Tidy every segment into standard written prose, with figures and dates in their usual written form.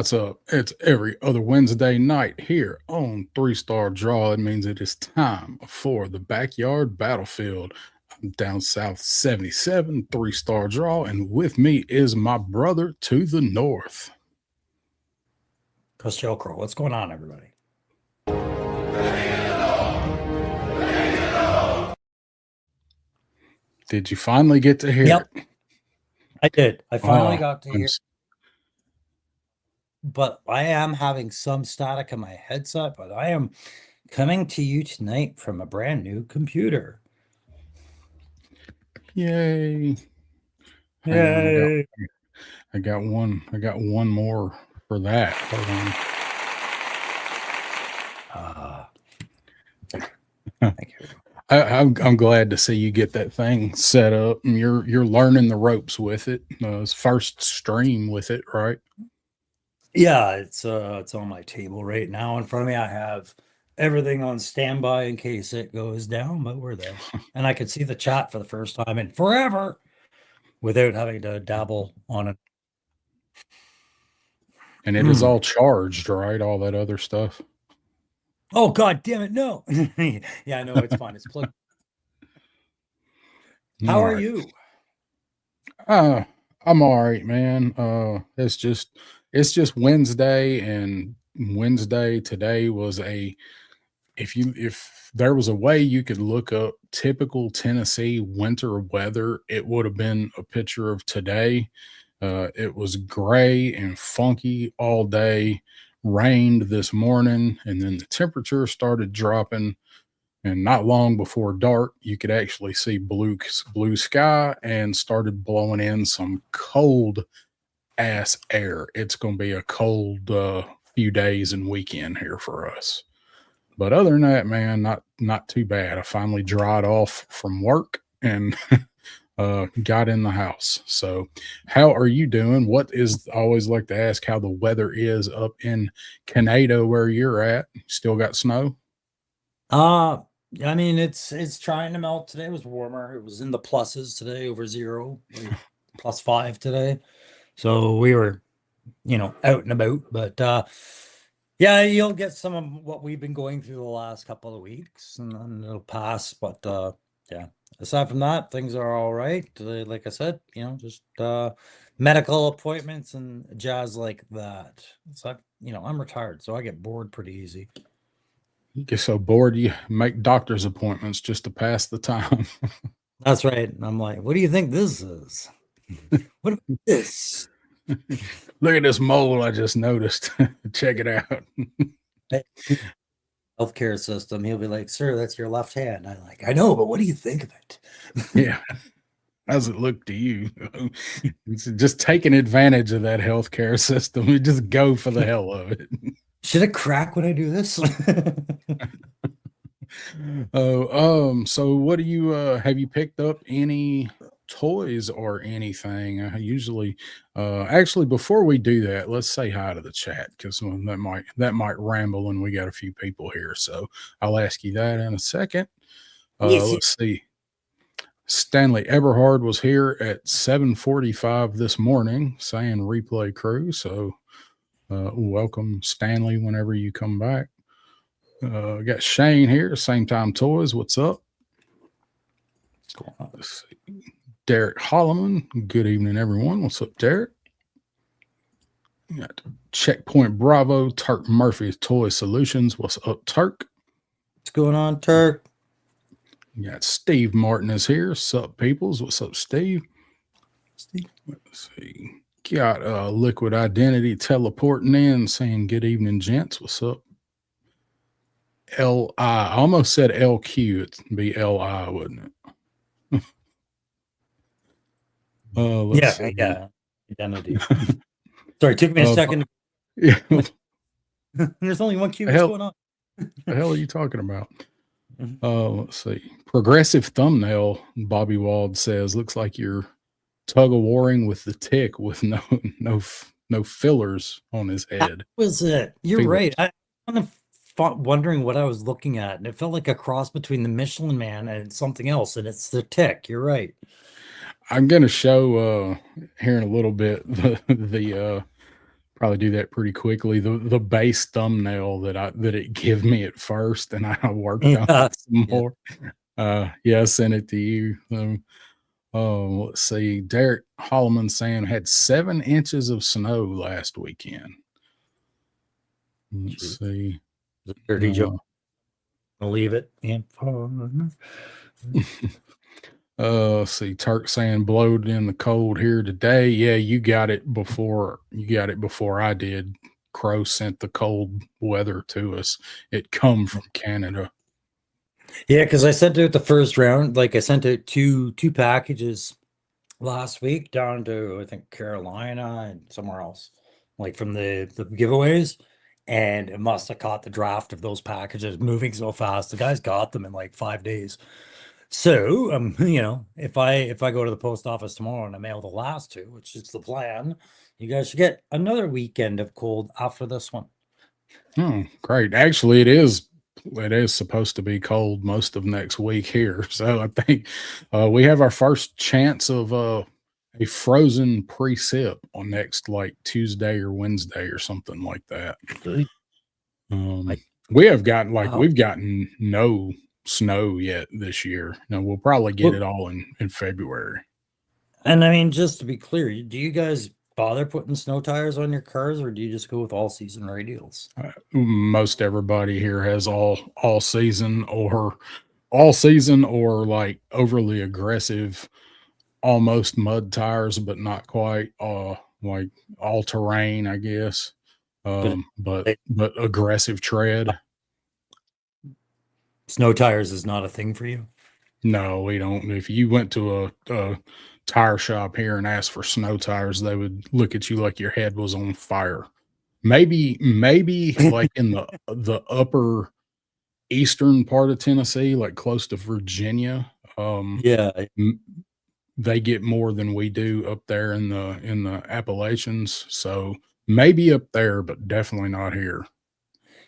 What's up? It's every other Wednesday night here on Three Star Draw. It means it is time for the backyard battlefield. I'm down south 77, Three Star Draw, and with me is my brother to the north. Chris Jokro, what's going on, everybody? Did you finally get to hear Yep, it? I did. I finally Oh, got to I'm hear, s- but I am having some static in my headset, but I am coming to you tonight from a brand new computer. yay. Hang on, Yay. I got one more for that. Hold Uh, on. thank you. I'm glad to see you get that thing set up and you're learning the ropes with it. It's first stream with it, right? Yeah, it's on my table right now in front of me. I have everything on standby in case it goes down, but we're there. And I could see the chat for the first time in forever without having to dabble on it. And it is all charged, right? All that other stuff. Oh God damn it, no. Yeah, I know it's fine. It's plugged. How All are right. you? I'm all right, man. It's just Wednesday, and Wednesday today was a if there was a way you could look up typical Tennessee winter weather, it would have been a picture of today. It was gray and funky all day, rained this morning, and then the temperature started dropping. And not long before dark, you could actually see blue sky and started blowing in some cold ass air. It's going to be a cold few days and weekend here for us. But other than that, man, not too bad. I finally dried off from work and got in the house. So, how are you doing? What is I always like to ask how the weather is up in Canada where you're at? Still got snow? Uh, I mean it's trying to melt today. It was warmer. It was in the pluses today over zero, like +5 today. So we were, out and about, but yeah, you'll get some of what we've been going through the last couple of weeks and then it'll pass. But yeah, aside from that, things are all right. Like I said, just medical appointments and jazz like that. So I'm retired, so I get bored pretty easy. You get so bored you make doctor's appointments just to pass the time. That's right. And I'm like, what do you think this is? What about this? Look at this mole I just noticed. Check it out. Hey, healthcare system. He'll be like, sir, that's your left hand. I'm like, I know, but what do you think of it? Yeah. How's it look to you? It's just taking advantage of that healthcare system. You just go for the hell of it. Should it crack when I do this? So what do you have you picked up any toys or anything? Usually actually before we do that, let's say hi to the chat because that might ramble and we got a few people here. So I'll ask you that in a second. Yes, Let's see. Stanley Eberhard was here at 7:45 this morning saying replay crew. So welcome Stanley whenever you come back. Got Shane here, Same Time Toys. What's up? Let's see. Derek Holloman. Good evening, everyone. What's up, Derek? We got Checkpoint Bravo, Turk Murphy's Toy Solutions. What's up, Turk? what's going on, Turk? We got Steve Martin is here. Sup, peoples? What's up, Steve? Let's see. Got Liquid Identity teleporting in, saying good evening, gents. What's up? I almost said LQ. It'd be LI, wouldn't it? Let's see. Yeah. Identity. Sorry, took me a second. Yeah. There's only one Q. The What's hell, going on? the hell are you talking about? Mhm. Let's see. Progressive thumbnail, Bobby Wald says, looks like you're tug of warring with the tick with no fillers on his That head. was it. You're Feelers. right. I kind of wondering what I was looking at, and it felt like a cross between the Michelin Man and something else, and it's the tick. You're right. I'm gonna show here in a little bit the probably do that pretty quickly. The base thumbnail that it give me at first, and I worked on Yeah. it some Yeah. more. Yeah, I sent it to you. Oh, let's see. Derek Holloman saying had 7 inches of snow last weekend. Let's Gee, see. the dirty joke. Uh, I'll leave it. Yeah. let's see. Turk saying blowed in the cold here today. Yeah, you got it before I did. Crow sent the cold weather to us. It come from Canada. Yeah, because I sent out the first round. Like I sent out two packages last week down to I think Carolina and somewhere else, like from the giveaways. And it must have caught the draft of those packages moving so fast. The guys got them in like 5 days. So, if I go to the post office tomorrow and I mail the last two, which is the plan, you guys should get another weekend of cold after this one. Oh, great. Actually, it is supposed to be cold most of next week here. So I think we have our first chance of a frozen precip on next like Tuesday or Wednesday or something like that. Really? Um, Like, wow. we've gotten no snow yet this year. No, we'll probably get Well, it all in February. and I mean, just to be clear, do you guys bother putting snow tires on your cars, or do you just go with all season radials? Most everybody here has all season or like overly aggressive almost mud tires, but not quite like all terrain, I guess. But But like, aggressive tread. snow tires is not a thing for you. No, we don't. If you went to a tire shop here and asked for snow tires, they would look at you like your head was on fire. Maybe like in the upper eastern part of Tennessee, like close to Virginia. Yeah. M- they get more than we do up there in the Appalachians. So maybe up there, but definitely not here.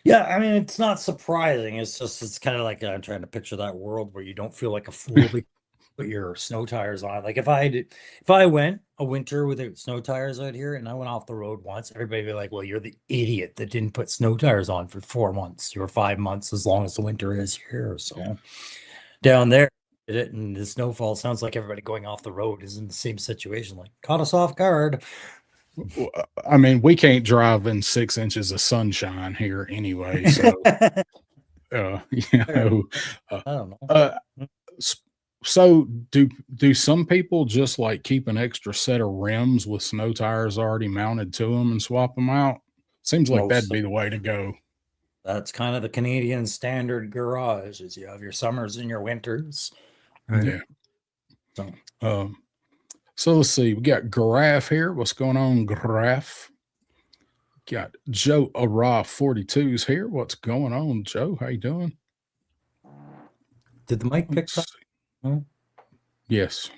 Yeah, I mean, it's not surprising. It's kind of like I'm trying to picture that world where you don't feel like a fool because you put your snow tires on. Like if I went a winter without snow tires out here and I went off the road once, everybody would be like, "Well, you're the idiot that didn't put snow tires on for 4 months or 5 months, as long as the winter is here." So down there, did it and the snowfall sounds like everybody going off the road is in the same situation. Like caught us off guard. I mean, we can't drive in 6 inches of sunshine here anyway. So, you Fair. know, I uh, don't know. uh, s- so do some people just like keep an extra set of rims with snow tires already mounted to them and swap them out? Seems like that'd Most be the way to go. That's kind of the Canadian standard garage is you have your summers and your winters, right? Yeah. So Um, so let's see. We got Graph here. What's going on, Graph? Got Joe Ara 42's here. What's going on, Joe? How you doing? did the mic pick that? Let's see. Hmm? Yes,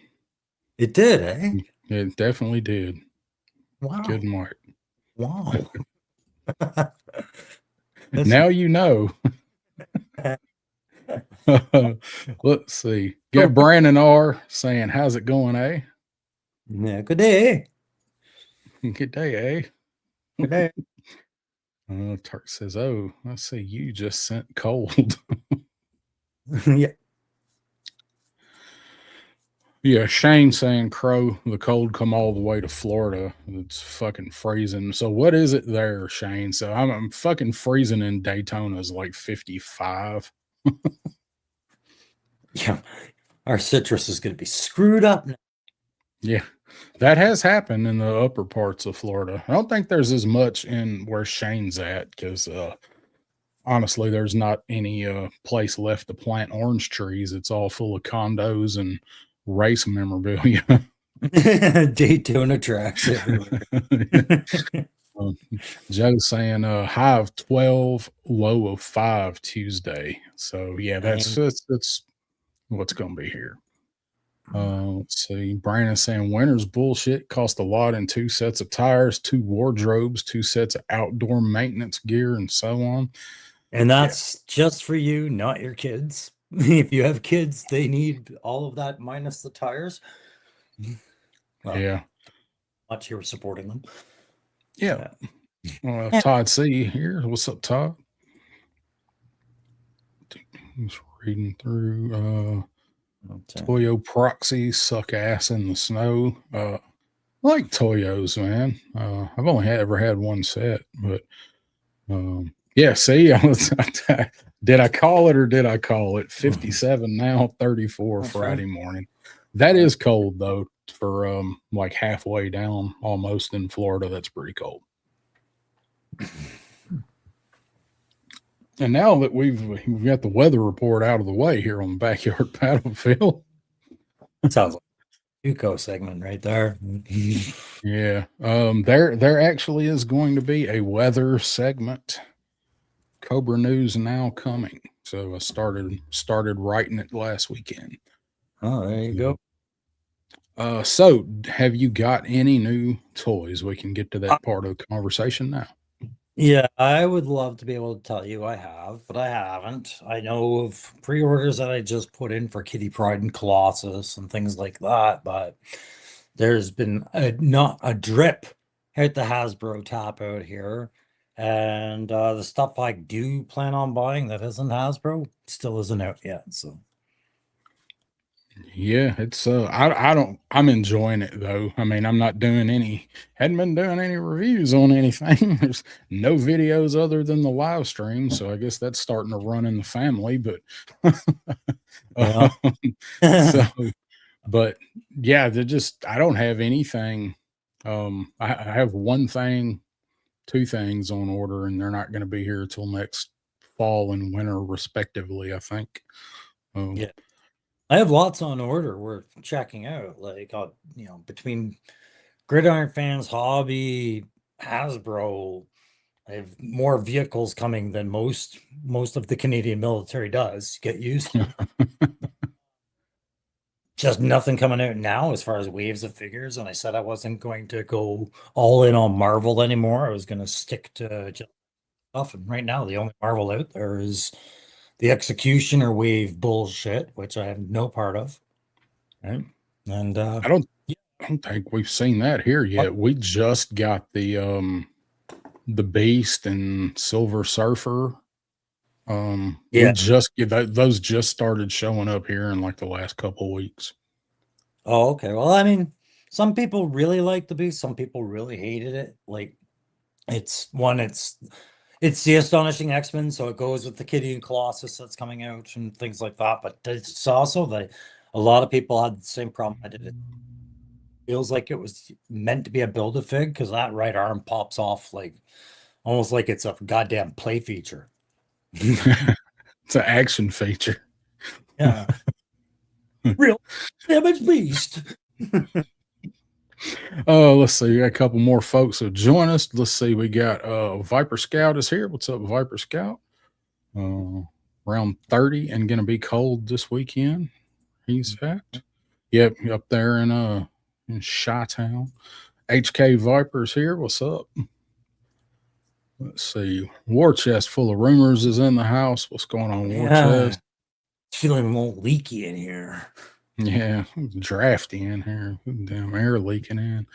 It did, eh? it definitely did. Good Wow. mark. Wow. That's Now you know. Let's see. so Got Brandon R saying, "How's it going, eh?" yeah, good day. Good day, Good day. eh? Turk says, "Oh, I see you just sent cold." Yeah. Yeah, Shane saying, "Crow, the cold come all the way to Florida. It's fucking freezing." So what is it there, Shane? So I'm fucking freezing in Daytona is like 55. Yeah. Our citrus is gonna be screwed up now. Yeah, that has happened in the upper parts of Florida. I don't think there's as much in where Shane's at because honestly, there's not any place left to plant orange trees. It's all full of condos and race memorabilia. Daytona tracks everywhere. Um, Joe saying high of 12, low of 5 Tuesday. So yeah, that's Dang. that's what's gonna be here. Let's see. Brandon saying winter's bullshit. Cost a lot in 2 sets of tires, 2 wardrobes, 2 sets of outdoor maintenance gear, and so on. And Yeah, that's just for you, not your kids. If you have kids, they need all of that minus the tires. Well, yeah, much you're supporting them. yeah. Yeah. Yeah. Todd C here. What's up, Todd? He's reading through. Toyo proxies suck ass in the snow. I like Toyos, man. I've only ever had one set, but yeah. See, did I call it or did I call it? 57 now, 34 That's Friday right. morning. That is cold though. For like halfway down, almost in Florida, that's pretty cold. And now that we've got the weather report out of the way here on the backyard battlefield, Sounds like a Yuko segment right there. yeah, there actually is going to be a weather segment. Cobra News now coming. So I started writing it last weekend. Oh, there you go. So have you got any new toys? We can get to Uh, that part of the conversation now. Yeah, I would love to be able to tell you I have, but I haven't. I know of pre-orders that I just put in for Kitty Pride and Colossus and things like that, but there's been not a drip at the Hasbro tap out here. And the stuff I do plan on buying that isn't Hasbro still isn't out yet. So Yeah, it's I'm enjoying it though. I mean, I'm not doing any hadn't been doing any reviews on anything. There's no videos other than the live stream, so I guess that's starting to run in the family, but yeah. um, so but yeah, they're just I don't have anything. I have one thing, two things on order, and they're not going to be here till next fall and winter, respectively. I think. Um, Yeah. I have lots on order worth checking out. Like, between Gridiron Fans, Hobby, Hasbro, I have more vehicles coming than most of the Canadian military does. Get used to. Just nothing coming out now as far as waves of figures. And I said I wasn't going to go all in on Marvel anymore. I was going to stick to just stuff. And right now, the only Marvel out there is the Executioner wave bullshit, which I have no part of. Right. And I don't yeah, I don't think we've seen that here yet. We just got the Beast and Silver Surfer. We yeah. just those just started showing up here in like the last couple weeks. Oh, okay. Well, I mean, some people really like the Beast, some people really hated it. Like it's the Astonishing X-Men, so it goes with the Kitty and Colossus that's coming out and things like that. But it's also a lot of people had the same problem I did. It feels like it was meant to be a Build-A-Fig because that right arm pops off like almost like it's a goddamn play feature. It's an action feature. Yeah. Real damage beast. Let's see. We got a couple more folks who join us. Let's see. We got Viper Scout is here. What's up, Viper Scout? Around 30 and gonna be cold this weekend. He's at. Yep, up there in Chi-Town. HK Vipers here. What's up? Let's see. War Chest full of rumors is in the house. What's going on, War Yeah. Chest? It's feeling a little leaky in here. Yeah, drafty in here. Damn air leaking in.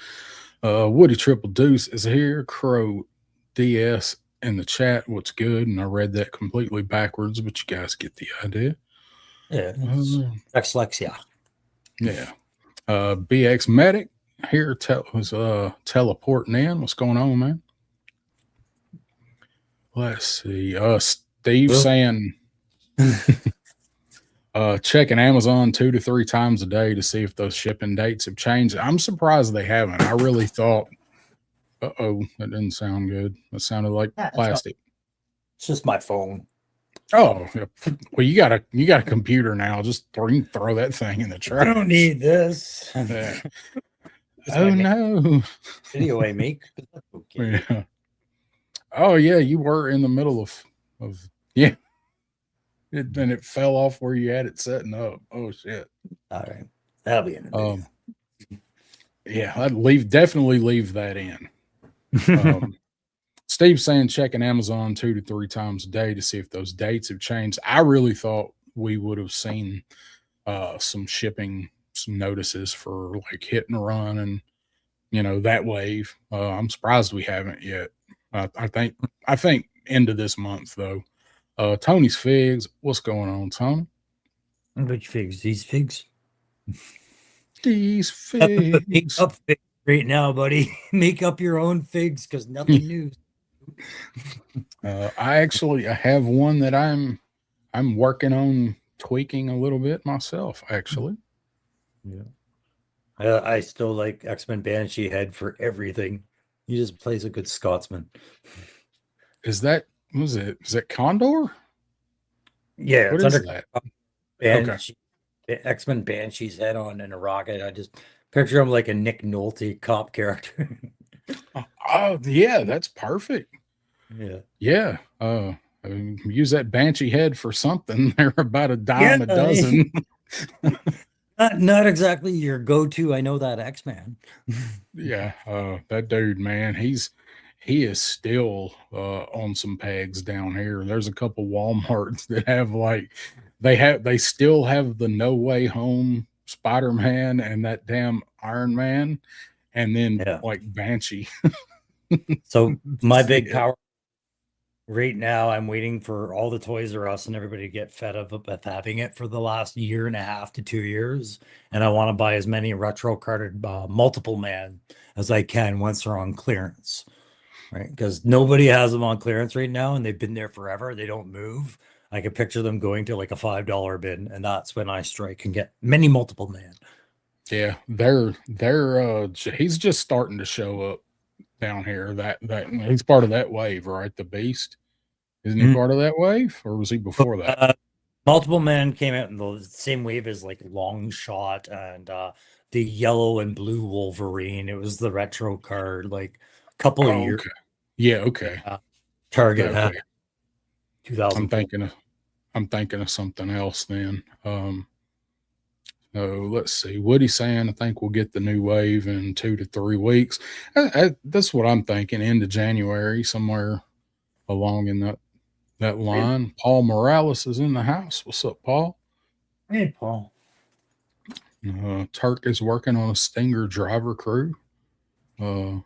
Woody Triple Deuce is here. Crow DS in the chat. What's good? And I read that completely backwards, but you guys get the idea. Yeah, it's dyslexia. Yeah. BX Medic here was teleporting in. What's going on, man? Let's see. Steve saying checking Amazon 2 to 3 times a day to see if those shipping dates have changed. I'm surprised they haven't. I really thought, that didn't sound good. That sounded like plastic. It's just my phone. Oh, well, you got a computer now. Just throw that thing in the trash. I don't need this. Yeah. Oh no! Video I make. Okay. Yeah. Oh yeah, you were in the middle of yeah. Then it fell off where you had it setting up. Oh shit! All right, that'll be in the video. Yeah, I'd definitely leave that in. Steve's saying checking Amazon 2 to 3 times a day to see if those dates have changed. I really thought we would have seen some shipping, some notices for like hit and run and that wave. I'm surprised we haven't yet. I think end of this month though. Tony's Figs, what's going on, Tony? Which figs? These figs? These Make figs. up figs right now, buddy. Make up your own figs because nothing new. I have one that I'm working on tweaking a little bit myself. Actually, Yeah. I still like X-Men Banshee head for everything. He just plays a good Scotsman. is that was it? Is it Condor? Yeah, What it's is under that? Okay. Banshee, X-Men Banshee's head on in a rocket. I just picture him like a Nick Nolte cop character. Oh yeah, that's perfect. Yeah. Yeah. Use that banshee head for something. They're about a Yeah. dime a dozen. Not exactly your go-to. I know that X-Man. Yeah. That dude, man, he is still on some pegs down here. There's a couple Walmarts that have they still have the No Way Home Spider-Man and that damn Iron Man, and then Yeah. like Banshee. So my That's big it. power right now, I'm waiting for all the Toys R Us and everybody to get fed up with having it for the last year and a half to 2 years. And I want to buy as many retro carded multiple man as I can once they're on clearance, right? Because nobody has them on clearance right now and they've been there forever. They don't move. I can picture them going to like a $5 bin, and that's when I strike and get many multiple man. Yeah, he's just starting to show up down here. That he's part of that wave, right? The Beast. Isn't he Mhm. part of that wave, or was he before that? Multiple Man came out in the same wave as like Long Shot and the yellow and blue Wolverine. It was the retro card, like a couple of Oh, years. okay. Yeah, okay. Target had Okay. I'm 2004. thinking of I'm thinking of something else then. Oh, let's see. Woody's saying I think we'll get the new wave in 2 to 3 weeks. That's what I'm thinking. End of January, somewhere along in that line. Paul Morales is in the house. What's up, Paul? Hey, Paul. Turk is working on a Stinger driver crew. Uh,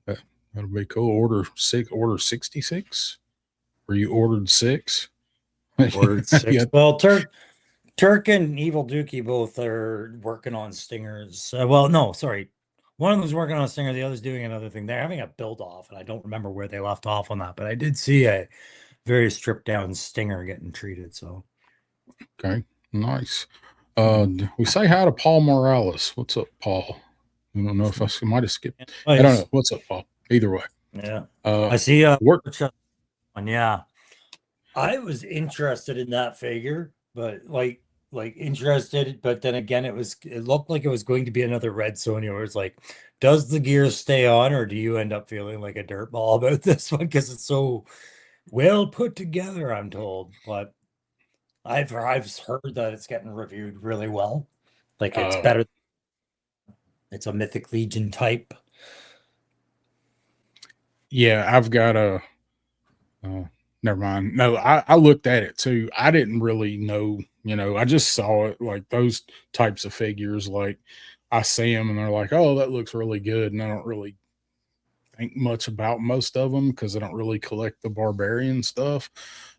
that'll be cool. Order 66. Were you ordered six? Ordered Yeah. six. Well, Turk and Evil Dookie both are working on Stingers. Well, no, sorry. One of them's working on a Stinger, the other's doing another thing. They're having a build off, and I don't remember where they left off on that, but I did see a very stripped down Stinger getting treated. So, Okay. Nice. hmm. We say hi to Paul Morales. What's up, Paul? I don't know if might have skipped. I don't know. Nice. What's up, Paul? Either way. Yeah. Uh, I see work. one. Yeah. I was interested in that figure, but like interested, but then again it looked like it was going to be another Red Sonja where it's like, does the gear stay on or do you end up feeling like a dirtball about this one? Because it's so well put together, I'm told. But I've heard that it's getting reviewed really well. Like it's Uh, better, it's a Mythic Legion type. yeah, I've got a. Never mind. No, I looked at it too. I didn't really know. I just saw it like those types of figures. Like I see them and they're like, "Oh, that looks really good," and I don't really think much about most of them because I don't really collect the barbarian stuff.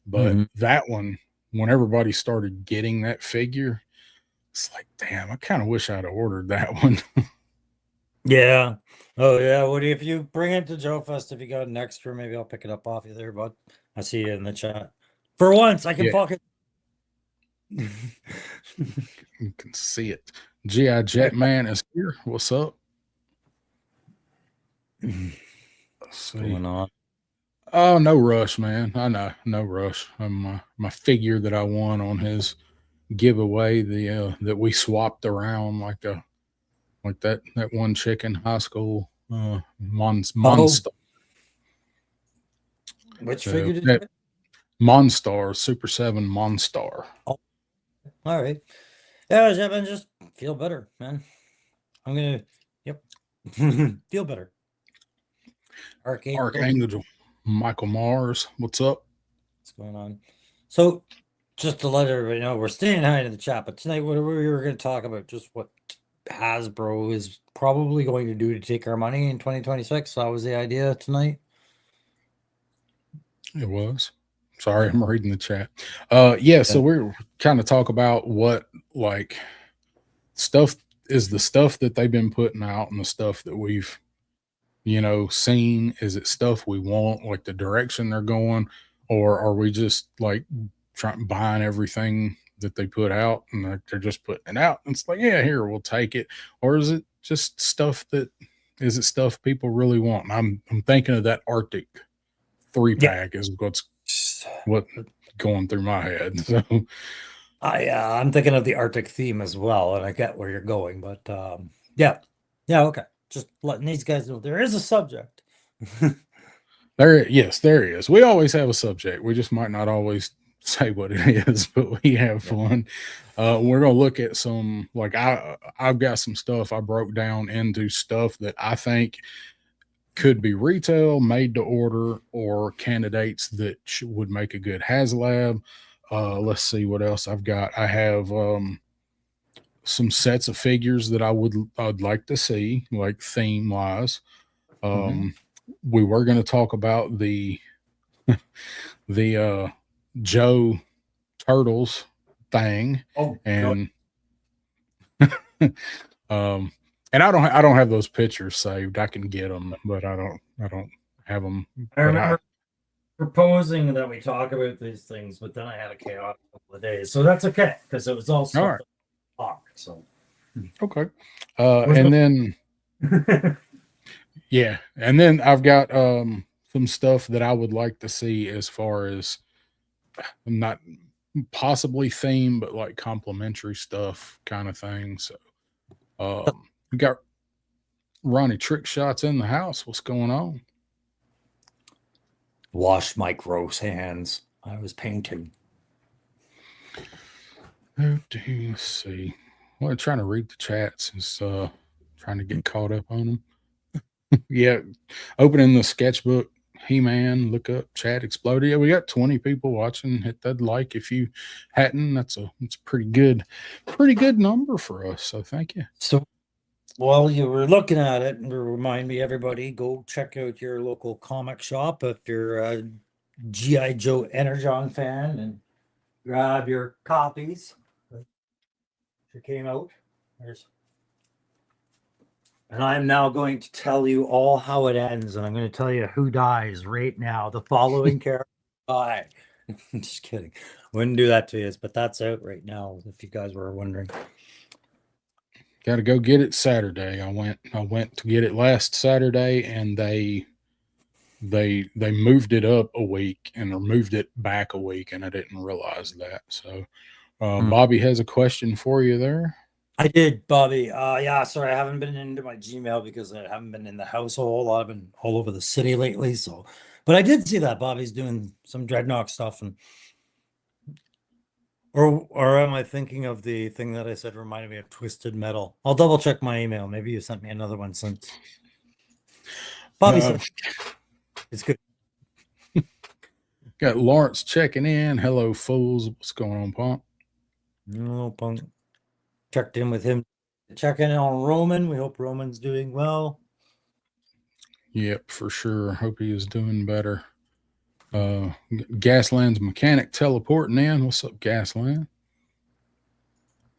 But Mhm. that one, when everybody started getting that figure, it's like, damn, I kind of wish I'd ordered that one. Yeah. Oh yeah. What if you bring it to Joe Fest if you got an extra, maybe I'll pick it up off you there, bud. I see you in the chat. For once, I can Yeah, fucking you can see it. GI Jet Man is here. What's up? Let's see. going on. Oh, no rush, man. I know, no rush. My figure that I won on his giveaway, the that we swapped around like that one chick in high school, Oh, Monstar, which figure did you that get? Monstar Super Seven Monstar. Oh, all right. Yeah, Evan, just feel better, man. I'm gonna, yep, feel better. Archangel, Archangel Michael Mars. What's up? what's going on? So, just to let everybody know, we're staying high in the chat, but tonight, what we were going to talk about, just what Hasbro is probably going to do to take our money in 2026. That was the idea tonight. It was. Sorry, I'm reading the chat. Yeah, so Yeah. we're kind of talk about what like stuff is the stuff that they've been putting out and the stuff that we've seen. Is it stuff we want, like the direction they're going, or are we just like trying buying everything that they put out and they're just putting it out? And it's like, yeah, here we'll take it, or is it just stuff that is it stuff people really want? And I'm thinking of that Arctic three Yeah. pack is what going through my head. So I'm thinking of the Arctic theme as well, and I get where you're going, but yeah. Yeah, okay. Just letting these guys know there is a subject. there, yes, there is. We always have a subject. We just might not always say what it is, but we have Yeah. fun. We're gonna look at some like I've got some stuff I broke down into stuff that I think could be retail, made to order, or candidates that would make a good Haslab. Let's see what else I've got. I have some sets of figures that I'd like to see, like theme wise. Mhm. Um, we were going to talk about the Joe Turtles thing, Oh, good. and um, and I don't have those pictures saved. I can get them, but I don't have them. I But I remember proposing that we talk about these things, but then I had a chaotic couple of days. So that's okay, because it was all all stuff right, that we talked. So okay, was and no then yeah, and then I've got some stuff that I would like to see as far as not possibly theme, but like complimentary stuff kind of thing. So we got Ronnie Trick Shots in the house. What's going on? wash my gross hands. I was painting. Let's see. Well, I'm trying to read the chats and trying to get caught up on them. Yeah, opening the sketchbook. He Man, look up chat exploded. Yeah, we got 20 people watching. Hit that like if you hadn't. That's a pretty good number for us. So thank you. So while you were looking at it, and remind me, everybody, go check out your local comic shop if you're a G.I. Joe Energon fan and grab your copies. It came out. There's And I'm now going to tell you all how it ends, and I'm going to tell you who dies right now. The following character die. Just kidding. Wouldn't do that to you, but that's out right now, if you guys were wondering. Got to go get it Saturday. I went to get it last Saturday, and they moved it up a week and or moved it back a week, and I didn't realize that. So Hmm. Bobby has a question for you there. I did, Bobby. Yeah, sorry, I haven't been into my Gmail because I haven't been in the house a whole lot. I've been all over the city lately, so. But I did see that Bobby's doing some Dreadnought stuff, and or am I thinking of the thing that I said reminded me of Twisted Metal? I'll double check my email. Maybe you sent me another one since Bobby Uh, said it's good. got Lawrence checking in. Hello, fools. What's going on, Punk? No, punk. Checked in with him. Check in on Roman. We hope Roman's doing well. Yep, for sure. Hope he is doing better. Gasland's mechanic teleporting in. What's up, Gasland?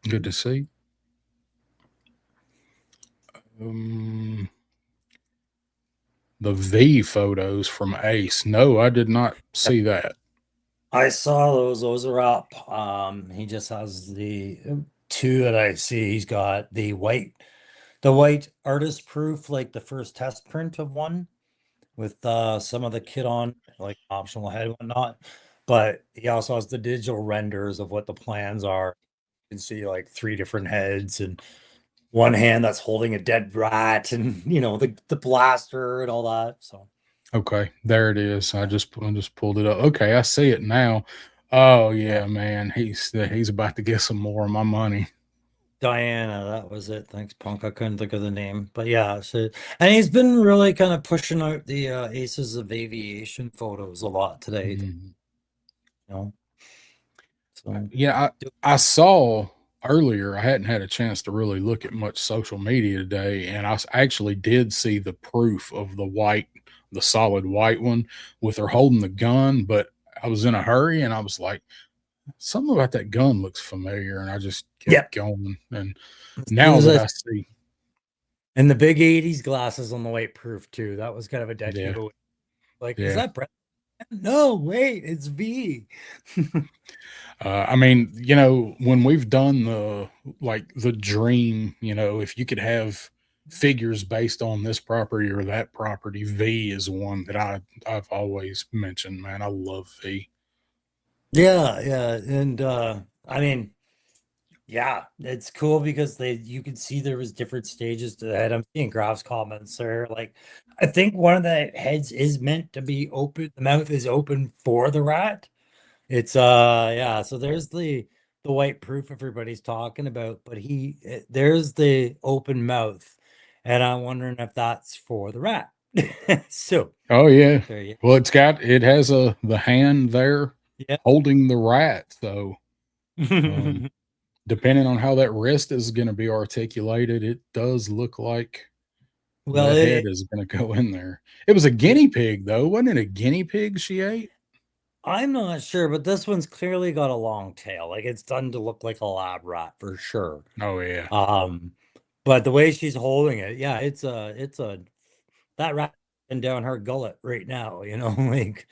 Good to see. Um, the V photos from Ace. No, I did not see that. I saw those. Those are up. He just has the two that I see. He's got the white artist proof, like the first test print of one with some of the kit on, like optional head and whatnot. But he also has the digital renders of what the plans are. You can see like three different heads and one hand that's holding a dead rat, and the blaster and all that. So Okay, there it is. I just pulled it up. Okay, I see it now. Oh yeah. yeah, man, he's about to get some more of my money. Diana, that was it. Thanks, Punk. I couldn't think of the name, but yeah. So, and he's been really kind of pushing out the Aces of Aviation photos a lot today. Mhm. You know, so Yeah, I saw earlier. I hadn't had a chance to really look at much social media today, and actually did see the proof of the white the solid white one with her holding the gun, but I was in a hurry and I was like, something about that gun looks familiar, and I just Yeah. kept going. And As soon now as that I I see, and the big 80s glasses on the white proof too. That was kind of a dead yeah, giveaway. Like, is yeah. that Brett? No, wait, it's V. I mean, you know, when we've done the dream, you know, if you could have figures based on this property or that property, V is one that I've always mentioned. Man, I love V. Yeah, yeah. And I mean, yeah, it's cool because they you can see there was different stages to the head. I'm seeing Graf's comments there. Like, I think one of the heads is meant to be open. The mouth is open for the rat. It's yeah, so there's the white proof everybody's talking about, but there's the open mouth, and I'm wondering if that's for the rat. So Oh yeah. there you Well, it has the hand there yeah. holding the rat, so um, Well, depending on how that wrist is going to be articulated, it does look like that head it, is going to go in there. It was a it guinea pig, though, wasn't it? A guinea pig she ate? I'm not sure, but this one's clearly got a long tail. Like it's done to look like a lab rat for sure. Oh yeah, Um, but the way she's holding it, yeah, it's a that rat and down her gullet right now, like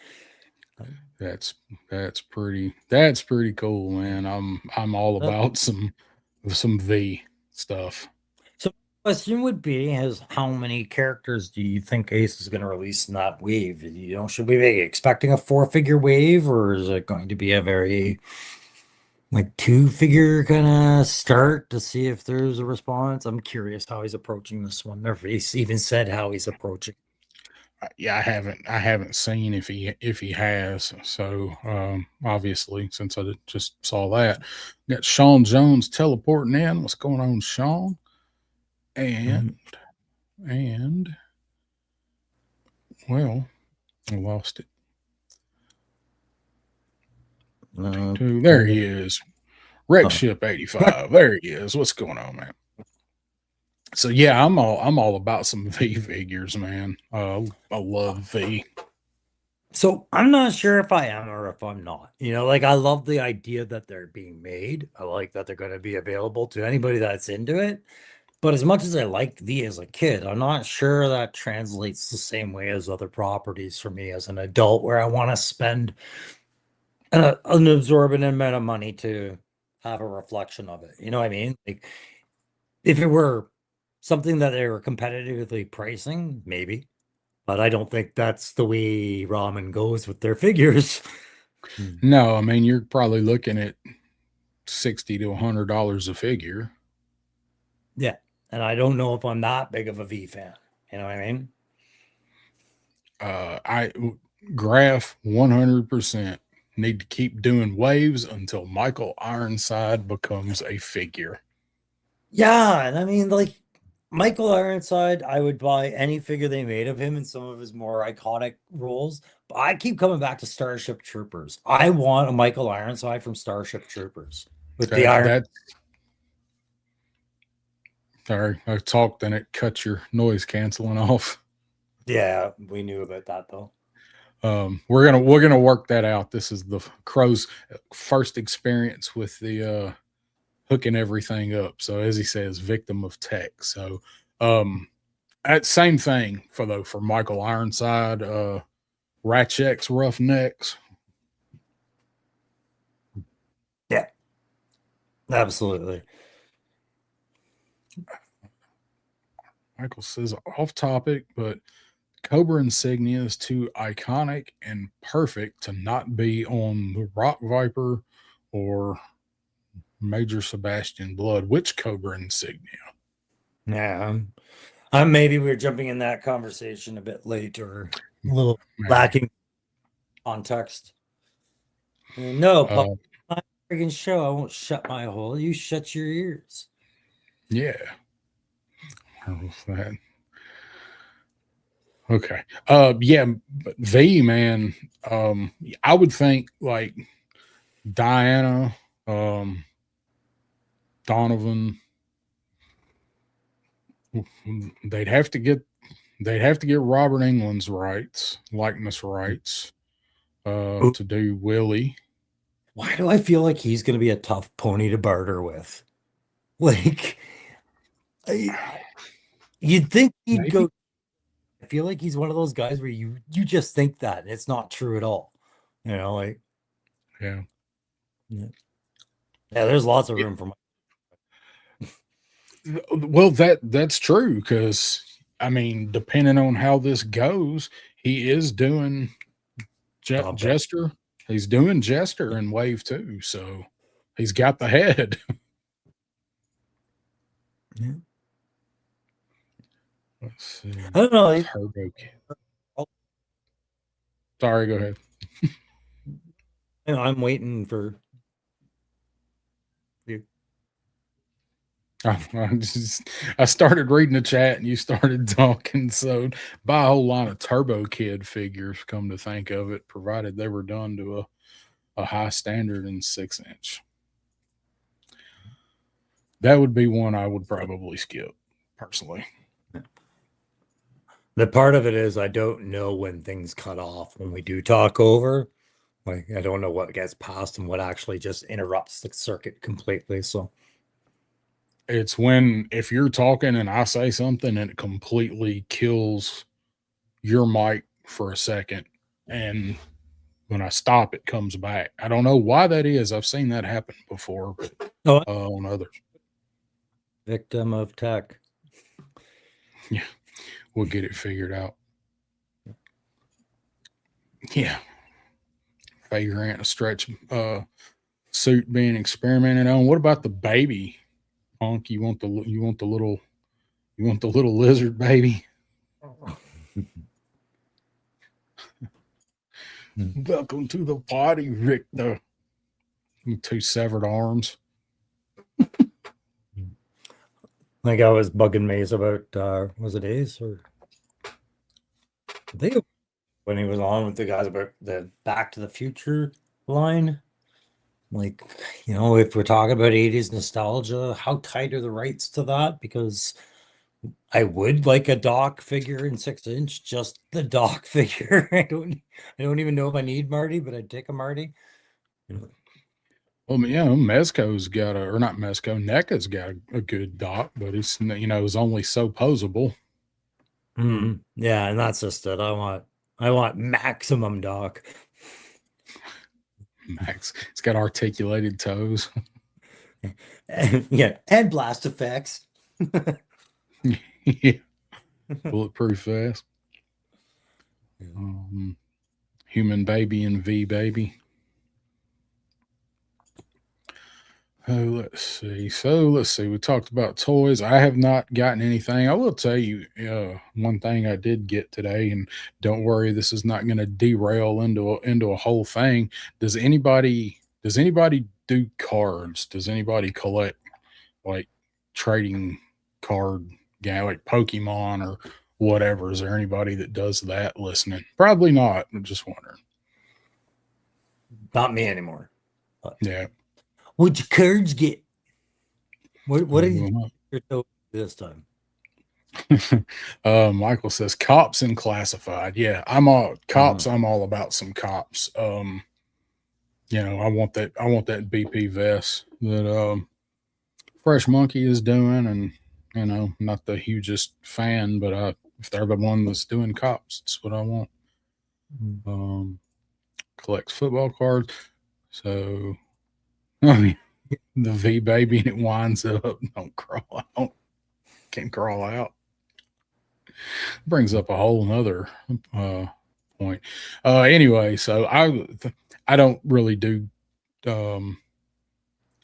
that's that's pretty cool, man. I'm all that. about some V stuff. So the question would be is how many characters do you think Ace is going to release in that wave? Should we be expecting a four-figure wave, or is it going to be a very like two-figure kind of start to see if there's a response? I'm curious how he's approaching this one. Or if he's even said how he's approaching. Yeah, I haven't seen if he has. So obviously, since I just saw that, got Sean Jones teleporting in. What's going on, Sean? And Mhm. and well, I lost it. Uh, There he is. Wreck oh. Ship 85. There he is. What's going on, man? So yeah, I'm all about some V figures, man. I love V. So I'm not sure if I am or if I'm not. Like I love the idea that they're being made. I like that they're going to be available to anybody that's into it. But as much as I liked V as a kid, I'm not sure that translates the same way as other properties for me as an adult, where I want to spend an absorbent amount of money to have a reflection of it. You know what I mean? Like if it were something that they were competitively pricing, maybe. But I don't think that's the way ramen goes with their figures. Hmm. No, I mean you're probably looking at $60 to $100 a figure. Yeah. And I don't know if I'm that big of a V fan. You know what I mean? I graph 100% need to keep doing waves until Michael Ironside becomes a figure. Yeah, and I mean, like Michael Ironside, I would buy any figure they made of him in some of his more iconic roles. But I keep coming back to Starship Troopers. I want a Michael Ironside from Starship Troopers with the That iron. that sorry, I talked and it cut your noise canceling off. Yeah, we knew about that though. We're gonna work that out. This is the crow's first experience with the hooking everything up. So as he says, victim of tech. So um, same thing for Michael Ironside, Ratchek's Roughnecks. Yeah, absolutely. Michael says off topic, but Cobra insignia is too iconic and perfect to not be on the Rock Viper or Major Sebastian Blood. Which Cobra insignia? Yeah, maybe we're jumping in that conversation a bit late or a little Maybe. lacking context. No, Paul, Uh, my friggin' show. I won't shut my hole. You shut your ears. yeah. That? Okay. Yeah, but V man. I would think like Diana, Donovan. They'd have to get they'd have to get Robert England's rights, likeness rights, to do Willie. Why do I feel like he's going to be a tough pony to barter with? Like, you'd think he'd Maybe. go. I feel like he's one of those guys where you just think that and it's not true at all. Like Yeah. yeah, there's lots of room for Well, that's true because I mean, depending on how this goes, he is doing Bob Beck. Jester. He's doing Jester in Wave 2, so he's got the head. Yeah. Let's see. I don't know. Turbo Kid. Sorry, go ahead. I'm waiting for you. I started reading the chat and you started talking. So buy a whole line of Turbo Kid figures, come to think of it, provided they were done to a high standard in 6-inch. That would be one I would probably skip personally. The part of it is I don't know when things cut off when we do talk over. Like I don't know what gets passed and what actually just interrupts the circuit completely. So It's when if you're talking and I say something and it completely kills your mic for a second, and when I stop, it comes back. I don't know why that is. I've seen that happen before, but on others. Victim of tech. Yeah, we'll get it figured out. Yeah. Vagrant, a stretch suit being experimented on. What about the baby? Punk, you want the little lizard baby? Welcome to the party, Richter. 2 severed arms. Like I was bugging Maze about was it Ace or I think when he was on with the guys about the Back to the Future line. Like, if we're talking about 80s nostalgia, how tight are the rights to that? Because I would like a Doc figure in 6-inch, just the Doc figure. I don't even know if I need Marty, but I'd take a Marty. Well, Mezco's got or not Mezco, NECA's got a good Doc, but it's it's only so posable. Yeah, and that's just it. I want maximum Doc. Max, it's got articulated toes. Yeah, and blast effects. Yeah. Bulletproof vest. Human baby and V baby. Oh, let's see. We talked about toys. I have not gotten anything. I will tell you one thing I did get today, and don't worry, this is not going to derail into a whole thing. Does anybody do cards? Does anybody collect like trading card game like Pokemon or whatever? Is there anybody that does that listening? Probably not. I'm just wondering. Not me anymore. Yeah. What'd your cards get? What did you do this time? Michael says cops and classified. Yeah, I'm all cops. I'm all about some cops. I want that BP vest that Fresh Monkey is doing, and not the hugest fan, but if they're the one that's doing cops, that's what I want. Collects football cards. So the V baby and it winds up. Don't crawl out. Can't crawl out. Brings up a whole nother point. Anyway, so I don't really do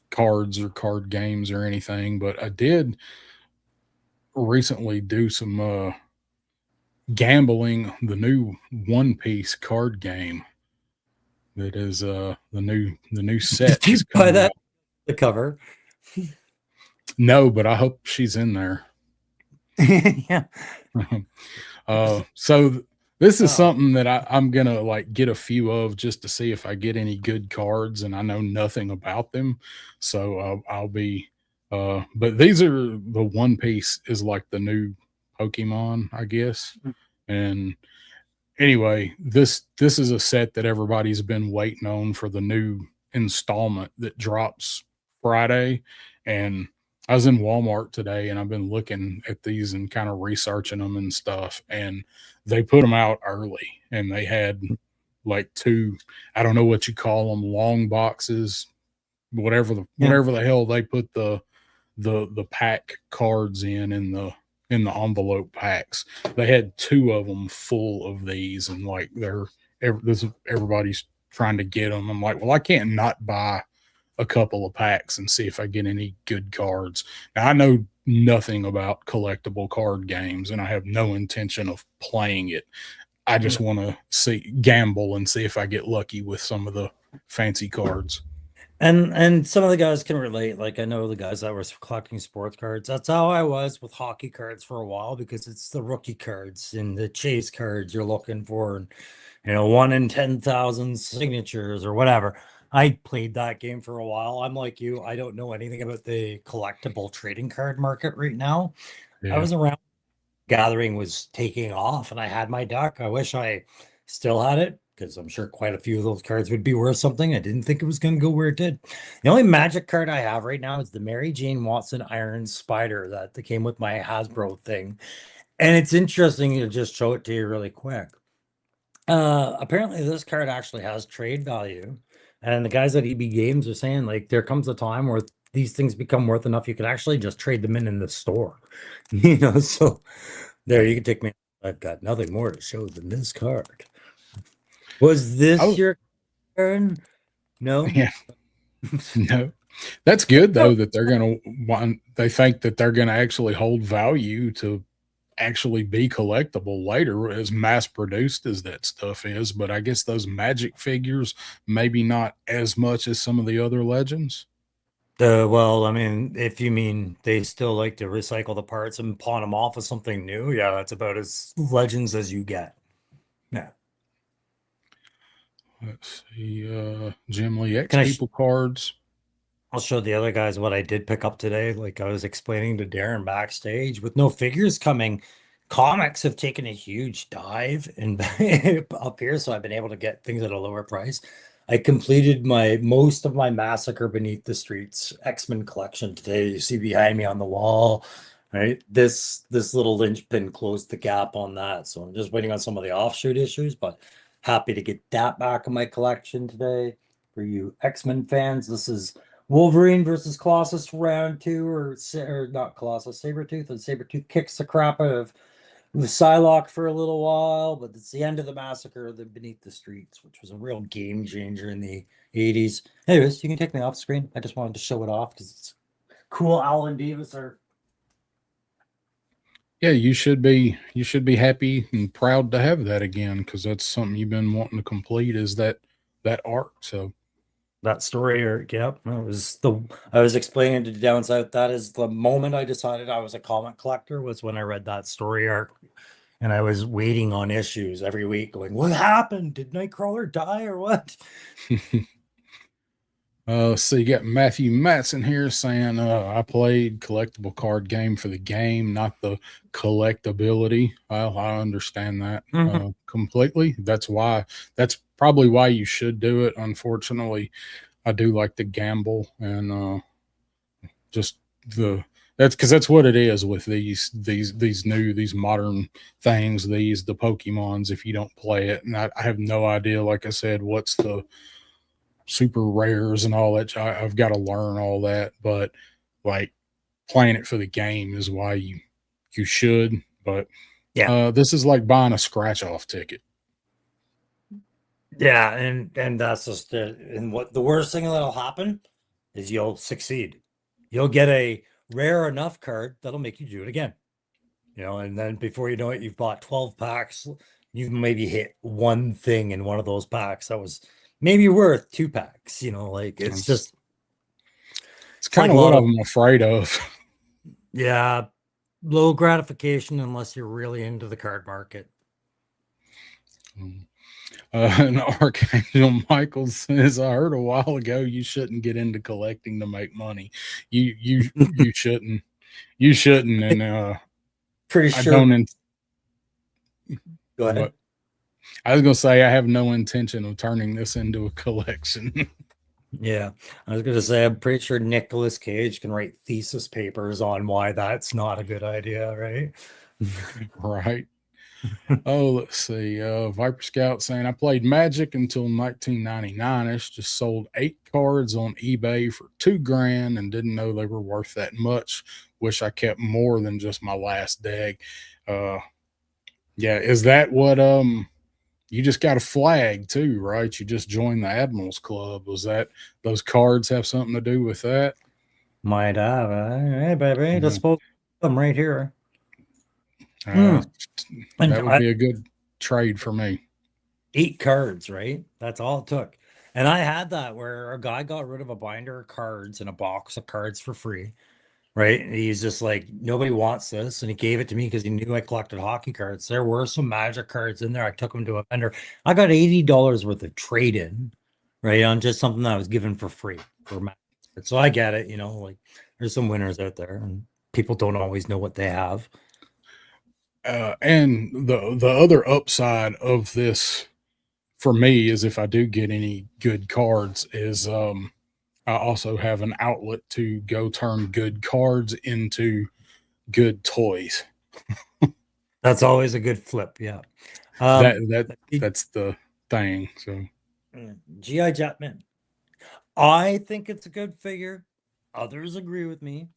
cards or card games or anything, but I did recently do some gambling. The new One Piece card game that is the new set. Did you buy that? The cover? No, but I hope she's in there. Yeah. So this is something that I'm gonna like get a few of just to see if I get any good cards, and I know nothing about them, so I'll be. But these are the One Piece is like the new Pokemon, I guess. And anyway, this is a set that everybody's been waiting on for the new installment that drops Friday. And I was in Walmart today and I've been looking at these and kind of researching them and stuff. And they put them out early and they had like two, I don't know what you call them, long boxes, Yeah. whatever the hell they put the pack cards in the envelope packs. They had two of them full of these, and like everybody's trying to get them. I'm like, well, I can't not buy a couple of packs and see if I get any good cards. Now I know nothing about collectible card games, and I have no intention of playing it. I just want to see gamble and see if I get lucky with some of the fancy cards. And some of the guys can relate. Like I know the guys that were collecting sports cards. That's how I was with hockey cards for a while because it's the rookie cards and the chase cards you're looking for, and 1 in 10,000 signatures or whatever. I played that game for a while. I'm like you. I don't know anything about the collectible trading card market right now. I Yeah. was around gathering was taking off and I had my deck. I wish I still had it because I'm sure quite a few of those cards would be worth something. I didn't think it was going to go where it did. The only magic card I have right now is the Mary Jane Watson Iron Spider that came with my Hasbro thing. And it's interesting to just show it to you really quick. Apparently this card actually has trade value. And the guys at EB Games are saying like there comes a time where these things become worth enough you could actually just trade them in the store. So there, you can take me. I've got nothing more to show than this card. Was this Oh, your turn? No. yeah. No. That's good though that they're going to want they think that they're going to actually hold value to actually be collectible later as mass produced as that stuff is, but I guess those magic figures maybe not as much as some of the other legends. Well, I mean, if you mean they still like to recycle the parts and pawn them off as something new, yeah, that's about as legends as you get. Yeah. Let's see, Jim Lee X Can I? people cards. I'll show the other guys what I did pick up today. Like I was explaining to Darren backstage, with no figures coming, comics have taken a huge dive and up here, so I've been able to get things at a lower price. I completed my most of my Massacre Beneath the Streets X-Men collection today. You see behind me on the wall, right? This little linchpin closed the gap on that, so I'm just waiting on some of the offshoot issues, but happy to get that back in my collection today. For you X-Men fans, this is Wolverine versus Colossus round two, or not Colossus, Sabretooth, and Sabretooth kicks the crap out of Psylocke for a little while, but it's the end of the Massacre of the Beneath the Streets, which was a real game changer in the 80s. Anyways, you can take me off screen. I just wanted to show it off because it's cool. Alan Davis are Yeah, you should be happy and proud to have that again because that's something you've been wanting to complete is that arc. So that story arc. Yep. I was explaining to Down South that is the moment I decided I was a comic collector was when I read that story arc. And I was waiting on issues every week, going, "What happened? Did Nightcrawler die or what?" so you got Matthew Matson here saying, I played collectible card game for the game, not the collectability. Well, I understand that completely. That's probably why you should do it. Unfortunately, I do like to gamble and just the that's because that's what it is with these modern things, the Pokemons. If you don't play it, and I have no idea, like I said, what's the super rares and all that. I've got to learn all that, but like playing it for the game is why you should. But Yeah. this is like buying a scratch off ticket. Yeah, and that's just it. And what the worst thing that'll happen is you'll succeed. You'll get a rare enough card that'll make you do it again. And then before you know it, you've bought 12 packs. You've maybe hit one thing in one of those packs that was maybe worth 2 packs. Like it's It's, just it's it's like kind a of what lot of I'm afraid of. yeah, low gratification unless you're really into the card market. And Archangel Michael says, "I heard a while ago you shouldn't get into collecting to make money. You shouldn't. You shouldn't." And Pretty I sure. don't. Go ahead. What I was gonna say, I have no intention of turning this into a collection. Yeah, I was gonna say I'm pretty sure Nicolas Cage can write thesis papers on why that's not a good idea, right? Right. Oh, let's see. Viper Scout saying I played Magic until 1999ish. Just sold 8 cards on eBay for 2 grand and didn't know they were worth that much. Wish I kept more than just my last deck. Uh, yeah, is that what you just got a flag too, right? You just joined the Admirals Club. Was that those cards have something to do with that? Might have. Hey, baby, Yeah. dispose of them right here. Uh, Hmm. And that would be a good trade for me. 8 cards, right? That's all it took. And I had that where a guy got rid of a binder of cards and a box of cards for free, right? And he's just like, nobody wants this. And he gave it to me because he knew I collected hockey cards. There were some magic cards in there. I took them to a vendor. I got $80 worth of trade in, right? On just something that was given for free for magic. So I get it, like there's some winners out there and people don't always know what they have. And the other upside of this for me is if I do get any good cards is I also have an outlet to go turn good cards into good toys. That's always a good flip. Yeah. That Um, that that's the thing. So GI Jatman. I think it's a good figure. Others agree with me,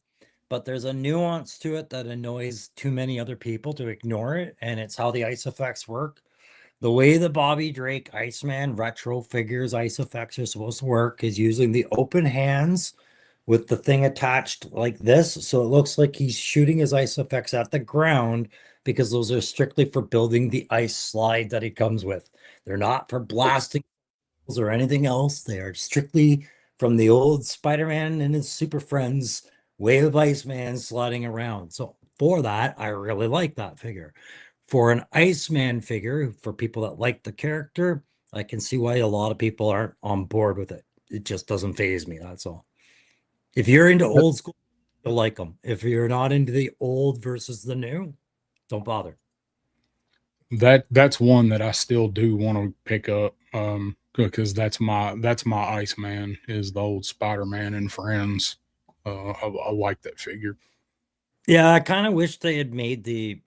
but there's a nuance to it that annoys too many other people to ignore it, and it's how the ice effects work. The way the Bobby Drake Iceman retro figures ice effects are supposed to work is using the open hands with the thing attached like this. So it looks like he's shooting his ice effects at the ground because those are strictly for building the ice slide that he comes with. They're not for blasting or anything else. They are strictly from the old Spider-Man and his super friends way of Iceman sliding around. So for that, I really like that figure. For an Iceman figure, for people that like the character, I can see why a lot of people aren't on board with it. It just doesn't phase me. That's all. If you're into that, old school, you'll like them. If you're not into the old versus the new, don't bother. that's one that I still do want to pick up. Because that's my Iceman is the old Spider-Man and Friends. I like that figure. Yeah, I kind of wish they had made the.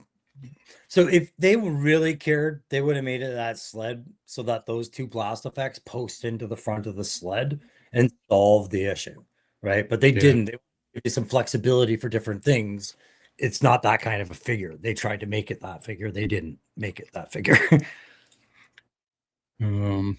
So if they really cared, they would have made it that sled so that those two blast effects post into the front of the sled and solve the issue, right? But they Yeah. didn't. They gave you some flexibility for different things. It's not that kind of a figure. They tried to make it that figure. They didn't make it that figure. Um,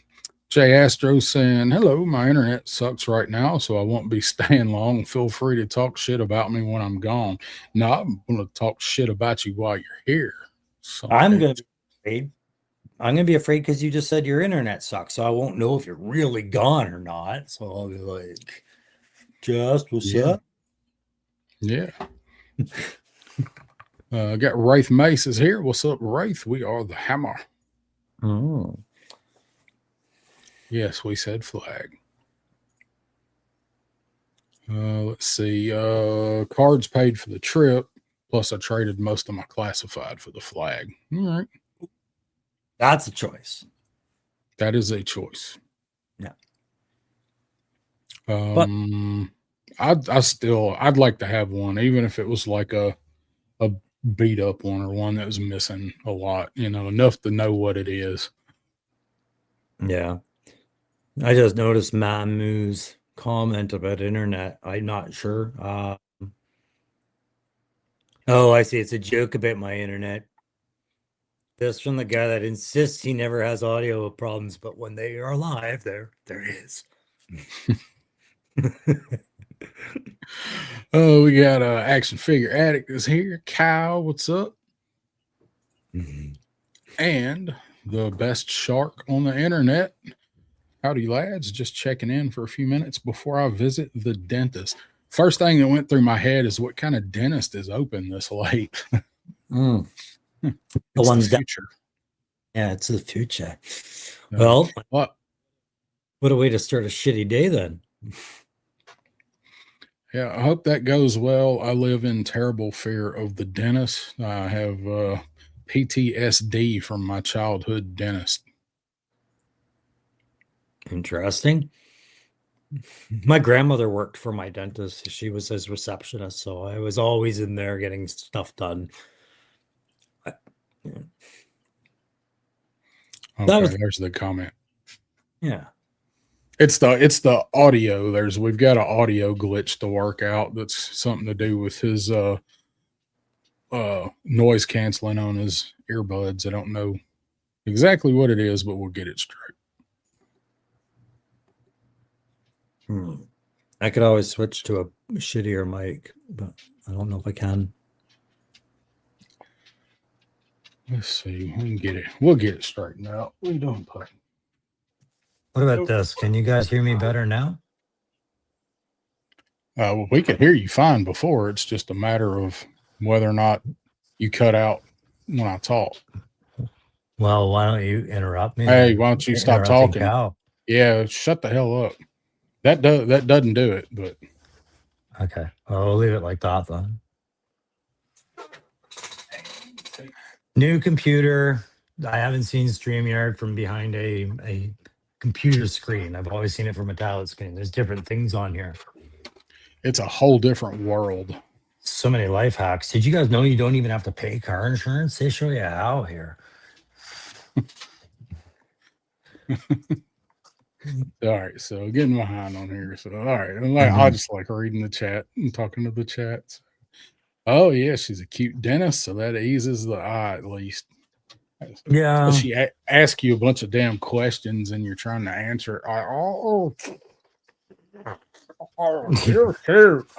Jay Astro saying, "Hello, my internet sucks right now, so I won't be staying long. Feel free to talk shit about me when I'm gone. No, I'm going to talk shit about you while you're here. Son of a I'm gonna bitch. be afraid. I'm gonna be afraid because you just said your internet sucks, so I won't know if you're really gone or not. So I'll be like, just what's Yeah, up? yeah. Got Wraith Mace is here. What's up, Wraith? We are the Hammer. Oh. Yes, we said flag. Let's see. Cards paid for the trip. Plus, I traded most of my classified for the flag. All right, That's a choice. that is a choice. Yeah. But Um, I'd like to have one, even if it was like a beat up one or one that was missing a lot. Enough to know what it is. yeah, I just noticed Mamu's comment about internet. I'm not sure. Oh, I see. It's a joke about my internet. This from the guy that insists he never has audio problems, but when they are live, there is. Oh, we got action figure addict is here. Kyle, what's up? And the best shark on the internet. Howdy, lads. Just checking in for a few minutes before I visit the dentist. First thing that went through my head is what kind of dentist is open this late? Mm, the It's the one's down. future. Yeah, it's the future. Uh, Well, well, what a way to start a shitty day then. Yeah, I hope that goes well. I live in terrible fear of the dentist. I have PTSD from my childhood dentist. Interesting. My grandmother worked for my dentist. She was his receptionist, so I was always in there getting stuff done. I- yeah. That Okay, was there's the comment. yeah. It's the audio. We've got an audio glitch to work out. That's something to do with his noise canceling on his earbuds. I don't know exactly what it is, but we'll get it straight. Hmm. I could always switch to a shittier mic, but I don't know if I can. Let's see. We can get it. We'll get it straightened out. What are you doing, Puck? What about this? Can you guys hear me better now? Well, we could hear you fine before. It's just a matter of whether or not you cut out when I talk. Well, why don't you interrupt me Hey, then? why don't you stop Interrupting talking? cow. Yeah, shut the hell up. That doesn't do it. But Okay. Well, we'll leave it like that then. New computer. I haven't seen StreamYard from behind a computer screen. I've always seen it from a tablet screen. There's different things on here. it's a whole different world. So many life hacks. Did you guys know you don't even have to pay car insurance? They show you how here. All right, so getting behind on here. So all right, I Mhm. just like reading the chat and talking to the chats. Oh yeah, she's a cute dentist, so that eases the eye at least. So Yeah. she asks you a bunch of damn questions and you're trying to answer. You're cute.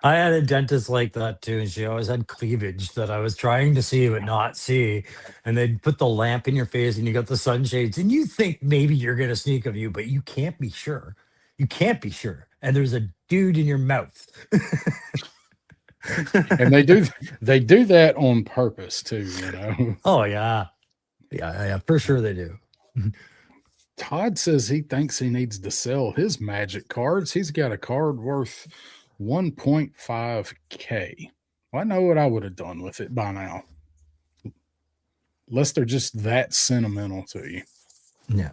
I had a dentist like that too, and she always had cleavage that I was trying to see but not see. And they'd put the lamp in your face and you got the sunshades, and you think maybe you're gonna sneak a view, but you can't be sure. You can't be sure. And there's a dude in your mouth. And they do that on purpose too. Oh yeah. Yeah, for sure they do. Todd says he thinks he needs to sell his magic cards. He's got a card worth 1.5K. Well, I know what I would have done with it by now. Unless they're just that sentimental to you. Yeah.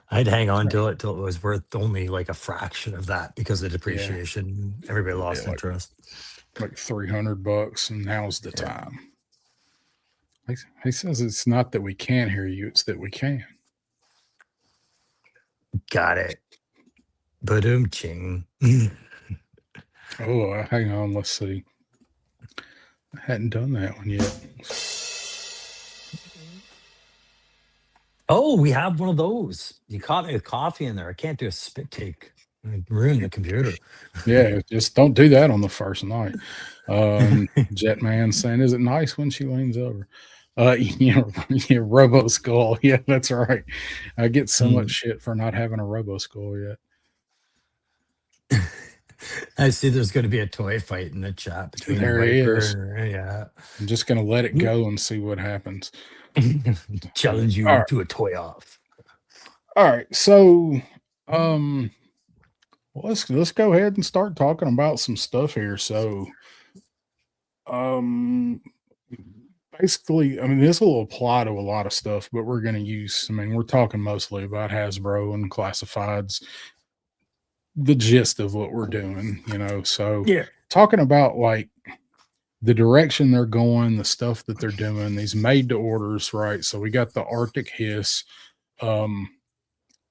I'd hang on to it till it was worth only like a fraction of that because of Yeah. depreciation. Everybody Yeah, lost like interest. $300, and now's the Yeah. time. He says it's not that we can't hear you, it's that we can. Got it. Boom ching. Oh, hang on, let's see. I hadn't done that one yet. Oh, we have one of those. You caught me with coffee in there. I can't do a spit take. I ruined the computer. Yeah, just don't do that on the first night. Jetman saying, "Is it nice when she leans over?" Yeah, Robo Skull. Yeah, that's right. I get so much Mm. shit for not having a Robo Skull yet. I see there's going to be a toy fight in the chat between There he is. Viper and yeah. I'm just gonna let it go and see what happens. Challenge All you right, to a toy off. all right. So, um, let's go ahead and start talking about some stuff here. So, um, basically, I mean, this will apply to a lot of stuff, but we're going to use, I mean, we're talking mostly about Hasbro and classifieds, the gist of what we're doing. So, Yeah. talking about like the direction they're going, the stuff that they're doing, these made to orders, right? So, we got the Arctic Hiss. Um,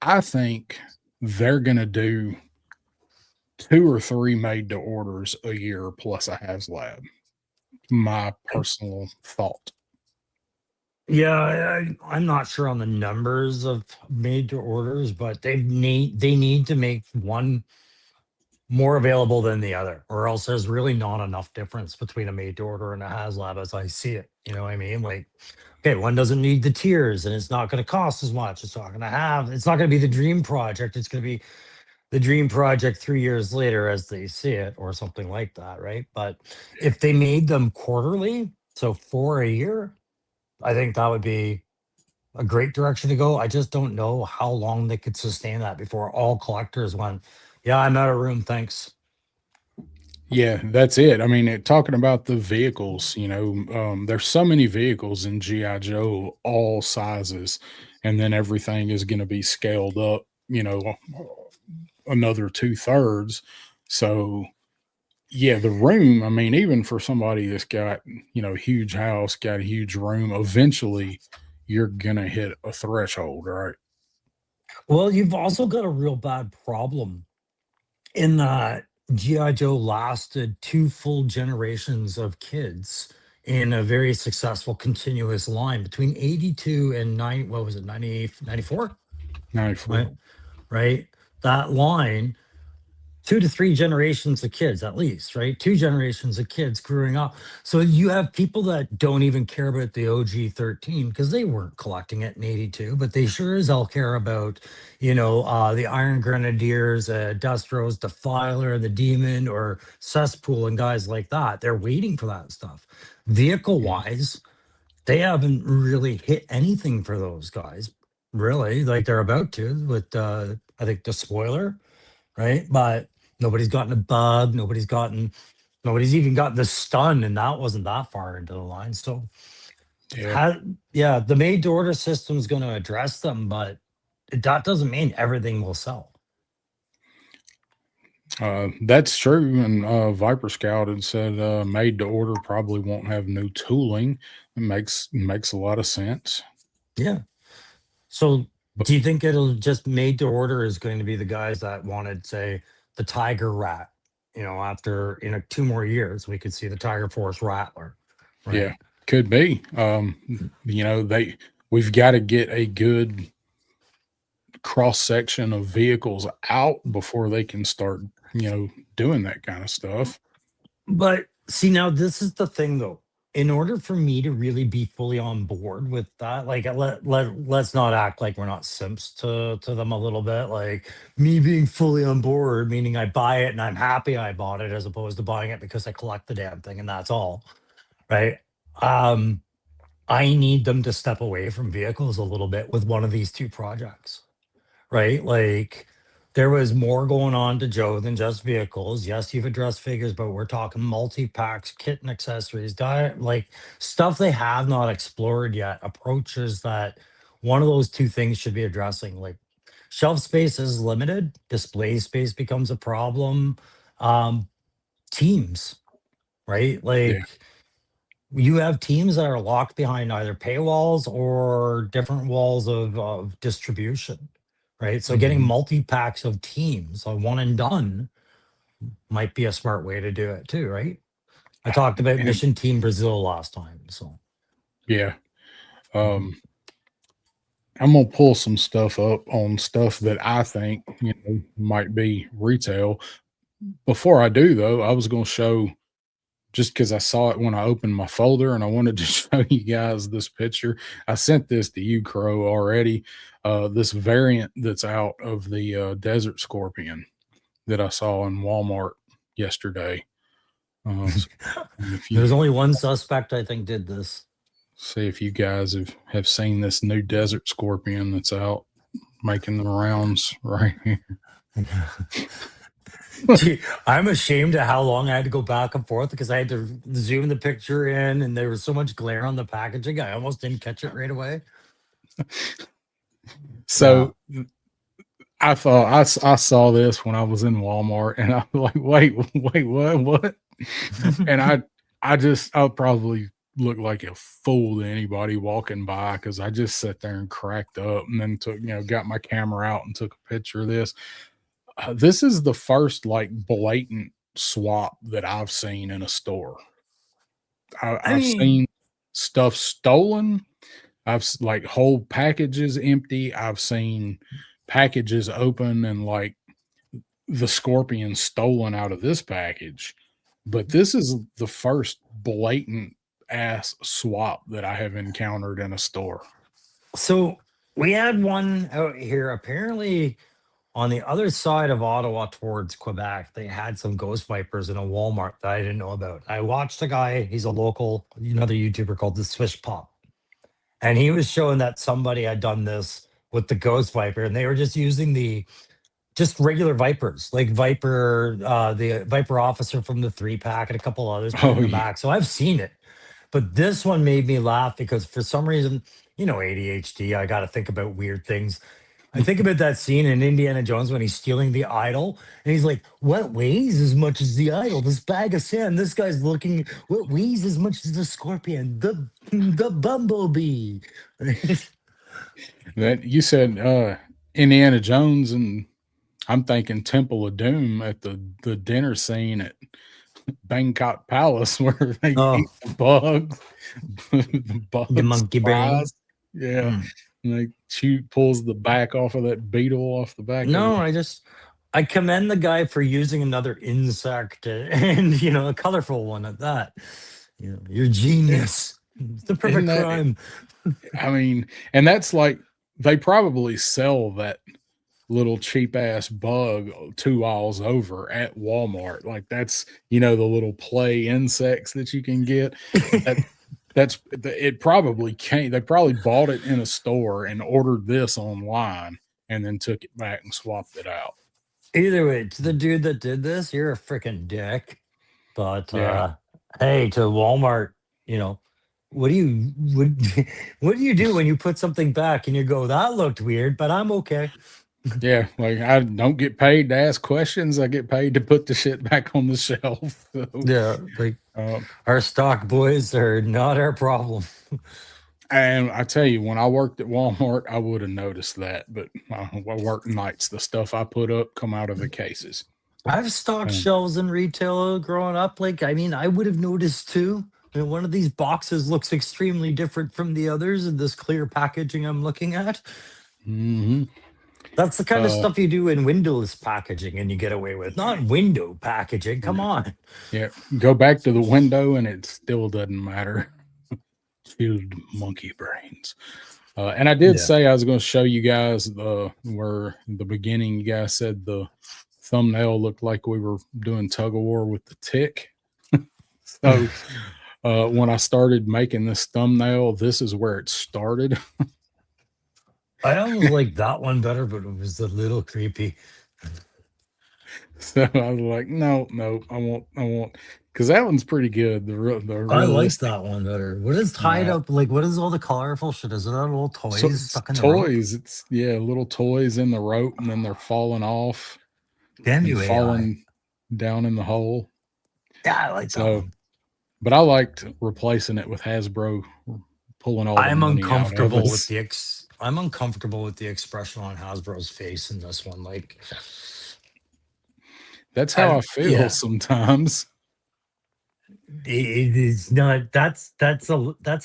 I think they're going to do 2 or 3 made to orders a year plus a Haslab. My personal thought. Yeah, I'm not sure on the numbers of made to orders, but they need to make one more available than the other, or else there's really not enough difference between a made to order and a HasLab as I see it. You know what I mean? Like, okay, one doesn't need the tiers and it's not going to cost as much. It's not going to be the dream project. It's going to be the dream project 3 years later as they see it, or something like that. Right. But if they made them quarterly, so for a year, I think that would be a great direction to go. I just don't know how long they could sustain that before all collectors went, Yeah, I'm out of room. Thanks. Yeah, that's it. I mean, talking about the vehicles, there's so many vehicles in GI Joe, all sizes, and then everything is going to be scaled up. Another 2/3. So yeah, the room. I mean, even for somebody that's got a huge house, got a huge room, eventually you're gonna hit a threshold, right? Well, you've also got a real bad problem in that GI Joe lasted two full generations of kids in a very successful continuous line between 82 and 9, what was it, 98, 94? 94. Right? Right? That line, 2 to 3 generations of kids at least, right? 2 generations of kids growing up. So you have people that don't even care about the OG 13 because they weren't collecting it in 82, but they sure as hell care about, the Iron Grenadiers, Destros, Defiler, the Demon, or Cesspool, and guys like that. They're waiting for that stuff. Vehicle Yeah. wise, they haven't really hit anything for those guys, really. Like they're about to with, I think, the spoiler, right? But nobody's gotten a bug. Nobody's even gotten the stun, and that wasn't that far into the line. So, Yeah. ha yeah, the made to order system is going to address them, but that doesn't mean everything will sell. That's true. And Viper Scout had said made to order probably won't have new tooling. It makes a lot of sense. Yeah. So, But do you think it'll just made to order is going to be the guys that wanted, say, the Tiger Rat? After 2 more years, we could see the Tiger Force Rattler, yeah, right? could be. We've got to get a good cross section of vehicles out before they can start, doing that kind of stuff. But see, now this is the thing though. In order for me to really be fully on board with that, like let's not act like we're not simps to them a little bit. Like me being fully on board, meaning I buy it and I'm happy I bought it as opposed to buying it because I collect the damn thing and that's all. Right. Um, I need them to step away from vehicles a little bit with one of these two projects, right? Like there was more going on to Joe than just vehicles. Yes, you've addressed figures, but we're talking multi-packs, kit and accessories, diet, like stuff they have not explored yet, approaches that one of those two things should be addressing. Like shelf space is limited, display space becomes a problem. Um, teams, right? Yeah. Like you have teams that are locked behind either paywalls or different walls of distribution, right? So getting Mhm. multi packs of teams, a one and done, might be a smart way to do it too, right? I talked about And Mission Team Brazil last time, so yeah, mhm. um, I'm gonna pull some stuff up on stuff that I think might be retail. Before I do though, I was gonna show just because I saw it when I opened my folder and I wanted to show you guys this picture. I sent this to you, Crow, already. This variant that's out of the Desert Scorpion that I saw in Walmart yesterday. So if you There's only one suspect I think did this. see if you guys have seen this new Desert Scorpion that's out making the rounds right here. Gee, I'm ashamed of how long I had to go back and forth because I had to zoom the picture in and there was so much glare on the packaging. I almost didn't catch it right away. Yeah. So I thought I saw this when I was in Walmart, and I'm like, wait, what? And I'll probably look like a fool to anybody walking by because I just sat there and cracked up, and then got my camera out and took a picture of this. This is the first like blatant swap that I've seen in a store. I I've mean, seen stuff stolen. Like whole packages empty. I've seen packages open and like the scorpion stolen out of this package. But this is the first blatant ass swap that I have encountered in a store. so we had one out here. Apparently, on the other side of Ottawa towards Quebec, they had some ghost vipers in a Walmart that I didn't know about. I watched a guy, he's a local, another YouTuber called the Swish Pop. And he was showing that somebody had done this with the ghost viper, and they were just using the just regular Vipers, like Viper, the Viper officer from the 3-pack, and a couple others put Oh in the yeah. back. So I've seen it, but this one made me laugh because for some reason, ADHD, I got to think about weird things. I think about that scene in Indiana Jones when he's stealing the idol, and he's like, "What weighs as much as the idol? This bag of sand." This guy's looking, "What weighs as much as the scorpion? The bumblebee." That you said Indiana Jones, and I'm thinking Temple of Doom at the dinner scene at Bangkok Palace where they eat Oh, the bugs, the the bugs monkey brain. fries. Yeah. Mm. And they pulls the back off of that beetle off the back of No, it. I commend the guy for using another insect and a colorful one at that. You're genius. It's the Isn't perfect that crime. I mean, and that's like they probably sell that little cheap ass bug 2 aisles over at Walmart. Like that's the little play insects that you can get. That it probably came. They probably bought it in a store and ordered this online and then took it back and swapped it out. Either way, to the dude that did this, you're a freaking dick. But Yeah, hey, to Walmart, you know, what do you what, what do you do when you put something back and you go, that looked weird, but I'm okay. yeah. Like I don't get paid to ask questions. I get paid to put the shit back on the shelf. So, Yeah, like uh, our stock boys are not our problem. and I tell you, when I worked at Walmart, I would have noticed that. But I work nights. The stuff I put up come out of the cases. I've stocked Um, shelves in retail growing up. Like, I mean, I would have noticed too. And one of these boxes looks extremely different from the others in this clear packaging I'm looking at. mhm. That's the kind of uh, stuff you do in windowless packaging and you get away with, not window packaging. Come yeah, on. yeah. Go back to the window, and it still doesn't matter. Filled monkey brains. And I did Yeah. say I was going to show you guys where in the beginning you guys said the thumbnail looked like we were doing tug of war with the tick. So when I started making this thumbnail, this is where it started. I almost like that one better, but it was a little creepy. So I was like, no, no, I won't, because that one's pretty good. The I like realistic. that one better. What is tied Uh, up? Like, what is all the colorful shit? Is it all little so toys it's stuck in the rope? toys. It's little toys in the rope, and then they're falling off Damn and you, AI. falling down in the hole. Yeah, I like that So, one. but I liked replacing it with Hasbro pulling all the money out of us. I'm uncomfortable with the expression on Hasbro's face in this one. Like, That's how I feel yeah, sometimes. it is not. That's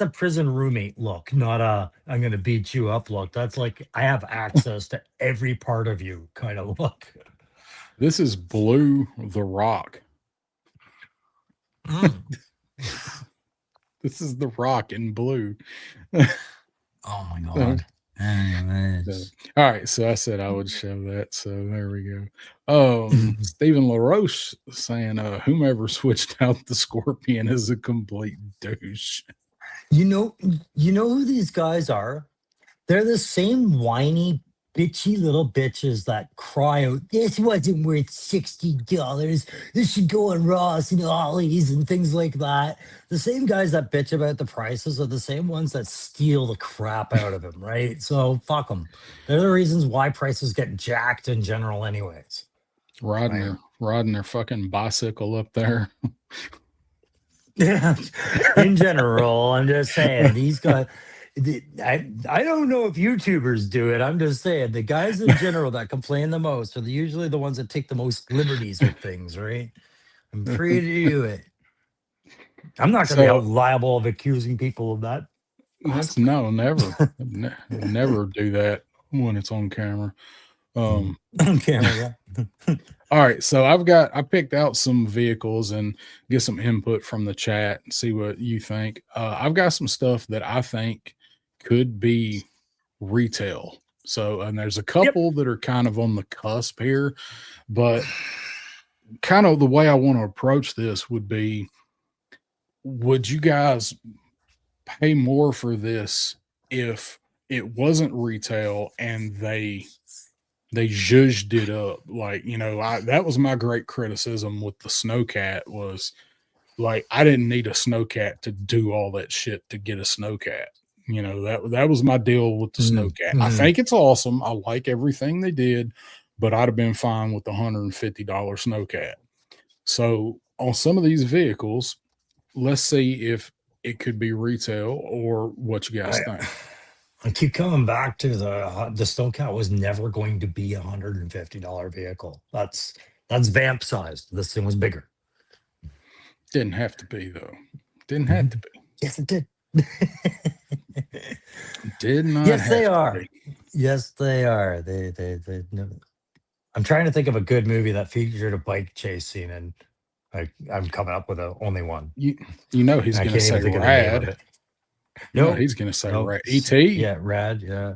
a prison roommate look, not a I'm gonna beat you up look. That's like I have access to every part of you kind of look. This is Blue the Rock. Mm. This is the Rock in blue. Oh my So, god. so, Anyways. all right, so I said I would show that. So there we go. Stephen LaRoche saying, whomever switched out the Scorpion is a complete douche. You know, you know who these guys are? They're the same whiny, bitchy little bitches that cry out, "This wasn't worth $60. This should go on Ross and Ollie's and things like that." The same guys that bitch about the prices are the same ones that steal the crap out of them, right? So fuck them. They're the reasons why prices get jacked in general, anyways. Right? Riding their fucking bicycle up there. Yeah. In general, I'm just saying these guys. I don't know if YouTubers do it. I'm just saying the guys in general that complain the most are usually the ones that take the most liberties with things, right? I'm free to do it. I'm not going to be So held liable of accusing people of that. that's no, never, never do that when it's on camera. On camera, yeah. All right, so I picked out some vehicles and get some input from the chat and see what you think. I've got some stuff that I think could be retail. So, and there's a Yep. couple that are kind of on the cusp here, but kind of the way I want to approach this would be, would you guys pay more for this if it wasn't retail and they zhuzhed it up. Like, that was my great criticism with the snowcat was like I didn't need a snowcat to do all that shit to get a snowcat. That was my deal with the snowcat. I Mhm. think it's awesome. I like everything they did, but I'd have been fine with the $150 snowcat. So on some of these vehicles, let's see if it could be retail or what you guys I think. I keep coming back to the Snowcat was never going to be $150 vehicle. That's vamp sized. This thing was bigger. Didn't have to be though. Didn't have to Mhm. be. Yes, it did. Did not Yes, they have to be. are. Yes, they are. They no. I'm trying to think of a good movie that featured a bike chase scene, and I'm coming up with only one, You you know he's and I gonna can't say even think of the name of rad. it. You know No, he's gonna say no, rad. ET. yeah, rad, yeah.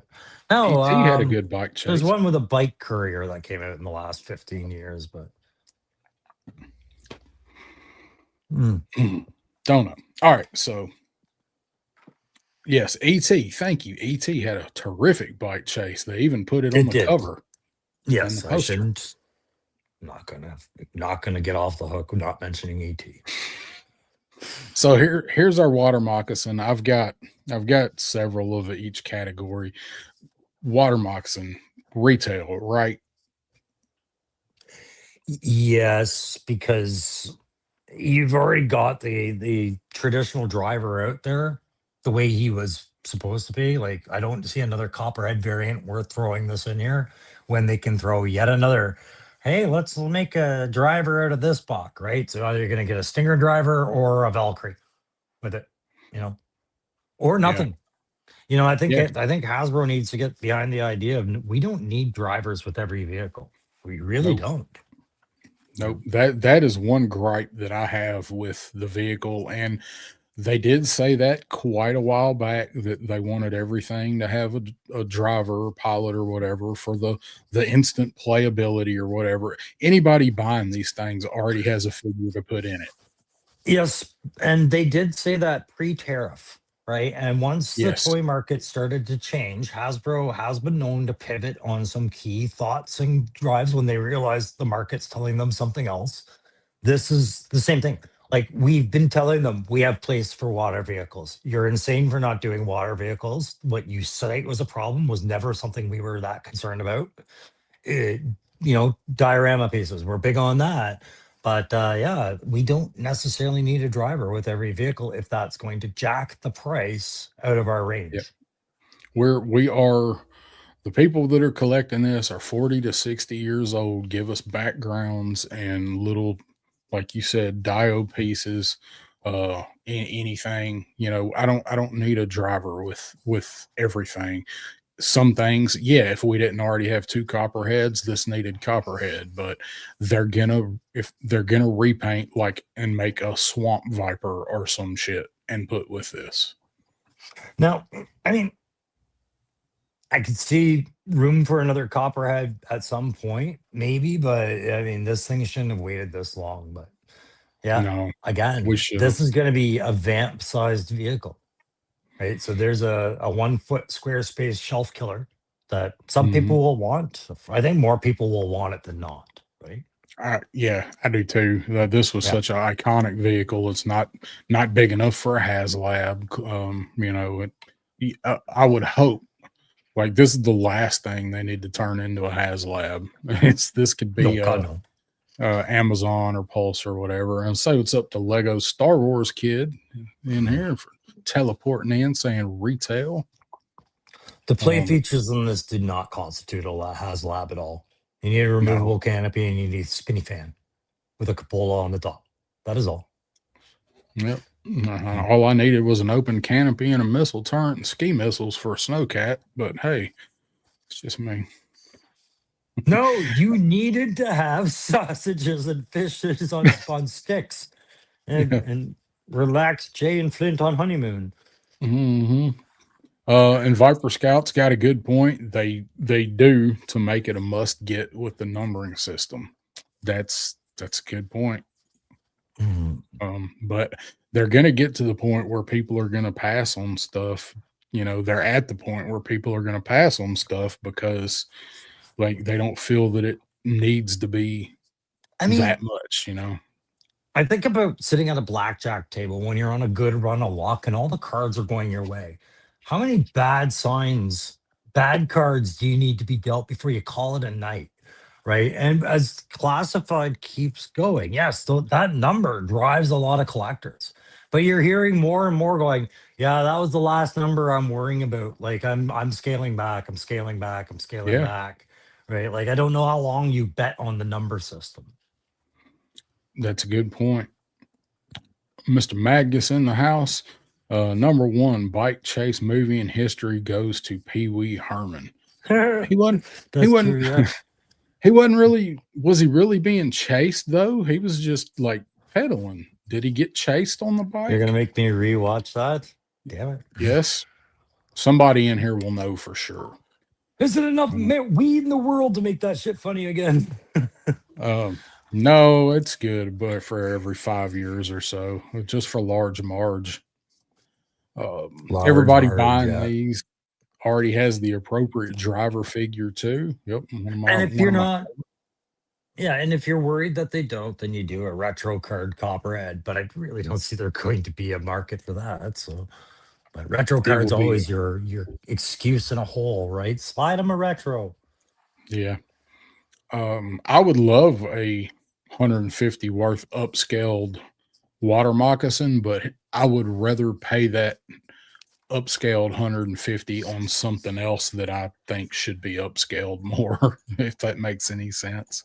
No, ET had a good bike there's chase. one with a bike courier that came out in the last 15 years, but mm, Don't know. All right, so yes, ET. Thank you. ET had a terrific bike chase. They even put it on it the did. cover and the Yes, I poster. shouldn't. Not gonna get off the hook with not mentioning ET. So here's our water moccasin. I've got several of each category. Water moccasin retail, right? Yes, because you've already got the traditional driver out there the way he was supposed to be. Like, I don't see another copperhead variant worth throwing this in here when they can throw yet another. Hey, let's make a driver out of this buck, right? So either you're going to get a Stinger driver or a Valkyrie with it, you know, or Yeah. nothing. I think Yeah. I think Hasbro needs to get behind the idea of we don't need drivers with every vehicle. We really Nope. don't. You Nope. know? That is one gripe that I have with the vehicle. And they did say that quite a while back that they wanted everything to have a driver or pilot or whatever for the instant playability or whatever. Anybody buying these things already has a figure to put in it. Yes, and they did say that pre-tariff, right? And once the Yes. toy market started to change, Hasbro has been known to pivot on some key thoughts and drives when they realize the market's telling them something else. This is the same thing. Like, we've been telling them we have place for water vehicles. You're insane for not doing water vehicles. What you cite was a problem was never something we were that concerned about. It, diorama pieces. We're big on that. But yeah, we don't necessarily need a driver with every vehicle if that's going to jack the price out of our Yep. range. We are the people that are collecting this are 40 to 60 years old. Give us backgrounds and little, like you said, diode pieces, anything. I don't need a driver with everything. Some things, yeah, if we didn't already have two copperheads, this needed copperhead, but if they're gonna repaint like and make a swamp viper or some shit and put with this. Now, I mean, I could see room for another copperhead at some point, maybe, but I mean, this thing shouldn't have waited this long. But yeah, No, we again, should this have. is going to be a vamp sized vehicle, right? So there's a 1 foot square space shelf killer that some Mhm. people will want. I think more people will want it than not, right? Yeah, I do too. This was Yeah. such an iconic vehicle. It's not big enough for a Haslab. I would hope like this is the last thing they need to turn into a Haslab. This could No, be God, no. Amazon or Pulse or whatever. And say what's up to Lego Star Wars kid in here for teleporting in saying retail. The play Um, features in this did not constitute a HasLab at all. You need a no, removable canopy and you need a spinny fan with a cupola on the top. That is all. yep. Mm. All I needed was an open canopy and a missile turret and ski missiles for a snowcat. But hey, it's just me. No, you needed to have sausages and fishes on sticks and Yeah. and relax Jay and Flint on honeymoon. hmm and Viper Scouts got a good point. They do to make it a must get with the numbering system. That's a good point. Mm. But they're gonna get to the point where people are gonna pass on stuff. They're at the point where people are gonna pass on stuff because like they don't feel that it needs to be I mean, that much, you know? I think about sitting at a blackjack table when you're on a good run of luck and all the cards are going your way. How many bad signs, bad cards do you need to be dealt before you call it a night? Right. And as classified keeps going, yes, that number drives a lot of collectors. But you're hearing more and more going, yeah, that was the last number I'm worrying about. Like I'm scaling back, I'm scaling back, I'm scaling Yeah, back. Right. Like I don't know how long you bet on the number system. that's a good point. Mr. Magnus in the house. Number one bike chase movie in history goes to Pee Wee Herman. He wasn't. He That's wasn't. true, yeah. He wasn't really. Was he really being chased though? He was just like pedaling. Did he get chased on the You're gonna bike? make me rewatch that? Damn it. Yes. Somebody in here will know for sure. Is it enough Um, weed in the world to make that shit funny again? um, no, it's good, but for every 5 years or so, just for large Marge. Large Everybody Marge, buying yeah. these already has the appropriate driver figure too. Yep, And if one you're of my not, yeah, and if you're worried that they don't, then you do a retro card copperhead. But I really don't see there going to be a market for that. So, but retro it card's will be always your excuse in a hole, right? Slide them a retro. yeah. I would love a 150 worth upscaled water moccasin, but I would rather pay that upscaled 150 on something else that I think should be upscaled more, if that makes any sense.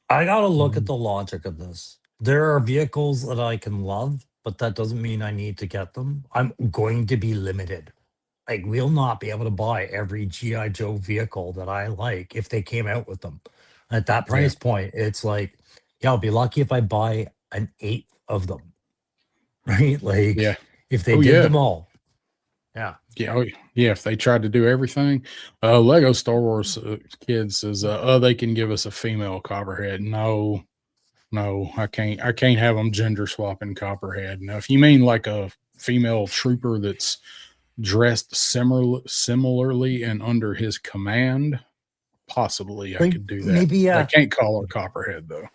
I gotta look at Um, the logic of this. There are vehicles that I can love, but that doesn't mean I need to get them. I'm going to be limited. Like, we'll not be able to buy every G.I. Joe vehicle that I like if they came out with them. At that yeah, price point, it's like, yeah, I'll be lucky if I buy an eighth of them, right? yeah. Like, if they Oh did yeah. them all. Yeah. Yeah, oh, yeah. If they tried to do everything, Lego Star Wars kid says, "Oh, they can give us a female Copperhead." No, no, I can't. I can't have them gender swapping Copperhead. Now, if you mean like a female trooper that's dressed similarly and under his command, possibly I Like, could do that. maybe, They yeah, can't call her Copperhead though.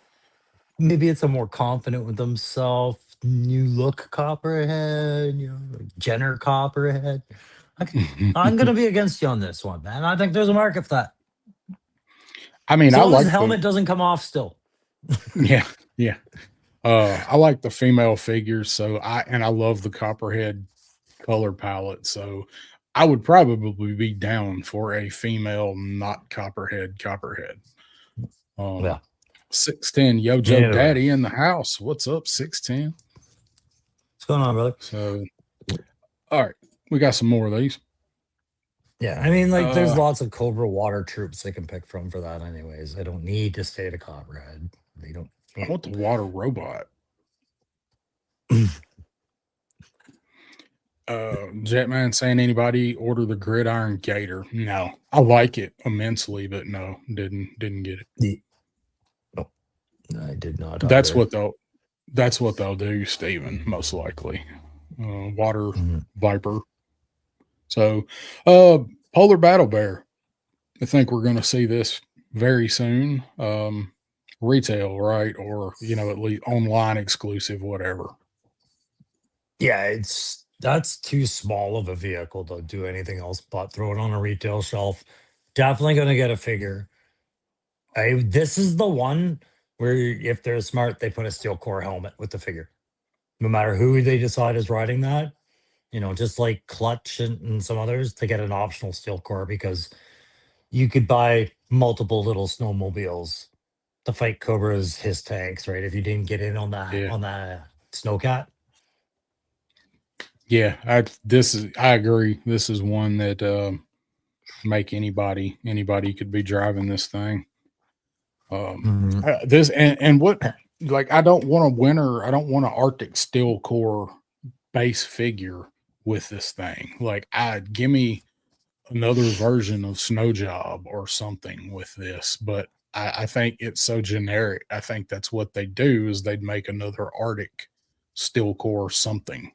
maybe it's a more confident with themselves, new look Copperhead, like Jenner Copperhead. Okay. I'm gonna be against you on this one, man. I think there's a market for that. I mean, As I long as the like the helmet doesn't come off still. yeah, yeah. I like the female figures, so I love the Copperhead color palette. So I would probably be down for a female, not Copperhead. Yeah. Um, 610 Yojo Either way. Daddy in the house. What's up, 610? What's going on, brother? So, all right, we got some more of these. Yeah, I mean, like, there's Uh, lots of Cobra water troops they can pick from for that, anyways. I don't need to stay to Copperhead. They don't. I Yeah. want the water robot. Jetman saying anybody order the gridiron gator? No, I like it immensely, but no, didn't get it. The- no, I did not That's either. what they'll that's what they'll do, Steven, most likely. Water Mhm. viper. So, uh, polar battle bear. I think we're going to see this very soon. Retail, right, or at least online exclusive, whatever. Yeah, that's too small of a vehicle to do anything else but throw it on a retail shelf. Definitely gonna get a figure. This is the one where if they're smart, they put a steel core helmet with the figure. No matter who they decide is riding that, just like Clutch and some others to get an optional steel core because you could buy multiple little snowmobiles to fight Cobra's his tanks, right? If you didn't get in on that Yeah, on that snowcat. yeah. I agree. This is one that make anybody could be driving this thing. Mhm. This and what like I don't want a winter. I don't want an Arctic steel core base figure with this thing. Like I give me another version of Snow Job or something with this, but I think it's so generic. I think that's what they do is they'd make another Arctic steel core something.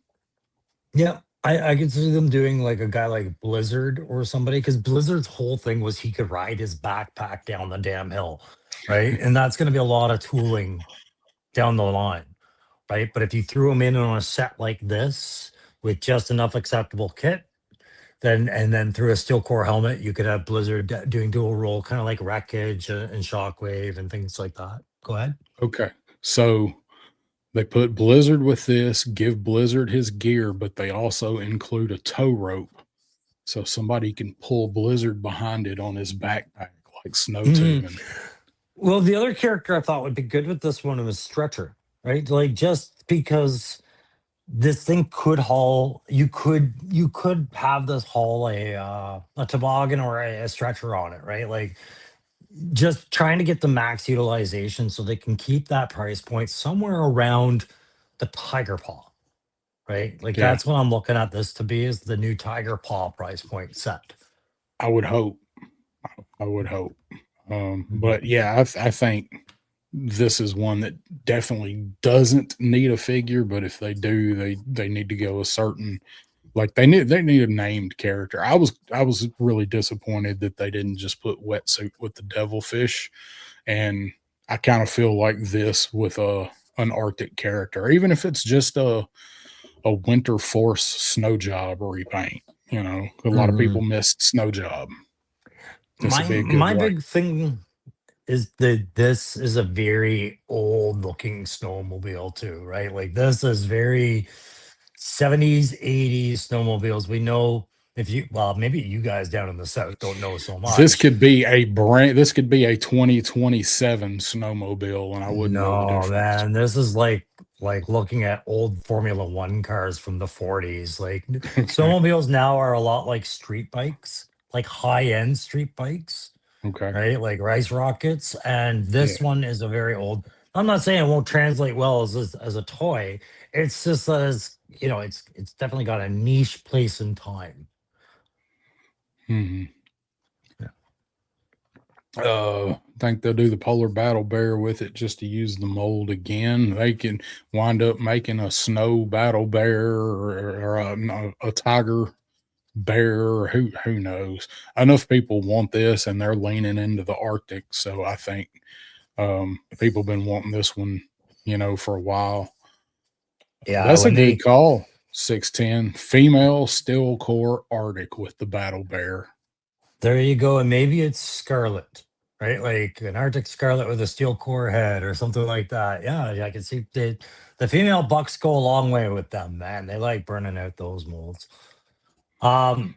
Yeah. I could see them doing like a guy like Blizzard or somebody, because Blizzard's whole thing was he could ride his backpack down the damn hill, right? And that's going to be a lot of tooling down the line, right? But if you threw him in on a set like this with just enough acceptable kit, then through a steel core helmet, you could have Blizzard doing dual role, kind of like Wreckage and Shockwave and things like that. Go ahead. Okay. So they put Blizzard with this, give Blizzard his gear, but they also include a tow rope so somebody can pull Blizzard behind it on his backpack like snow Mhm. tubing. Well, the other character I thought would be good with this one was Stretcher, right? Like just because this thing could haul, you could have this haul a toboggan or a stretcher on it, right? Like just trying to get the max utilization so they can keep that price point somewhere around the Tiger Paw, right? Like Yeah, that's what I'm looking at this to be, is the new Tiger Paw price point set. I would hope. I would hope. Mhm. But yeah, I think this is one that definitely doesn't need a figure. But if they do, they need to go a certain, like they need a named character. I was really disappointed that they didn't just put wetsuit with the devilfish, and I kind of feel like this with a an Arctic character, even if it's just a winter force snow job repaint. A lot of people Mhm. missed snow job. This would My be a good my way. big thing is that this is a very old looking snowmobile too, right? Like this is very 70s, 80s snowmobiles. We know, if you, well, maybe you guys down in the south don't know so This much. could be a brand. This could be a 2027 snowmobile, and I wouldn't know the No, difference. man, this is like looking at old Formula One cars from the 40s. Like Okay. snowmobiles now are a lot like street bikes, like high-end street bikes, Okay. right? Like Rice Rockets. And Yeah. this one is a very old. I'm not saying it won't translate well as a toy. It's just that it's definitely got a niche place in time. Hmm. Yeah. I think they'll do the polar battle bear with it just to use the mold again. They can wind up making a snow battle bear or a tiger bear, or who knows. Enough people want this, and they're leaning into the Arctic. So I think people been wanting this one, for a while. Yeah, That's a when good they call. 610 female steel core Arctic with the battle bear. There you go. And maybe it's Scarlet, right? Like an Arctic Scarlet with a steel core head or something like that. Yeah, I can see the female bucks go a long way with them, man. They like burning out those molds. Um,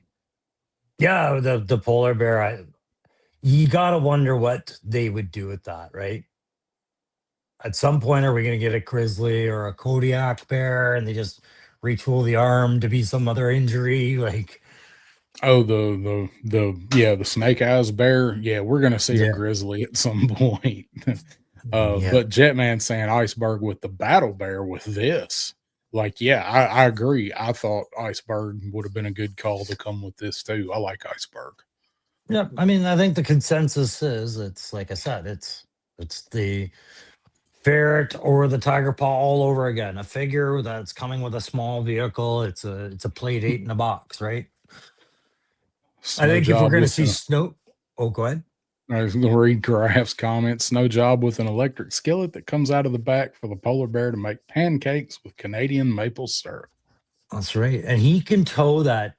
yeah, the polar bear, you gotta wonder what they would do with that, right? At some point, are we gonna get a grizzly or a Kodiak bear and they just retool the arm to be some other injury? Like, Oh, the yeah, the snake eyes bear. Yeah, we're gonna see a yeah. grizzly at some point. Yeah. But Jetman saying iceberg with the battle bear with this. Like, yeah, I agree. I thought iceberg would have been a good call to come with this too. I like iceberg. Yeah, I mean, I think the consensus is, it's like I said, it's the ferret or the tiger paw all over again. A figure that's coming with a small vehicle. It's a plate eight in a box, right? I Snow think if we're job gonna with see an snow, oh, go ahead. read Graph's comments. Snow job with an electric skillet that comes out of the back for the polar bear to make pancakes with Canadian maple syrup. That's right, and he can tow that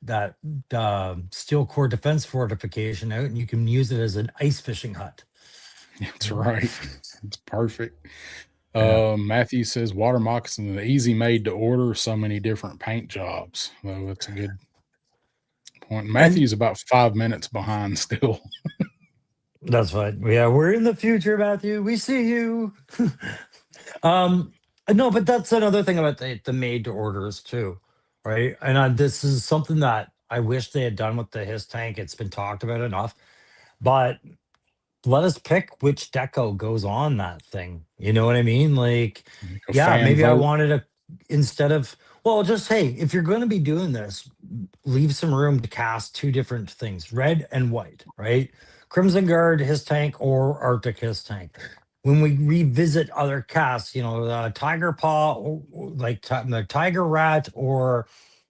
steel core defense fortification out, and you can use it as an ice fishing hut. That's You know? right. It's perfect. Yeah. Matthew says water moccasin is easy made to order. So many different paint jobs. Well, that's a good point. And Matthew's about 5 minutes behind still. that's fine. Yeah, we're in the future, Matthew. We see you. Um, no, but that's another thing about the made to orders too, right? And this is something that I wish they had done with the his tank. It's been talked about enough, but let us pick which deco goes on that thing. You know what I mean? Like, Like a yeah, fan maybe I vote. wanted a, instead of, well, just hey, if you're going to be doing this, leave some room to cast two different things, red and white, right? Crimson Guard, his tank, or Arctic, his tank. When we revisit other casts, Tiger Paw, or like the Tiger Rat, or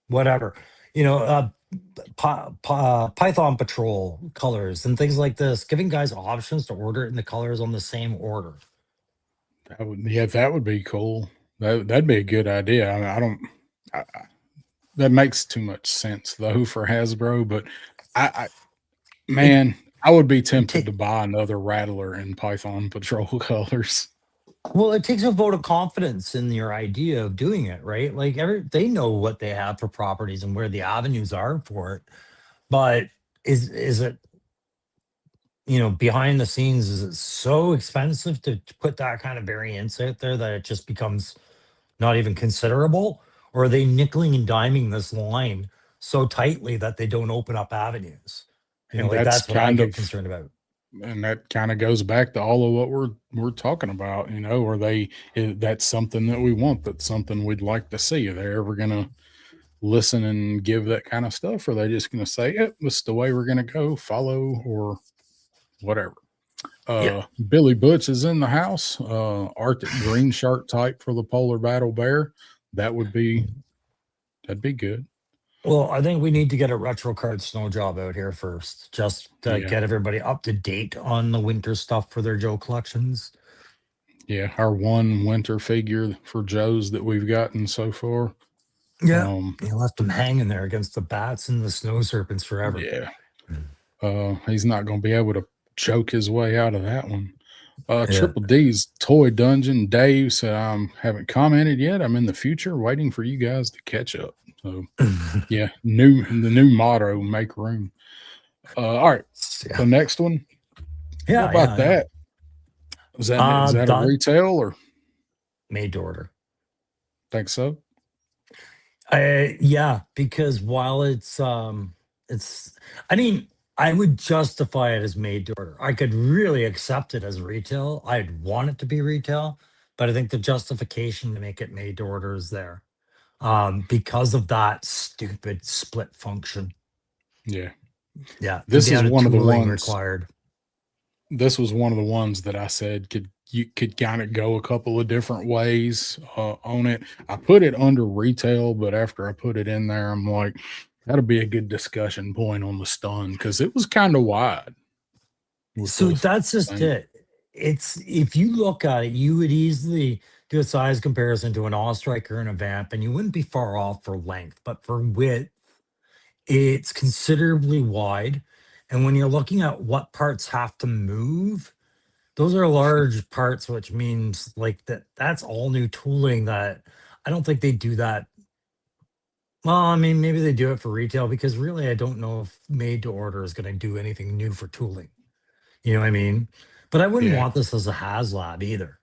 whatever, you know, Python Patrol colors and things like this, giving guys options to order it in the colors on the same order. Yeah, that would be cool. That'd be a good idea. I don't. That makes too much sense though for Hasbro, but I It, man, I would be it tempted ta- to buy another Rattler in Python Patrol colors. well, it takes a vote of confidence in your idea of doing it, right? Like they know what they have for properties and where the avenues are for it. But is it, behind the scenes, is it so expensive to put that kind of variance out there that it just becomes not even considerable? Or are they nickeling and diming this line so tightly that they don't open up avenues? And Like that's that's what I kind get of concerned about. and that kind of goes back to all of what we're talking about, are that's something that we want, that's something we'd like to see. Are they ever gonna listen and give that kind of stuff, or are they just gonna say, yep, this is the way we're gonna go, follow, or whatever? Yeah. Billy Butch is in the house. Arctic green shark type for the polar battle bear. That would be that'd be good. Well, I think we need to get a retro card snow job out here first, just to Yeah. get everybody up to date on the winter stuff for their Joe collections. Yeah. Our one winter figure for Joe's that we've gotten so far. Yeah. Um, You left them hanging there against the bats and the snow serpents forever. yeah. He's not gonna be able to choke his way out of that one. Yeah. Triple D's Toy Dungeon. Dave said, I haven't commented yet. I'm in the future waiting for you guys to catch up. So yeah, the new motto, make room. All right. Yeah. The next one. What Yeah. about Yeah. Yeah. that? Is that a Done. retail or Made to order. think so? Yeah, because while it's I mean, I would justify it as made to order. I could really accept it as retail. I'd want it to be retail, but I think the justification to make it made to order is there. Because of that stupid split function. Yeah. Yeah, the This is amount of one of the tooling ones required. this was one of the ones that I said you could kind of go a couple of different ways on it. I put it under retail, but after I put it in there, I'm like, that'll be a good discussion point on the stun because it was kind of wide with So the that's just thing. it. It's if you look at it, you would easily do a size comparison to an all striker and a vamp, and you wouldn't be far off for length, but for width, it's considerably wide. And when you're looking at what parts have to move, those are large parts, which means like that's all new tooling that I don't think they do that. Well, I mean, maybe they do it for retail because really I don't know if made to order is going to do anything new for tooling. You know what I mean? But I wouldn't Yeah. want this as a Haslab either.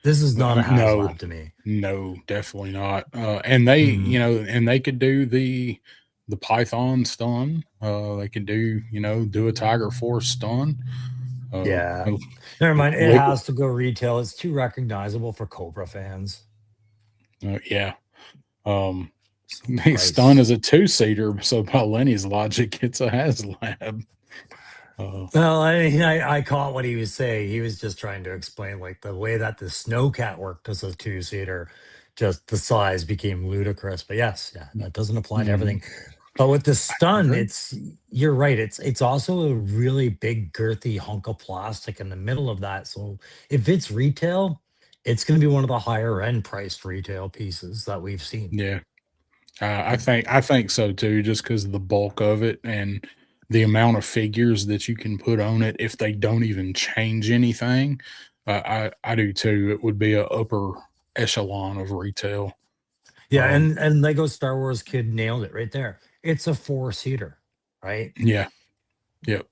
This is not a No, Haslab to me. no, definitely not. And they, Mm, and they could do the Python stun. They could do a Tiger Force stun. Uh, yeah. Never mind. It liquid. has to go retail. It's too recognizable for Cobra fans. Yeah. Um, So stun price. is a two seater, so by Lenny's logic, it's a HasLab. Uh, Well, I caught what he was saying. He was just trying to explain like the way that the Snowcat worked as a two-seater, just the size became ludicrous. But yes, yeah, that doesn't apply to mhm, everything. But with the I stun, agree. it's you're right. It's also a really big girthy hunk of plastic in the middle of that. So if it's retail, it's going to be one of the higher end priced retail pieces that we've seen. Yeah. I think so too, just because of the bulk of it and the amount of figures that you can put on it if they don't even change anything. I do too. It would be a upper echelon of retail. Yeah, Um, and Lego Star Wars Kid nailed it right there. It's a four-seater, right? yeah, yep.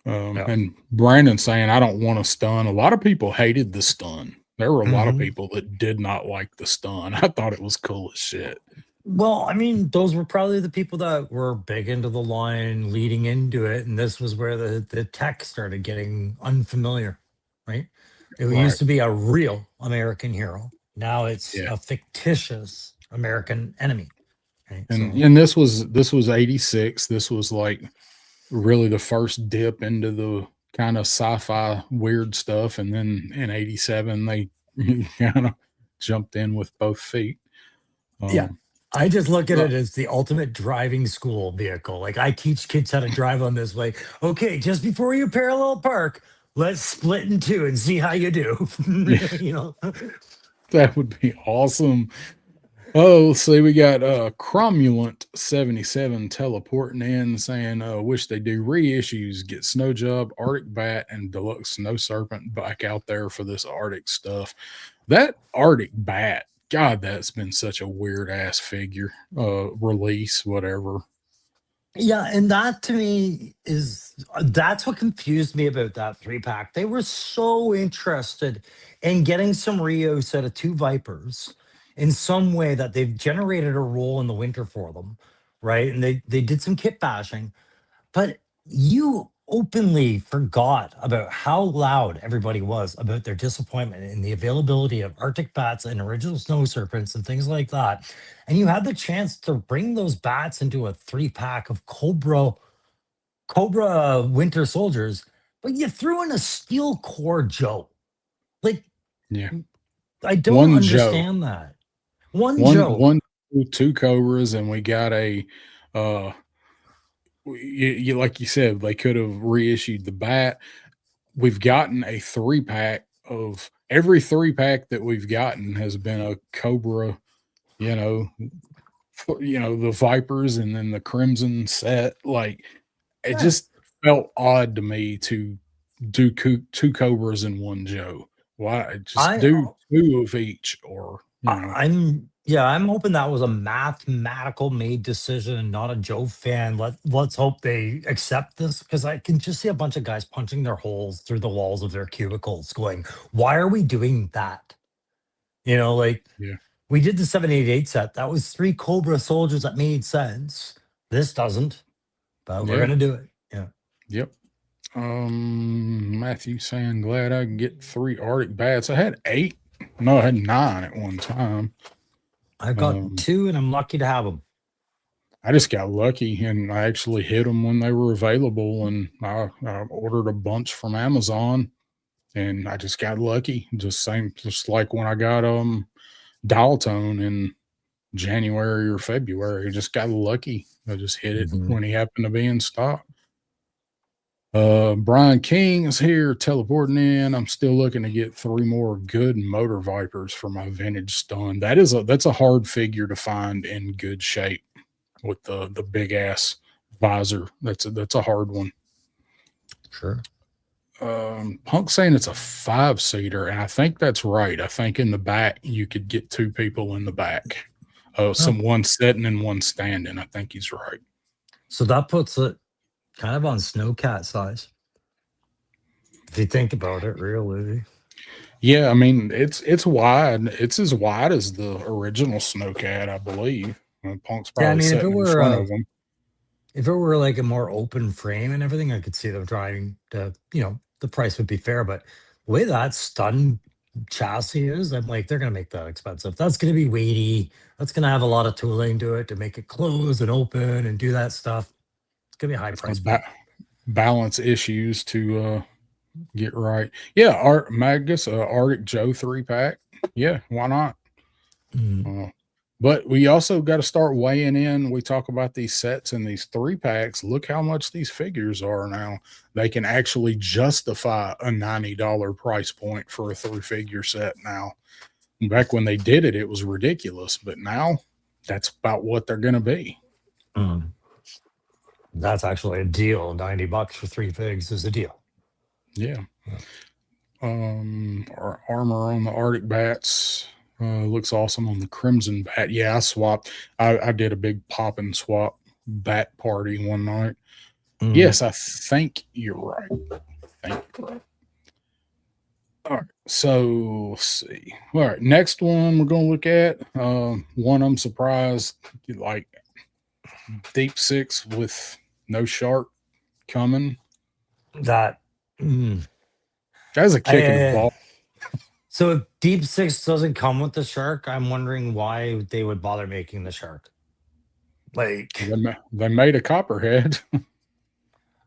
Yeah. And Brandon saying I don't want a stun. A lot of people hated the stun. There were a lot of Hmm. people that did not like the stun. I thought it was cool as shit. Well, I mean, those were probably the people that were big into the line leading into it, and this was where the tech started getting unfamiliar, right? It used Right. to be a real American hero. Now it's Yeah. a fictitious American enemy, right? And So, and this was 86. This was like really the first dip into the kind of sci-fi weird stuff, and then in 87 they kind of jumped in with both feet. yeah. Um, I just look at Uh, it as the ultimate driving school vehicle. Like I teach kids how to drive on this. Like, okay, just before you parallel park, let's split in two and see how you do. yeah, you know, that would be awesome. Oh, let's see, we got Cromulent 77 teleporting in saying, wish they do reissues, get Snow Job, Arctic Bat, and Deluxe Snow Serpent back out there for this Arctic stuff. That Arctic Bat, God, that's been such a weird ass figure, release, whatever. yeah, and that to me is that's what confused me about that 3 pack. They were so interested in getting some Rios out of two Vipers in some way that they've generated a role in the winter for them, right? And they did some kit bashing. But you openly forgot about how loud everybody was about their disappointment in the availability of Arctic bats and original snow serpents and things like that. And you had the chance to bring those bats into a 3 pack of Cobra Winter Soldiers, but you threw in a Steel Core Joe. Like, Yeah. I don't One Joe, understand that. One one, Joe. one, two Cobras, and we got a, uh, you like you said, they could have reissued the bat. We've gotten a 3 pack of every 3 pack that we've gotten has been a Cobra, you know, the Vipers and then the Crimson set. Like it Yeah. just felt odd to me to do two Cobras and one Joe. Why just I do two of each or I'm hoping that was a mathematical made decision and not a Joe fan. Let's hope they accept this because I can just see a bunch of guys punching their holes through the walls of their cubicles, going, "Why are we doing that?" Like yeah, we did the 788 set. That was three Cobra soldiers that made sense. This doesn't, but we're yeah, gonna do it. Yeah, yep. Matthew saying glad I can get 3 Arctic bats. I had 8. No, I had 9 at one time. I've got Um, two, and I'm lucky to have them. I just got lucky and I actually hit them when they were available. And I ordered a bunch from Amazon and I just got lucky. Just like when I got dial tone in January or February. I just got lucky. I just hit it Mhm. when he happened to be in stock. Brian King is here teleporting in. I'm still looking to get 3 more good motor vipers for my vintage stun. That's a hard figure to find in good shape with the big ass visor. That's a hard one. Sure. Punk saying it's a 5-seater, and I think that's right. I think in the back you could get 2 people in the back. Oh, One sitting and one standing. I think he's right. so that puts it kind of on snowcat size. If you think about it, really. Yeah, I mean it's wide. It's as wide as the original Snowcat, I believe. Punk's Yeah, I probably mean, sitting in front of him. if it were like a more open frame and everything, I could see them driving the price would be fair. But the way that stun chassis is, I'm like, they're gonna make that expensive. That's gonna be weighty. That's gonna have a lot of tooling to it to make it close and open and do that stuff. It's gonna be a high Uh, price ba- point. Balance issues to get right. Yeah, Art Magus, Arctic Joe 3 pack. Yeah, why not? Mm. Uh, but we also got to start weighing in. We talk about these sets and these 3 packs. Look how much these figures are now. They can actually justify a $90 price point for a 3 figure set now. Back when they did it, it was ridiculous, but now that's about what they're going to be. Mm. That's actually a deal. $90 for 3 figs is a deal. Yeah. Our armor on the Arctic bats looks awesome on the Crimson bat. Yeah, I swapped. I did a big pop and swap bat party one night. Mm. Yes, I think you're right. I think you're right. All right. So let's see. All right. Next one we're going to look at. One I'm surprised, like Deep Six with no shark coming. That. Mm. That's a kick in the I, ball. So if Deep Six doesn't come with the shark, I'm wondering why they would bother making the shark. Like, They made a copperhead.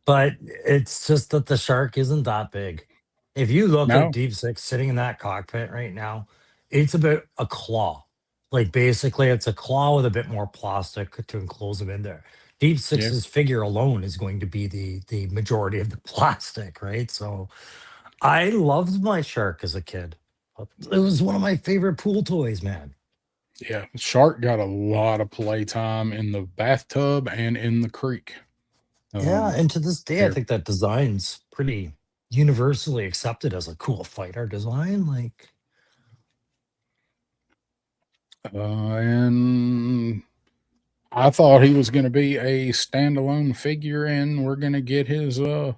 but it's just that the shark isn't that big. If you look at No, Deep Six sitting in that cockpit right now, it's about a claw. Like basically, it's a claw with a bit more plastic to enclose them in there. Deep Yeah. Six's figure alone is going to be the majority of the plastic, right? So I loved my shark as a kid. It was one of my favorite pool toys, man. Yeah. Shark got a lot of playtime in the bathtub and in the creek. Yeah, Um, and to this day, I there. think that design's pretty universally accepted as a cool fighter design. Like, And I thought he was going to be a standalone figure, and we're going to get his little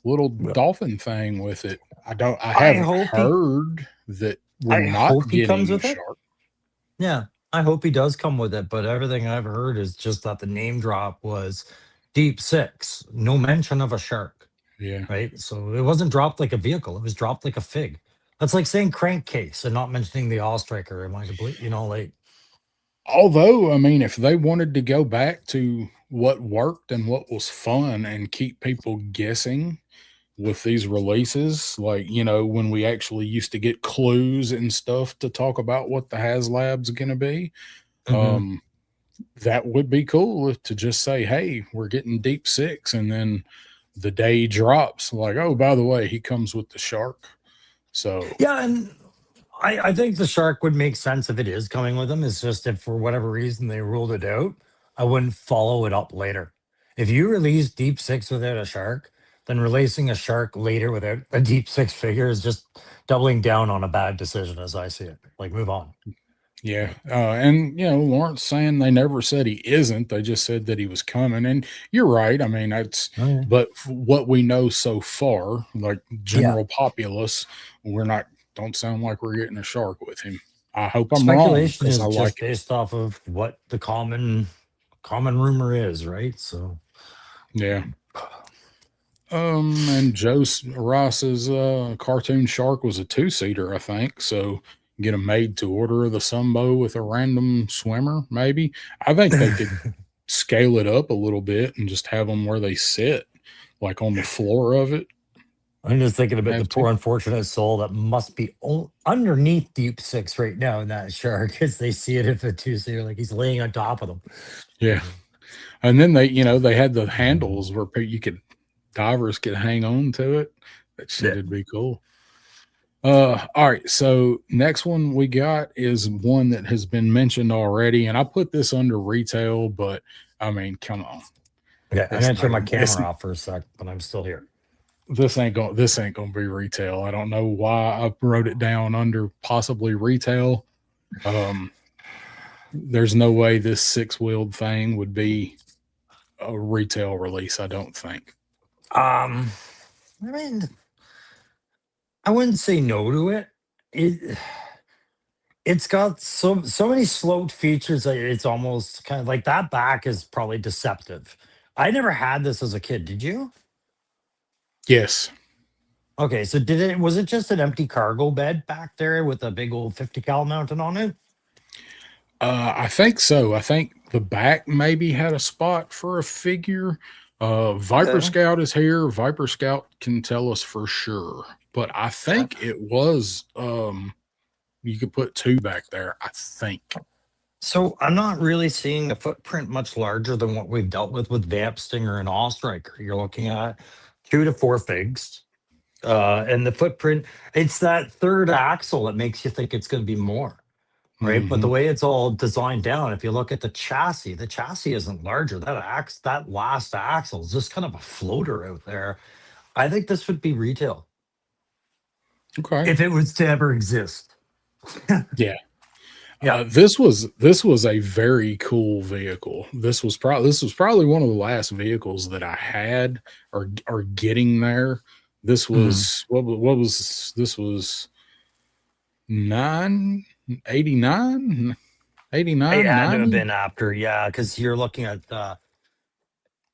well, dolphin thing with it. I I haven't hope he, heard that we're I not hope he comes getting a with it. shark. Yeah, I hope he does come with it. But everything I've heard is just that the name drop was Deep Six, no mention of a shark, Yeah. right? So it wasn't dropped like a vehicle; it was dropped like a fig. That's like saying crankcase and not mentioning the all striker. Am I complete? Like, Although, I mean, if they wanted to go back to what worked and what was fun and keep people guessing with these releases, like, when we actually used to get clues and stuff to talk about what the HasLab's going to be, hmm um, that would be cool to just say, hey, we're getting Deep Six. And then the day he drops, like, oh, by the way, he comes with the shark. So, yeah, and I think the shark would make sense if it is coming with them. It's just if for whatever reason they ruled it out, I wouldn't follow it up later. If you release Deep Six without a shark, then releasing a shark later without a Deep Six figure is just doubling down on a bad decision, as I see it. Like, move on. yeah. And, Lawrence saying they never said he isn't. They just said that he was coming. And you're right. I mean, Oh, yeah. but what we know so far, like Yeah. general populace, we're not, don't sound like we're getting a shark with him. I hope I'm wrong Speculation because I is just like him. based off of what the common rumor is, right? So Yeah. And Ross's cartoon shark was a two-seater, I think. So get a made to order of the Sumbo with a random swimmer, maybe. I think they could scale it up a little bit and just have them where they sit, like on the floor of it. I'm just thinking about the Have to. poor unfortunate soul that must be underneath Deep Six right now in that shark as they see it if a two-seater, like he's laying on top of them. Yeah. And then they had the handles where divers could hang on to it. That shit Yeah. would be cool. All right. So next one we got is one that has been mentioned already, and I put this under retail, but I mean, come on, Okay, I'm it's gonna not turn my gonna. It's camera off for a sec, but I'm still here. this ain't gonna be retail. I don't know why I wrote it down under possibly retail. Um, there's no way this six-wheeled thing would be a retail release. I don't think. Um, I mean, I wouldn't say no to it. It it's got so many sloped features that it's almost kind of like that back is probably deceptive. I never had this as a kid. Did you? Yes. Okay, so did it was it just an empty cargo bed back there with a big old 50 cal mounted on it? I think so. I think the back maybe had a spot for a figure. Viper Okay. Scout is here. Viper Scout can tell us for sure. But I Okay. think it was you could put two back there, I think. So I'm not really seeing a footprint much larger than what we've dealt with Vamp Stinger and All Striker. You're looking at 2 to 4 figs. And the footprint, it's that third axle that makes you think it's going to be more, right? But the Hmm. way it's all designed down, if you look at the chassis isn't larger. That last axle is just kind of a floater out there. I think this would be retail Okay. if it was to ever exist. Yeah. Yeah. This was a very cool vehicle. This was probably one of the last vehicles that I had or getting there. This Mhm. was what was this was 989 It 89 had to have 90. been after, yeah, because you're looking at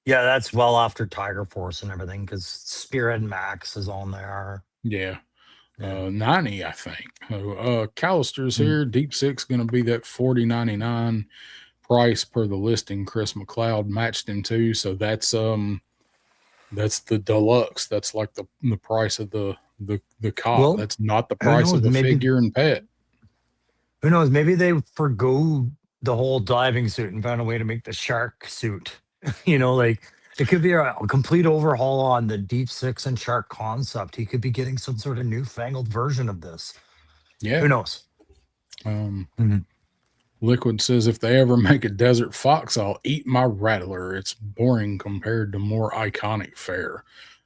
yeah, that's well after Tiger Force and everything, because Spearhead Max is on there. Yeah. Yeah. 90, I think. Callister's Mm. here. Deep Six going to be that 40.99 price per the listing. Chris McLeod matched him too, so that's the deluxe. That's like the price of the cop. Well, That's not the who price knows? of a figure and pet. Who knows? Maybe they forgo the whole diving suit and found a way to make the shark suit. Like it could be a complete overhaul on the deep six and shark concept. He could be getting some sort of newfangled version of this. Who Yeah. knows? Um, Mhm. Liquid says if they ever make a desert fox, I'll eat my rattler. It's boring compared to more iconic fare.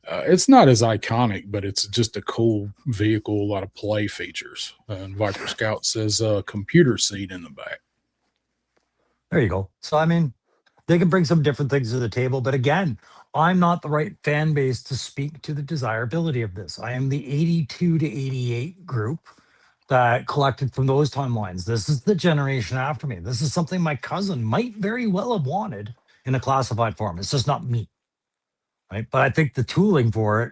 It's not as iconic, but it's just a cool vehicle, a lot of play features. And Viper Scout says computer seat in the back. There you go. So, I mean, they can bring some different things to the table. But again, I'm not the right fan base to speak to the desirability of this. I am the 82 to 88 group that collected from those timelines. This is the generation after me. This is something my cousin might very well have wanted in a classified form. It's just not me. Right. But I think the tooling for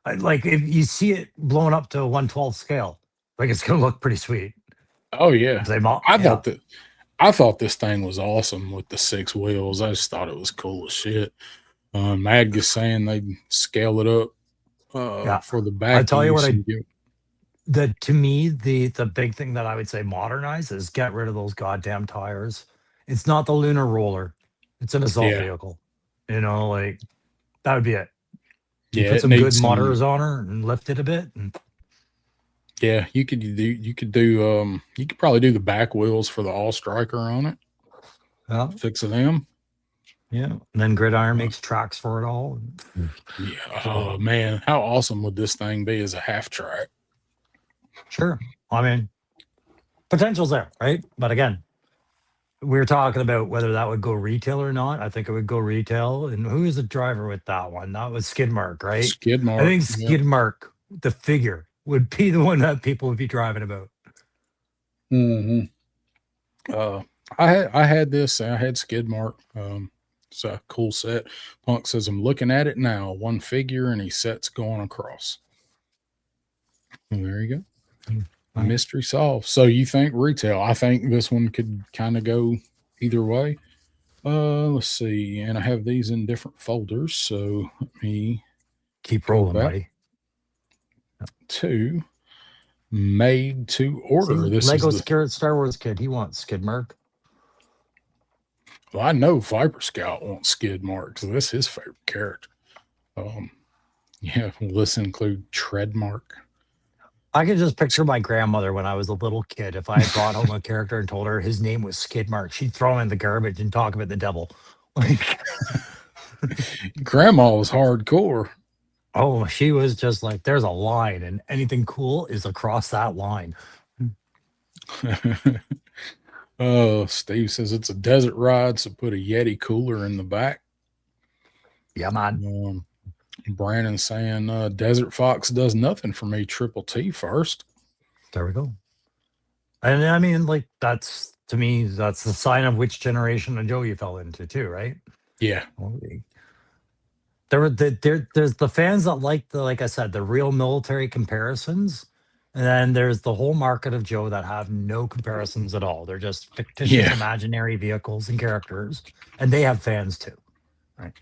it, like if you see it blown up to a 1/12 scale, like it's going to look pretty sweet. Oh yeah, Say, I yeah. thought that I thought this thing was awesome with the six wheels. I just thought it was cool as shit. Mag is saying they'd scale it up Yeah. for the I back tell you what, use and give. to me, the big thing that I would say modernize is get rid of those goddamn tires. It's not the lunar roller. It's an assault Yeah, vehicle. Like that would be it. You yeah, put it some good needs some. mutters on her and lift it a bit. And Yeah, you could probably do the back wheels for the all striker on it. yeah, Fix them. yeah. And then Gridiron Uh, makes tracks for it all. yeah. Oh So man, how awesome would this thing be as a half track? sure. I mean, potential's there, right? But again, we were talking about whether that would go retail or not. I think it would go retail. And who is the driver with that one? That was Skidmark, right? Skid I mark. think Yep. Skidmark, the figure, would be the one that people would be driving about. Hmm. Uh, I had this. I had skid mark. It's a cool set. Punk says I'm looking at it now. One figure and he sets going across. Well, there you go. Mm, right. Mystery solved. So you think retail? I think this one could kind of go either way. Let's see. And I have these in different folders. So let me Keep go rolling, back buddy. to made to order. See, This is Lego the Star Wars kid, he wants Skidmark. well, I know Viper Scout wants skid marks. So that's his favorite character. Um, yeah, will this include Treadmark? I could just picture my grandmother when I was a little kid. If I had brought home a character and told her his name was Skidmark, she'd throw him in the garbage and talk about the devil. Like, Grandma was hardcore. oh, she was just like, there's a line, and anything cool is across that line. Oh, Steve says it's a desert ride, so put a Yeti cooler in the back. Yeah, man. Um, Brandon saying Desert Fox does nothing for me. Triple T first. There we go. And I mean, like, that's to me, that's the sign of which generation of Joe you fell into, too, right? Yeah, Okay. There's the fans that like like I said, the real military comparisons. And then there's the whole market of Joe that have no comparisons at all. They're just fictitious, yeah, imaginary vehicles and characters. And they have fans too. Right.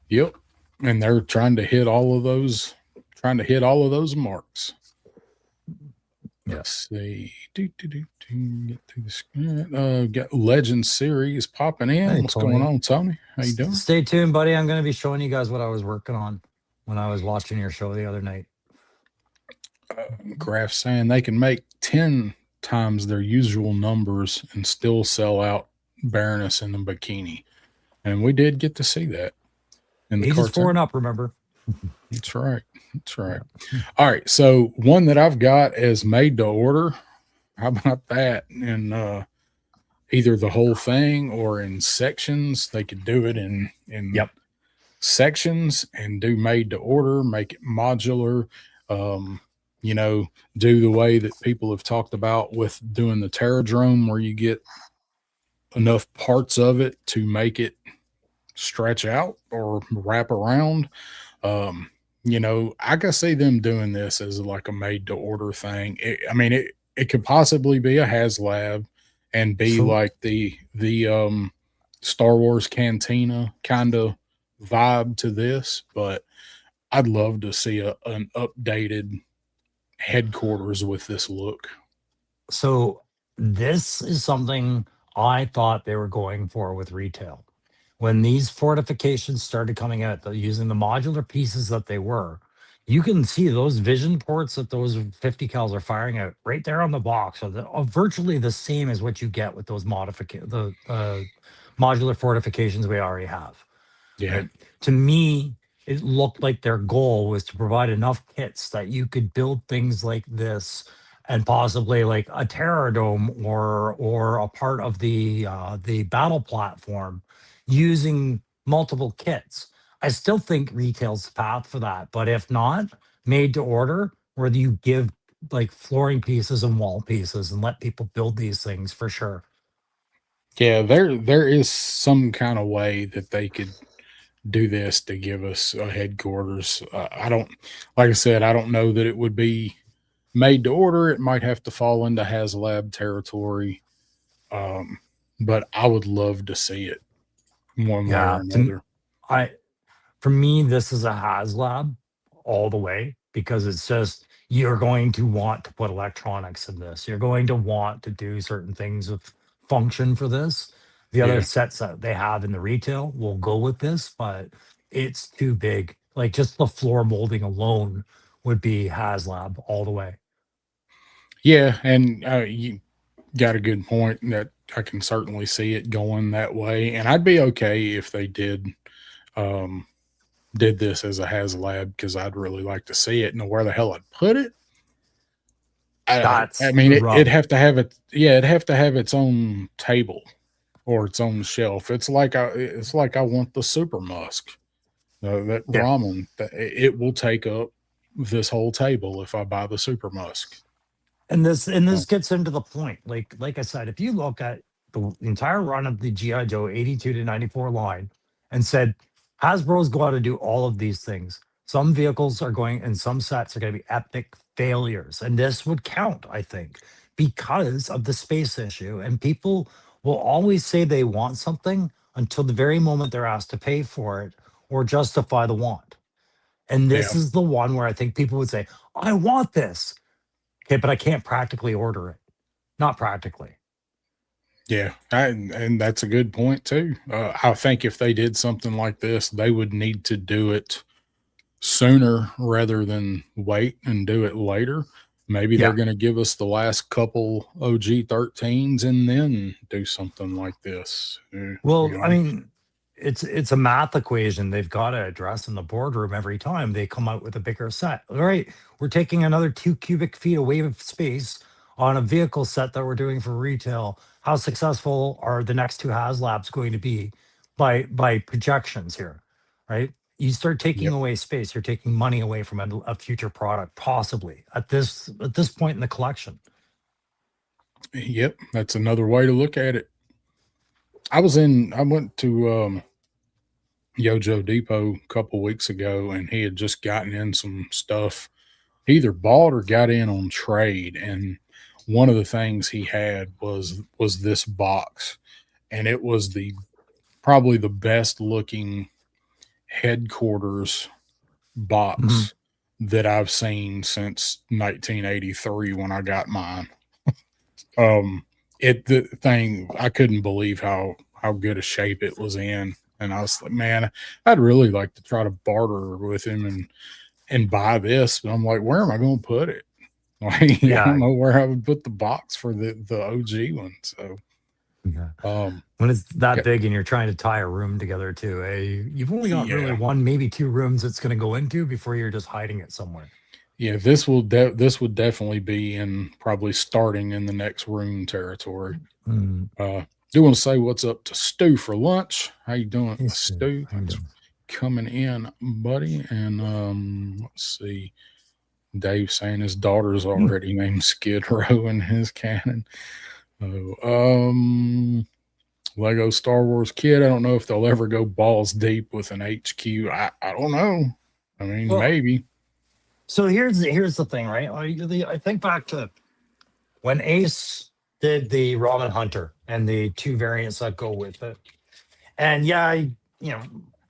yep. And they're trying to hit all of those marks. Yeah. Let's see. Get through the screen. Got Legend series popping in. Hey, What's going Tony. on, Tony? How you doing? Stay tuned, buddy. I'm going to be showing you guys what I was working on when I was watching your show the other night. Graph saying they can make 10 times their usual numbers and still sell out Baroness in the bikini. And we did get to see that in the Ages 4 cartoon. and up, remember? That's right. That's right. Yeah. All right. So one that I've got is made to order. How about that? And either the whole thing or in sections. They could do it in Yep. sections and do made to order, make it modular. Um, do the way that people have talked about with doing the Terradrome, where you get enough parts of it to make it stretch out or wrap around. I can see them doing this as like a made to order thing. It could possibly be a Haslab and be So like the Star Wars Cantina kind of vibe to this, but I'd love to see an updated headquarters with this look. So this is something I thought they were going for with retail. When these fortifications started coming out, using the modular pieces that they were, you can see those vision ports that those 50 cals are firing out right there on the box are virtually the same as what you get with those the modular fortifications we already have. Yeah. Right. To me, it looked like their goal was to provide enough kits that you could build things like this and possibly like a Terror Dome or a part of the battle platform using multiple kits. I still think retail's the path for that, but if not, made to order, where you give like flooring pieces and wall pieces and let people build these things for sure. Yeah, there is some kind of way that they could do this to give us a headquarters. I don't, like I said, I don't know that it would be made to order. It might have to fall into Haslab territory, um, but I would love to see it one way or Yeah, another. I for me, this is a Haslab all the way because it's just you're going to want to put electronics in this. You're going to want to do certain things with function for this. The other Yeah, sets that they have in the retail will go with this, but it's too big. Like just the floor molding alone would be Haslab all the way. yeah, and you got a good point that I can certainly see it going that way, and I'd be okay if they um, did this as a HasLab because I'd really like to see it. And where the hell I'd put it, I That's mean, the it'd rub. have to have it. Yeah, it'd have to have its own table or its own shelf. It's like I want the Super Musk, that Yeah. ramen. It will take up this whole table if I buy the Super Musk. And this gets into the point. Like I said, if you look at the entire run of the GI Joe 82 to 94 line and said Hasbro's going to do all of these things. Some vehicles are going and some sets are going to be epic failures. And this would count, I think, because of the space issue. And people will always say they want something until the very moment they're asked to pay for it or justify the want. And Yeah, this is the one where I think people would say, I want this. Okay, but I can't practically order it. Not practically. yeah, and that's a good point too. I think if they did something like this, they would need to do it sooner rather than wait and do it later. Maybe they're Yeah. going to give us the last couple OG 13s and then do something like this. You Well, I know, mean, it's a math equation they've got to address in the boardroom every time they come out with a bigger set. All right, we're taking another 2 cubic feet away of space on a vehicle set that we're doing for retail. How successful are the next two HasLabs going to be by projections here? Right? You start taking yep, away space, you're taking money away from a future product, possibly at this point in the collection. yep. That's another way to look at it. I went to Yojo Depot a couple weeks ago, and he had just gotten in some stuff. He either bought or got in on trade, and one of the things he had was this box, and it was the probably the best looking headquarters Mhm. box that I've seen since 1983 when I got mine. Um, the thing I couldn't believe how good a shape it was in, and I was like, man, I'd really like to try to barter with him and buy this, but I'm like, where am I going to put it? Like, I don't Yeah. know where I would put the box for the OG one. So, Yeah. um, When it's that okay, big and you're trying to tie a room together too, you've only got really yeah, one, maybe two rooms it's going to go into before you're just hiding it somewhere. yeah, this would definitely be in probably starting in the next room territory. Mm. Uh, do want to say what's up to Stu for lunch? How you doing, Hey, Stu, Stu? how you Thanks for doing? coming in, buddy. And let's see, Dave saying his daughter's Mm. already named Skid Row in his canon. Oh, Lego Star Wars kid. I don't know if they'll ever go balls deep with an HQ. I don't know. I mean, Well, maybe. so here's the thing, right? I think back to when Ace did the Robin Hunter and the two variants that go with it. And yeah, you know,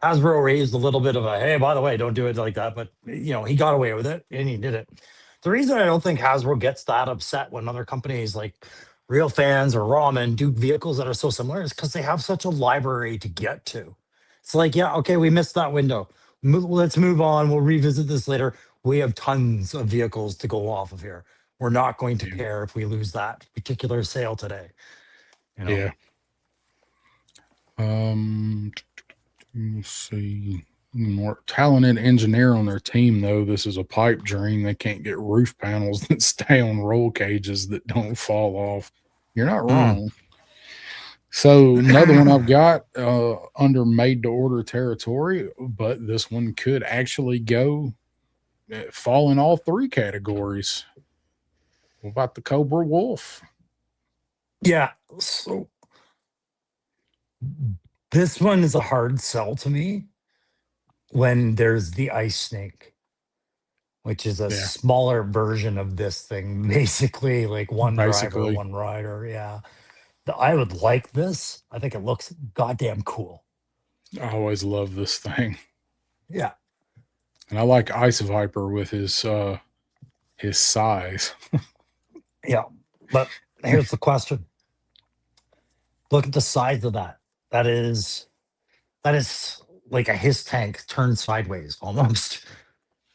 Hasbro raised a little bit of a hey, by the way, don't do it like that. But he got away with it and he did it. The reason I don't think Hasbro gets that upset when other companies like Real Fans or Ramen do vehicles that are so similar is because they have such a library to get to. It's like, yeah, okay, we missed that window. Let's move on. We'll revisit this later. We have tons of vehicles to go off of here. We're not going to Yeah. care if we lose that particular sale today. You know? Yeah. Um, let's see. More talented engineer on their team, though. This is a pipe dream. They can't get roof panels that stay on roll cages that don't fall off. You're not Mm. wrong. So another one I've got under made to order territory, but this one could actually go fall in all three categories. What about the Cobra Wolf? Yeah. So this one is a hard sell to me when there's the ice snake, which is a Yeah, smaller version of this thing, basically like one driver, basically. one rider. Yeah. I would like this. I think it looks goddamn cool. I always love this thing. Yeah. And I like Ice Viper with his size. Yeah. But here's the question. Look at the size of that. That is like a his tank turned sideways almost.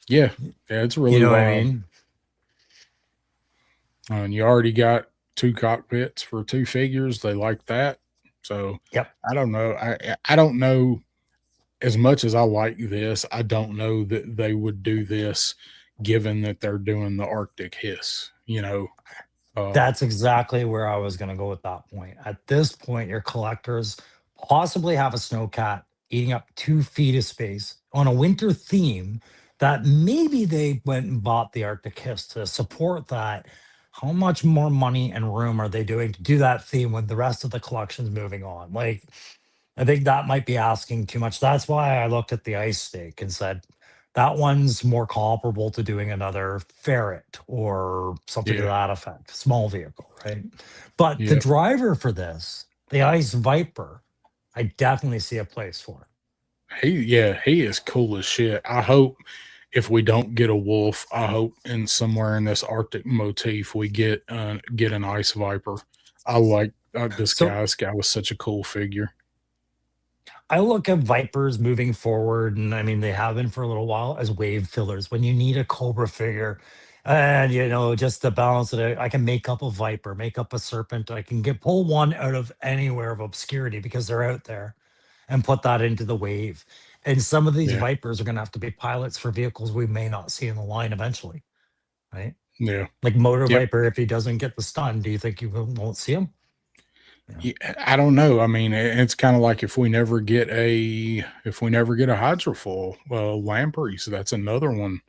Yeah, yeah, it's You really know what I wild. mean? And you already got two cockpits for two figures. They like that. So Yep. I don't know. I don't know as much as I like this. I don't know that they would do this, given that they're doing the Arctic Hiss. Uh, That's exactly where I was going to go with that point. At this point, your collectors possibly have a snowcat eating up 2 feet of space on a winter theme that maybe they went and bought the Arctic Hiss to support that. How much more money and room are they doing to do that theme when the rest of the collection's moving on? Like, I think that might be asking too much. That's why I looked at the ice stake and said, that one's more comparable to doing another ferret or something to yeah, that effect, small vehicle, right? But the yeah. driver for this, the Ice Viper, I definitely see a place for. He is cool as shit. I hope if we don't get a wolf, I hope in somewhere in this Arctic motif we get an ice viper. I like this So guy. This guy was such a cool figure. I look at Vipers moving forward, and I mean, they have been for a little while as wave fillers. When you need a Cobra figure, and just to balance it out, I can make up a Viper, make up a Serpent. I can pull one out of anywhere of obscurity because they're out there and put that into the wave. And some of these Yeah, Vipers are going to have to be pilots for vehicles we may not see in the line eventually, right? yeah, Like Motor yep. Viper, if he doesn't get the stun, do you think you won't see him? Yeah. Yeah, I don't know. I mean, it's kind of like if we never get a hydrofoil, well, Lampreys, that's another one.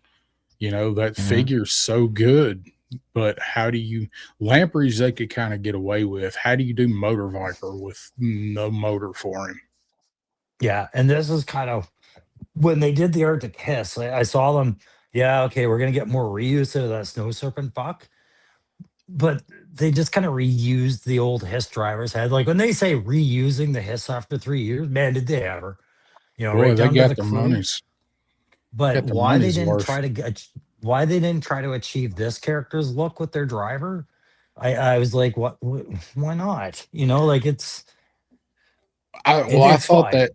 That Mhm. figure's so good, but how do you Lampreys they could kind of get away with? How do you do Motor Viper with no motor for him? Yeah. And this is kind of when they did the Arctic Hiss, I saw them. Yeah, okay, we're gonna get more reuse out of that snow serpent buck, but they just kind of reused the old Hiss driver's head. Like when they say reusing the Hiss after 3 years, man, did they ever? Boy, Right they down to got the their crew. money's But got their money's worth. why they didn't try to achieve this character's look with their driver? I was like, why not? Like I it, well, I it's thought fine, that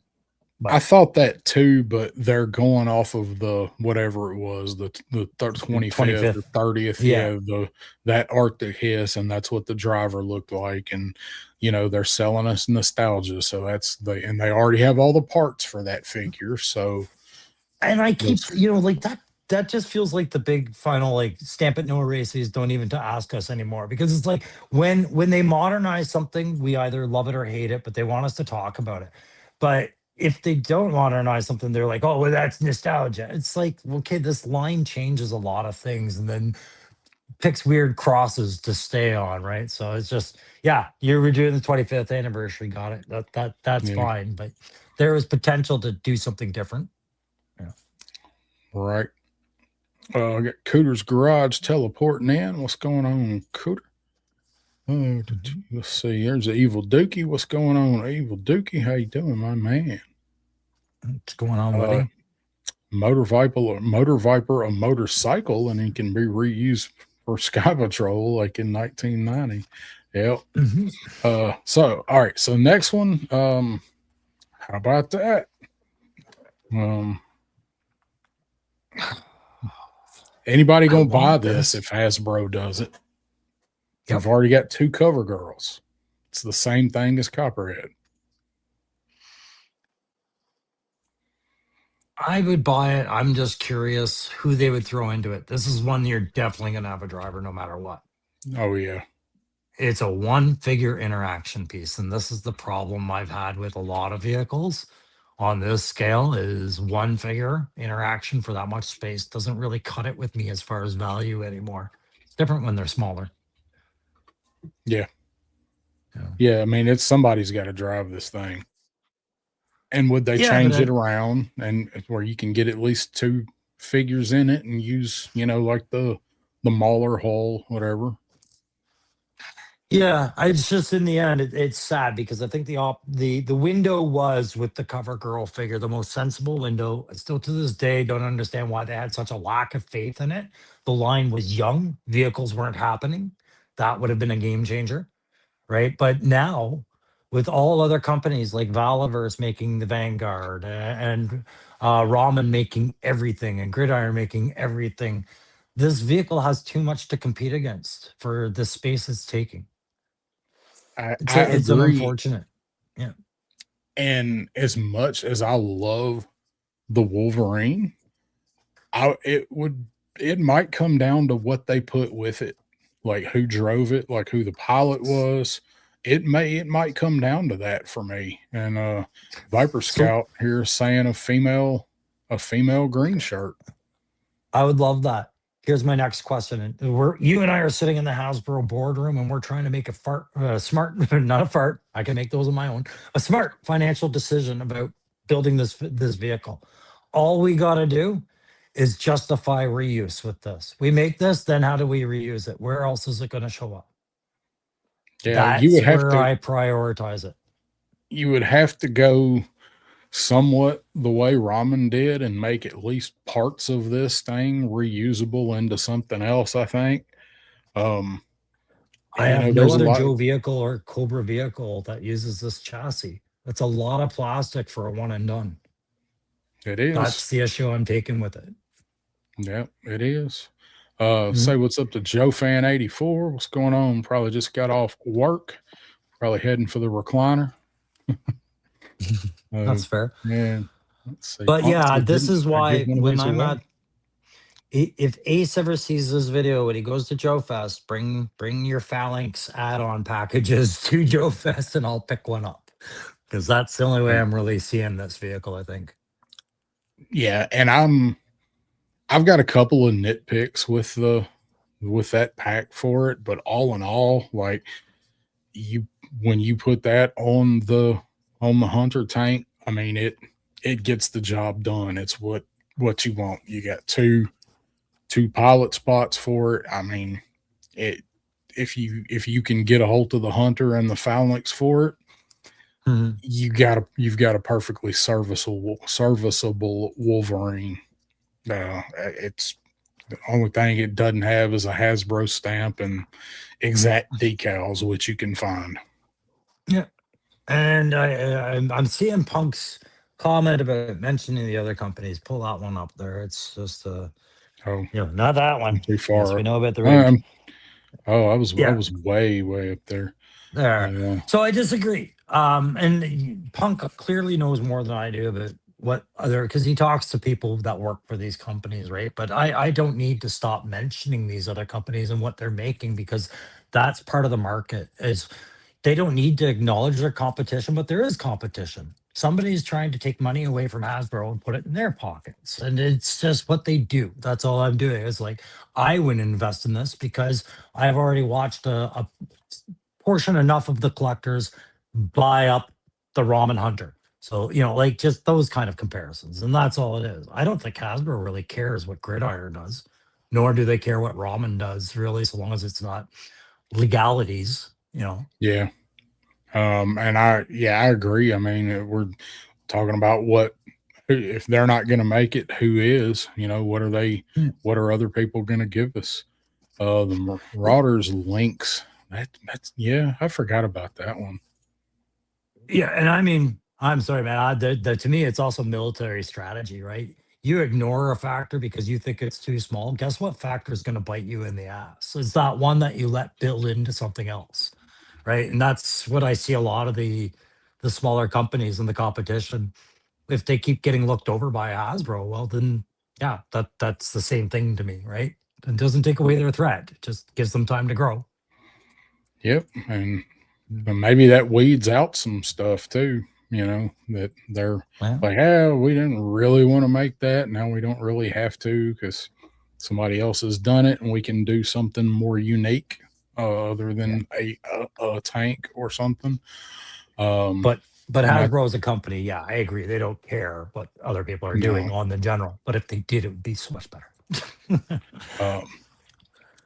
I but thought that too, but they're going off of the whatever it was, the 25th or 25th. 30th, Yeah. yeah, the that Arctic Hiss, and that's what the driver looked like, and they're selling us nostalgia, so and they already have all the parts for that figure, so And I those, keep, like that just feels like the big final like stamp it no erases don't even to ask us anymore because it's like when they modernize something we either love it or hate it but they want us to talk about it. But if they don't modernize something they're like, oh well, that's nostalgia. It's like, okay, this line changes a lot of things and then picks weird crosses to stay on, right? So it's just, yeah, you were doing the 25th anniversary, got it, that's yeah, fine, but there is potential to do something different. Yeah. right. I got Cooter's Garage teleporting in. What's going on, Cooter? Mhm. Let's see. There's the Evil Dookie. What's going on, Evil Dookie? How you doing, my man? What's going on, Uh, buddy? Motor Viper a motorcycle, and it can be reused for Sky Patrol like in 1990. Yep. Mhm. So all right. So next one. How about that? Um, Anybody I gonna buy want this this. if Hasbro does it? We've Yep. already got two cover girls. It's the same thing as Copperhead. I would buy it. I'm just curious who they would throw into it. This is one you're definitely going to have a driver no matter what. Oh yeah, It's a one figure interaction piece. And this is the problem I've had with a lot of vehicles on this scale is one figure interaction for that much space doesn't really cut it with me as far as value anymore. It's different when they're smaller. yeah, Yeah. yeah. I mean, it's somebody's got to drive this thing. And would they Yeah, but change it then around and where you can get at least two figures in it and use, like the Mauler hull, whatever? yeah, it's just in the end, it's sad because I think the window was with the cover girl figure the most sensible window. I still to this day don't understand why they had such a lack of faith in it. The line was young, vehicles weren't happening. That would have been a game changer, right? But now, with all other companies like Valaverse making the Vanguard and Ramen making everything and Gridiron making everything, this vehicle has too much to compete against for the space it's taking. I It's an agree. unfortunate. Yeah. And as much as I love the Wolverine, it might come down to what they put with it, like who drove it, like who the pilot was. It might come down to that for me. And Viper So Scout here is saying a female green shirt. I would love that. Here's my next question. And you and I are sitting in the Hasbro boardroom and we're trying to make a smart, not a fart. I can make those on my own. A smart financial decision about building this vehicle. All we got to do is justify reuse with this. We make this, then how do we reuse it? Where else is it going to show up? Yeah, That's where I prioritize it. you would have to go somewhat the way Ramen did and make at least parts of this thing reusable into something else, I think. Um, I have no there's a other lot. Joe vehicle or Cobra vehicle that uses this chassis. That's a lot of plastic for a one and done. It is. That's the issue I'm taking with it. Yeah, it is. Mhm. Say what's up to Joe Fan 84. What's going on? Probably just got off work. Probably heading for the recliner. That's fair. Man, let's see. But Punk yeah, said, this didn't is I give why one of when these I'm away? at if Ace ever sees this video when he goes to Joe Fest, bring your Phalanx add-on packages to Joe Fest and I'll pick one up. Because that's the only way I'm really seeing this vehicle, I think. Yeah, and I've got a couple of nitpicks with that pack for it, but all in all, like you when you put that on the hunter tank, I mean it gets the job done. It's what you want. You got two pilot spots for it. I mean, it if you can get a hold of the hunter and the phalanx for it, Mhm. you've got a perfectly serviceable Wolverine. It's the only thing it doesn't have is a Hasbro stamp and exact decals, which you can find. Yeah. And I'm seeing Punk's comment about mentioning the other companies. Pull that one up there. It's just Oh, not that I'm one. too Yes, far we up. know about the rig. Um, oh, I Yeah, was way up there. there. Uh, So I disagree. And Punk clearly knows more than I do about what other because he talks to people that work for these companies, right? But I don't need to stop mentioning these other companies and what they're making because that's part of the market. Is they don't need to acknowledge their competition, but there is competition. Somebody's trying to take money away from Hasbro and put it in their pockets. And it's just what they do. That's all I'm doing. It's like, I wouldn't invest in this because I've already watched a portion enough of the collectors buy up the Ramen Hunter. So, like just those kind of comparisons. And that's all it is. I don't think Hasbro really cares what Gridiron does, nor do they care what Ramen does, really, so long as it's not legalities. yeah. And I agree. I mean, we're talking about what if they're not going to make it, who is? You know, what are they? Mm. What are other people going to give us? The Marauders links. That's yeah, I forgot about that one. Yeah, and I mean, I'm sorry, man. To me, it's also military strategy, right? You ignore a factor because you think it's too small. Guess what factor is going to bite you in the ass? It's that one that you let build into something else, right? And that's what I see a lot of the smaller companies in the competition. If they keep getting looked over by Hasbro, well, then yeah, that's the same thing to me, right? It doesn't take away their threat; it just gives them time to grow. Yep, and Mm. but maybe that weeds out some stuff too. You know that they're Well, like, yeah, we didn't really want to make that. Now we don't really have to because somebody else has done it, and we can do something more unique, other yeah. than a tank or something. Um, But and I Hasbro as a company, yeah, I agree. They don't care what other people are doing no, on the general. But if they did, it would be so much better. um,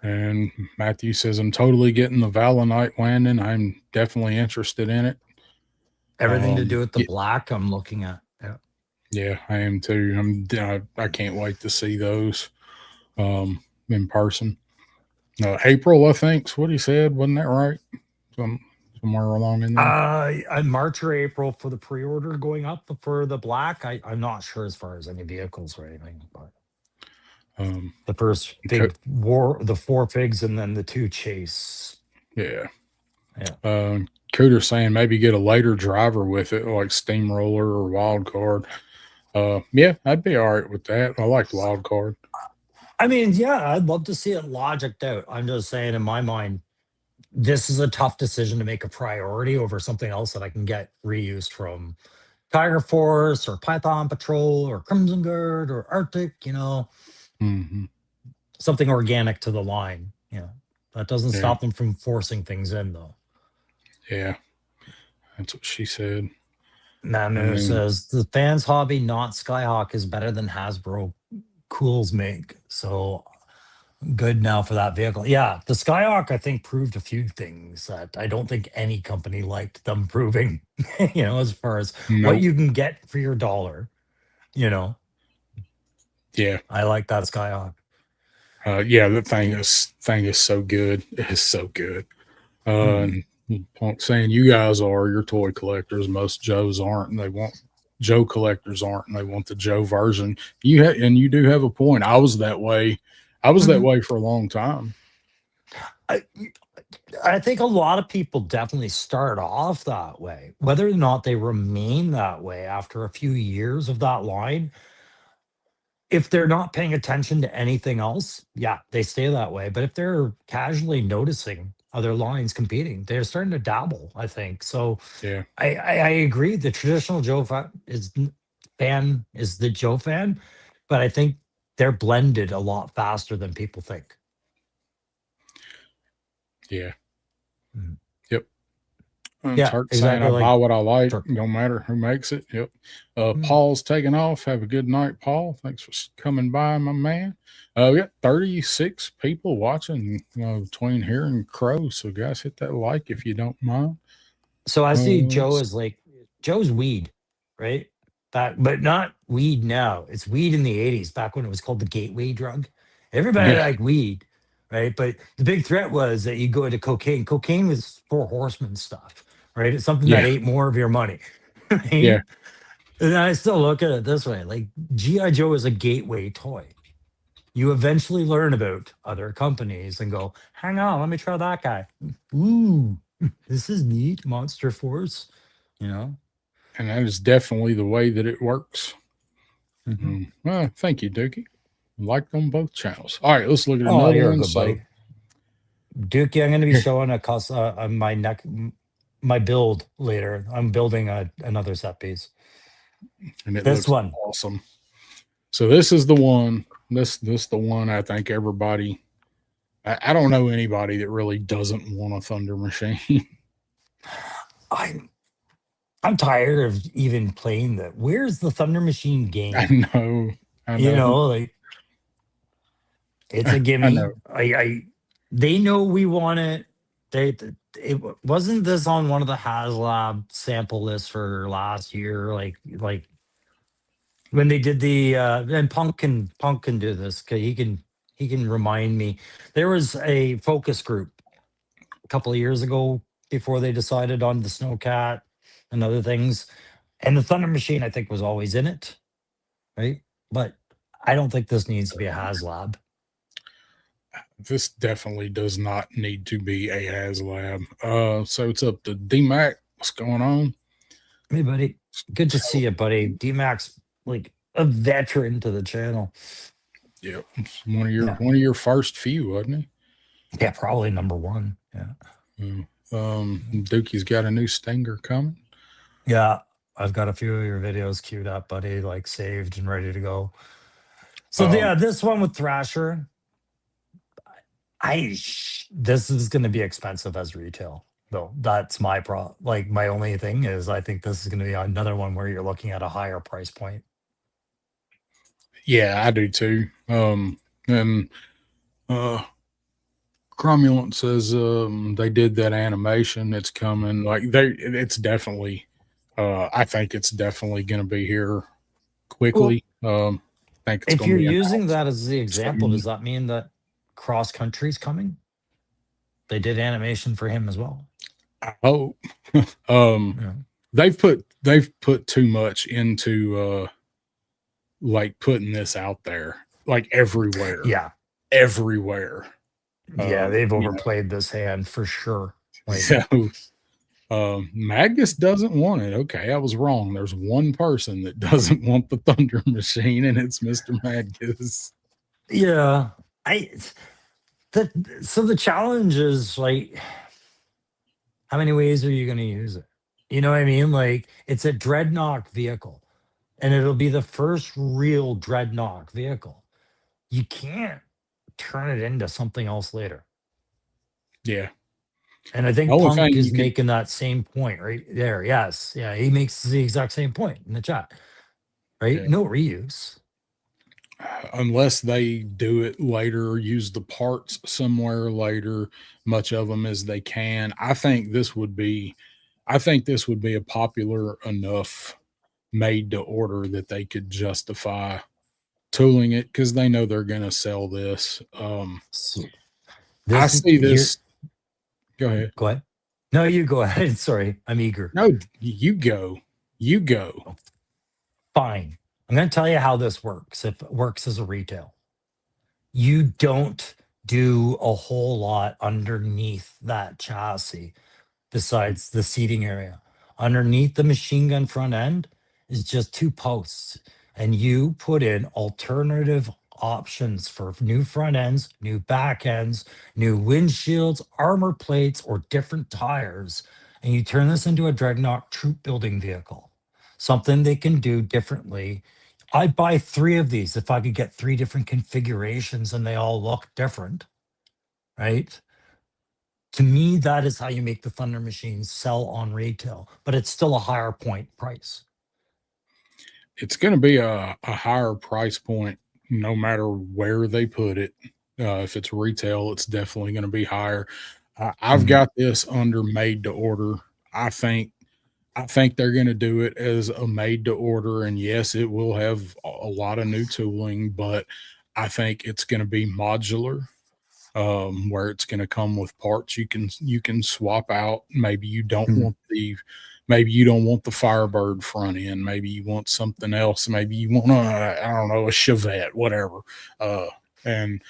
and Matthew says I'm totally getting the Valinite landing. I'm definitely interested in it. Everything to do with the Yeah, black, I'm looking at. Yeah. yeah, I am too. I can't wait to see those in person. April, I think's what he said. Wasn't that right? Some somewhere along in there. March or April for the pre-order going up for the black. I'm not sure as far as any vehicles or anything, but Um, the first co- big war, the four figs, and then the two chase. yeah. Yeah. Uh, Cooter saying maybe get a later driver with it, like Steamroller or Wild Card. Yeah, I'd be all right with that. I like Wild Card. I mean, yeah, I'd love to see it logicked out. I'm just saying, in my mind, this is a tough decision to make a priority over something else that I can get reused from Tiger Force or Python Patrol or Crimson Guard or Arctic, Hmm. something organic to the line. That doesn't Yeah, stop them from forcing things in, though. yeah, that's what she said. And Manu then says the fans' hobby, not Skyhawk, is better than Hasbro Cools make. So good now for that vehicle. Yeah, the Skyhawk, I think, proved a few things that I don't think any company liked them proving, as far as what nope. you can get for your dollar. You know, Yeah, I like that Skyhawk. yeah. The thing is so good. It's so good. Mhm. And Punk saying you guys are your toy collectors. Most Joes aren't, and they want Joe collectors aren't, and they want the Joe version. And you do have a point. I was that way. I was that Mhm. way for a long time. I, I think a lot of people definitely start off that way. Whether or not they remain that way after a few years of that line, if they're not paying attention to anything else, yeah, they stay that way. But if they're casually noticing other lines competing, they're starting to dabble, I think. So Yeah, I agree. The traditional fan is the Joe fan, but I think they're blended a lot faster than people think. yeah, Mhm. yep. And Yeah, Turk saying exactly I buy like what I like, Turk. no matter who makes it. Yep. Mm. Paul's taking off. Have a good night, Paul. Thanks for coming by, my man. We got 36 people watching, between here and Crow. So guys, hit that like if you don't mind. So I see Joe Let's as like Joe's weed, right? But not weed now. It's weed in the 80s, back when it was called the gateway drug. Everybody Yeah, liked weed, right? But the big threat was that you go into cocaine. Cocaine was four horsemen stuff, right? It's something that yeah, ate more of your money. yeah. Right? And I still look at it this way. Like G.I. Joe is a gateway toy. You eventually learn about other companies and go, hang on, let me try that guy. Ooh, this is neat. Monster Force, you know? And that is definitely the way that it works. Mhm. Well, thank you, Dookie. Liked on both channels. All right, let's look at Oh, another you're a one. good So buddy. Dookie, I'm going to be here, showing my neck, my build later. I'm building another set piece. and it This looks one. awesome. So this is the one. This the one I think everybody. I don't know anybody that really doesn't want a Thunder Machine. I'm I'm tired of even playing that. Where's the Thunder Machine I game? know, I know, Like it's a I know. gimme. They know we want it. Wasn't this on one of the Haslab sample lists for last year? Like when they did the and Punk can do this because he can remind me. There was a focus group a couple of years ago before they decided on the Snowcat and other things, and the Thunder Machine I think was always in it, right? But I don't think this needs to be a Haslab. This definitely does not need to be a Haslab. So it's up to DMAC. What's going on? Hey, buddy, good to see you, buddy. D-Max, like a veteran to the channel. Yeah, it's one of your Yeah, first few, wasn't yeah, probably number one. Yeah, he? Dookie's got a new Stinger coming. yeah. I've got a few of your videos queued up, buddy, like saved and ready to go. So Um, yeah, this one with Thrasher, this is going to be expensive as retail, though. That's my Like my only thing is, I think this is going to be another one where you're looking at a higher price point. yeah, I do too. And uh, Cromulent says they did that animation. It's coming. It's definitely. I think it's definitely going to be here Well, quickly. I think it's if going to you're be using announced that as the example, soon. does that mean that Cross Country's coming? They did animation for him as well. I hope. um, Yeah. they've put too much into like putting this out there, like Yeah. everywhere. Yeah, they've You know, overplayed this hand for sure. Like, so Magus doesn't want it. Okay, I was wrong. There's one person that doesn't want the Thunder Machine, and it's Mister Magus. yeah, I the so the challenge is like, how many ways are you going to use it? You know what I mean? Like, it's a dreadnought vehicle, and it'll be the first real dreadnought vehicle. You can't turn it into something else later. Yeah. And I The think only Punk thing is you can, making that same point right there. Yes. Yeah. He makes the exact same point in the chat, right? yeah, No reuse. unless they do it later, use the parts somewhere later, much of them as they can. I think this would be a popular enough made to order that they could justify tooling it because they know they're going to sell this. So I this see here, this. Go ahead. go ahead. No, you go ahead. Sorry. I'm eager. No, you go. You go. Fine. I'm going to tell you how this works. If it works as a retail, you don't do a whole lot underneath that chassis besides the seating area. Underneath the machine gun front end is just two posts, and you put in alternative options for new front ends, new back ends, new windshields, armor plates, or different tires. And you turn this into a dreadnought troop building vehicle, something they can do differently. I'd buy three of these if I could get three different configurations and they all look different, right? To me, that is how you make the Thunder machines sell on retail, but it's still a higher point price. It's going to be a higher price point no matter where they put it. If it's retail, it's definitely going to be higher. I've Mhm. got this under made to order. I think I think they're going to do it as a made to order, and yes, it will have a lot of new tooling, but I think it's going to be modular, where it's going to come with parts you can swap out. Mhm. Maybe you don't want the Firebird front end. Maybe you want something else. Maybe you want I don't know, a Chevette, whatever, and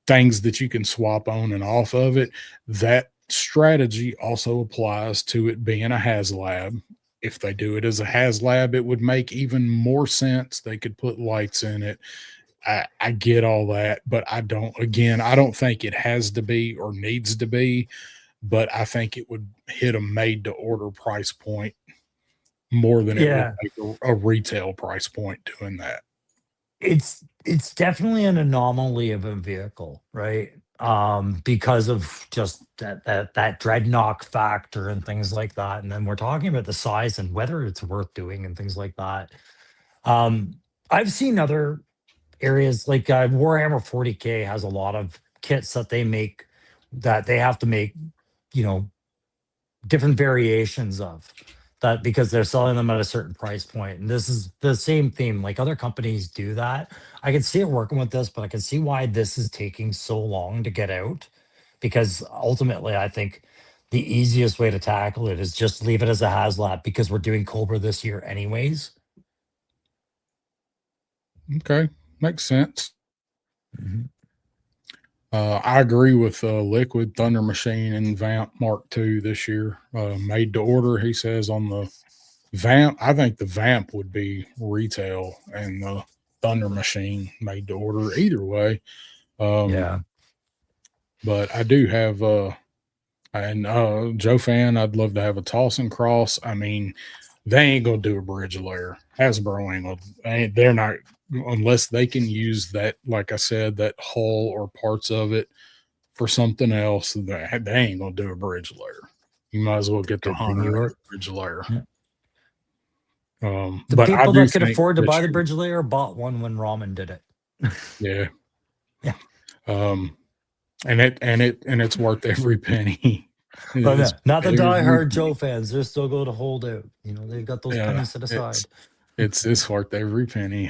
things that you can swap on and off of it. That strategy also applies to it being a HasLab. If they do it as a HasLab, it would make even more sense. They could put lights in it. I get all that, but I don't think it has to be or needs to be, but I think it would hit a made to order price point more than it would Yeah, make a retail price point doing that. it's definitely an anomaly of a vehicle, right? Because of just that dreadnought factor and things like that. And then we're talking about the size and whether it's worth doing and things like that. Um, I've seen other areas like Warhammer 40K has a lot of kits that they make that they have to make, you know, different variations of. that because they're selling them at a certain price point. And this is the same theme. Like other companies do that. I can see it working with this, but I can see why this is taking so long to get out. Because ultimately, I think the easiest way to tackle it is just leave it as a Haslab because we're doing Cobra this year anyways. Okay, makes sense. Mhm. I agree with Liquid Thunder Machine and Vamp Mark II this year. Made to order, he says on the Vamp. I think the Vamp would be retail and the Thunder Machine made to order either way. Um, Yeah. but I do have and Joe Fan, I'd love to have a toss and cross. I mean, they ain't gonna do a bridge layer. Hasbro ain't gonna. They're not unless they can use that. Like I said, that hull or parts of it for something else. They ain't gonna do a bridge layer. You might as well get the Good thing Hunter you and are. the bridge layer. Yeah. The But I people do that could think afford to that buy the bridge layer bought one when ramen did it. yeah. Yeah. Um, and it's worth every penny. But It's no, not the every diehard penny. Joe fans. They're still going to hold out. They've got those Yeah, pennies set aside. it's worth every penny.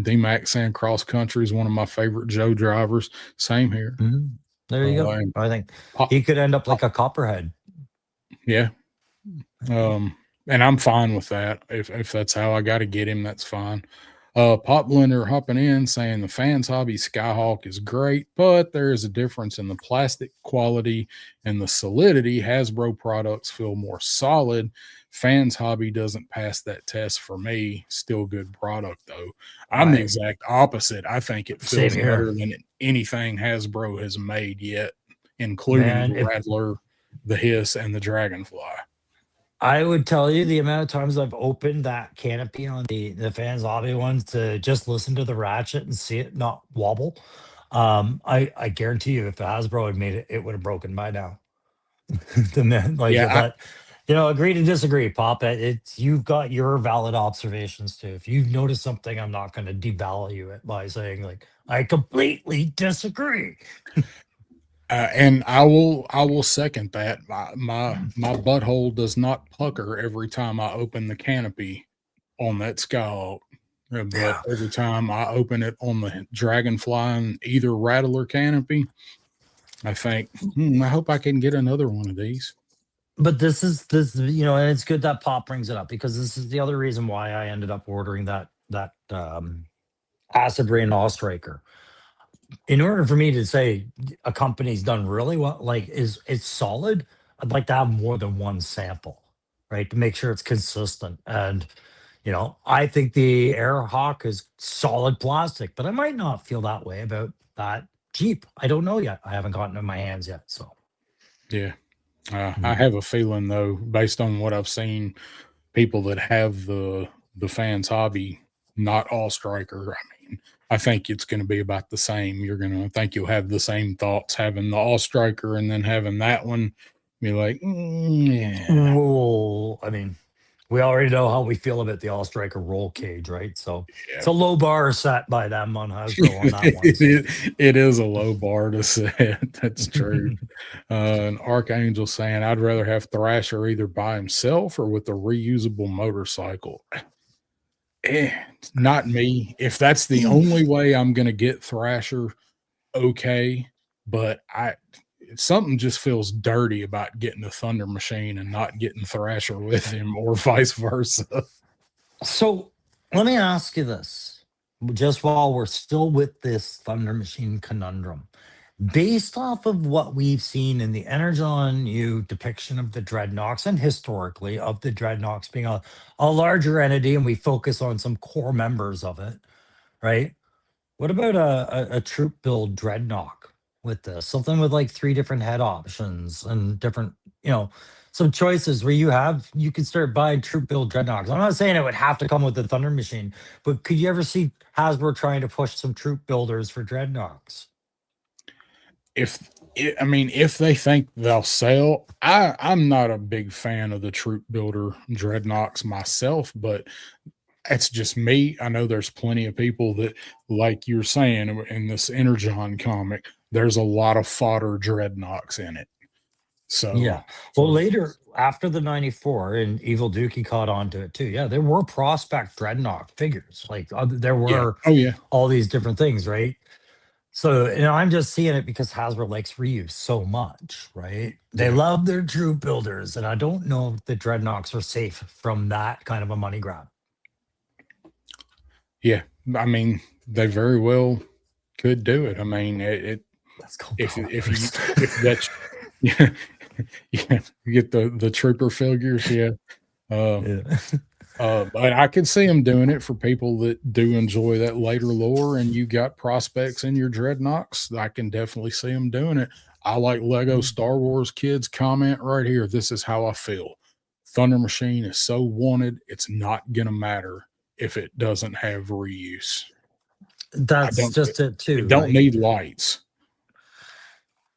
D Max saying cross country is one of my favorite Joe drivers. Same here. Mhm. There you go. And I think pop, he could end up pop, like a copperhead. yeah. And I'm fine with that. If that's how I got to get him, that's fine. Pop Blender hopping in saying the fans hobby Skyhawk is great, but there is a difference in the plastic quality and the solidity. Hasbro products feel more solid. Fans hobby doesn't pass that test for me. Still good product though. I'm the I exact opposite. I think it Same feels here, better than anything Hasbro has made yet, including man. the If Rattler, the Hiss, and the Dragonfly. I would tell you the amount of times I've opened that canopy on the fans hobby ones to just listen to the ratchet and see it not wobble. I guarantee you, if Hasbro had made it, it would have broken by now. The man, like Yeah, that, agree to disagree, Pop. It's you've got your valid observations too. If you've noticed something, I'm not going to devalue it by saying like I completely disagree. and I will second that. My butthole does not pucker every time I open the canopy on that Skyhawk, but Yeah, every time I open it on the Dragonfly and either Rattler canopy, I think, I hope I can get another one of these. but and it's good that Pop brings it up because this is the other reason why I ended up ordering that acid rain all striker. In order for me to say a company's done really well, like is it's solid, I'd like to have more than one sample, right? To make sure it's consistent. And I think the Airhawk is solid plastic, but I might not feel that way about that Jeep. I don't know yet. I haven't gotten it in my hands yet. So Yeah, I Mhm. have a feeling though, based on what I've seen, people that have the fans hobby, not all striker. I mean, I think it's going to be about the same. You're going to think you'll have the same thoughts having the all striker and then having that one. Be like, yeah, Well, I mean, we already know how we feel about the All Striker roll cage, right? So it's yeah. a low bar set by them on Hasbro on that one. it, So it is a low bar to set. That's true. An Archangel saying, I'd rather have Thrasher either by himself or with a reusable motorcycle. Eh, not me. If that's the only way I'm going to get Thrasher, okay. But something just feels dirty about getting a Thunder Machine and not getting Thrasher with him, or vice versa. So let me ask you this, just while we're still with this Thunder Machine conundrum. Based off of what we've seen in the Energon U depiction of the Dreadnoks and historically of the Dreadnoks being a larger entity and we focus on some core members of it, right? What about a troop build Dreadnought with this? Something with like three different head options and different, you know, some choices where you can start buying troop build Dreadnoughts. I'm not saying it would have to come with the Thunder Machine, but could you ever see Hasbro trying to push some troop builders for Dreadnoughts? I mean, if they think they'll sell, I'm not a big fan of the troop builder dreadnoughts myself, but that's just me. I know there's plenty of people that, like you're saying in this Energon comic, there's a lot of fodder dreadnoughts in it. So Yeah. Well, for later after the 94 and Evil Dookie caught on to it too. Yeah, there were prospect dreadnought figures. Like there yeah, were oh yeah, all these different things, right? So, I'm just seeing it because Hasbro likes reuse so much, right? They yeah, love their troop builders, and I don't know if the dreadnoughts are safe from that kind of a money grab. yeah. I mean, they very well could do it. I mean, That's called if you dollars. if that's yeah, yeah, you get the trooper figures, yeah. Uh, Yeah. but I could see them doing it for people that do enjoy that later lore, and you got prospects in your dreadnoughts. I can definitely see them doing it. I like Lego Star Wars kids comment right here. This is how I feel. Thunder Machine is so wanted, it's not gonna matter if it doesn't have reuse. I That's don't. just it It too. don't Like, need lights.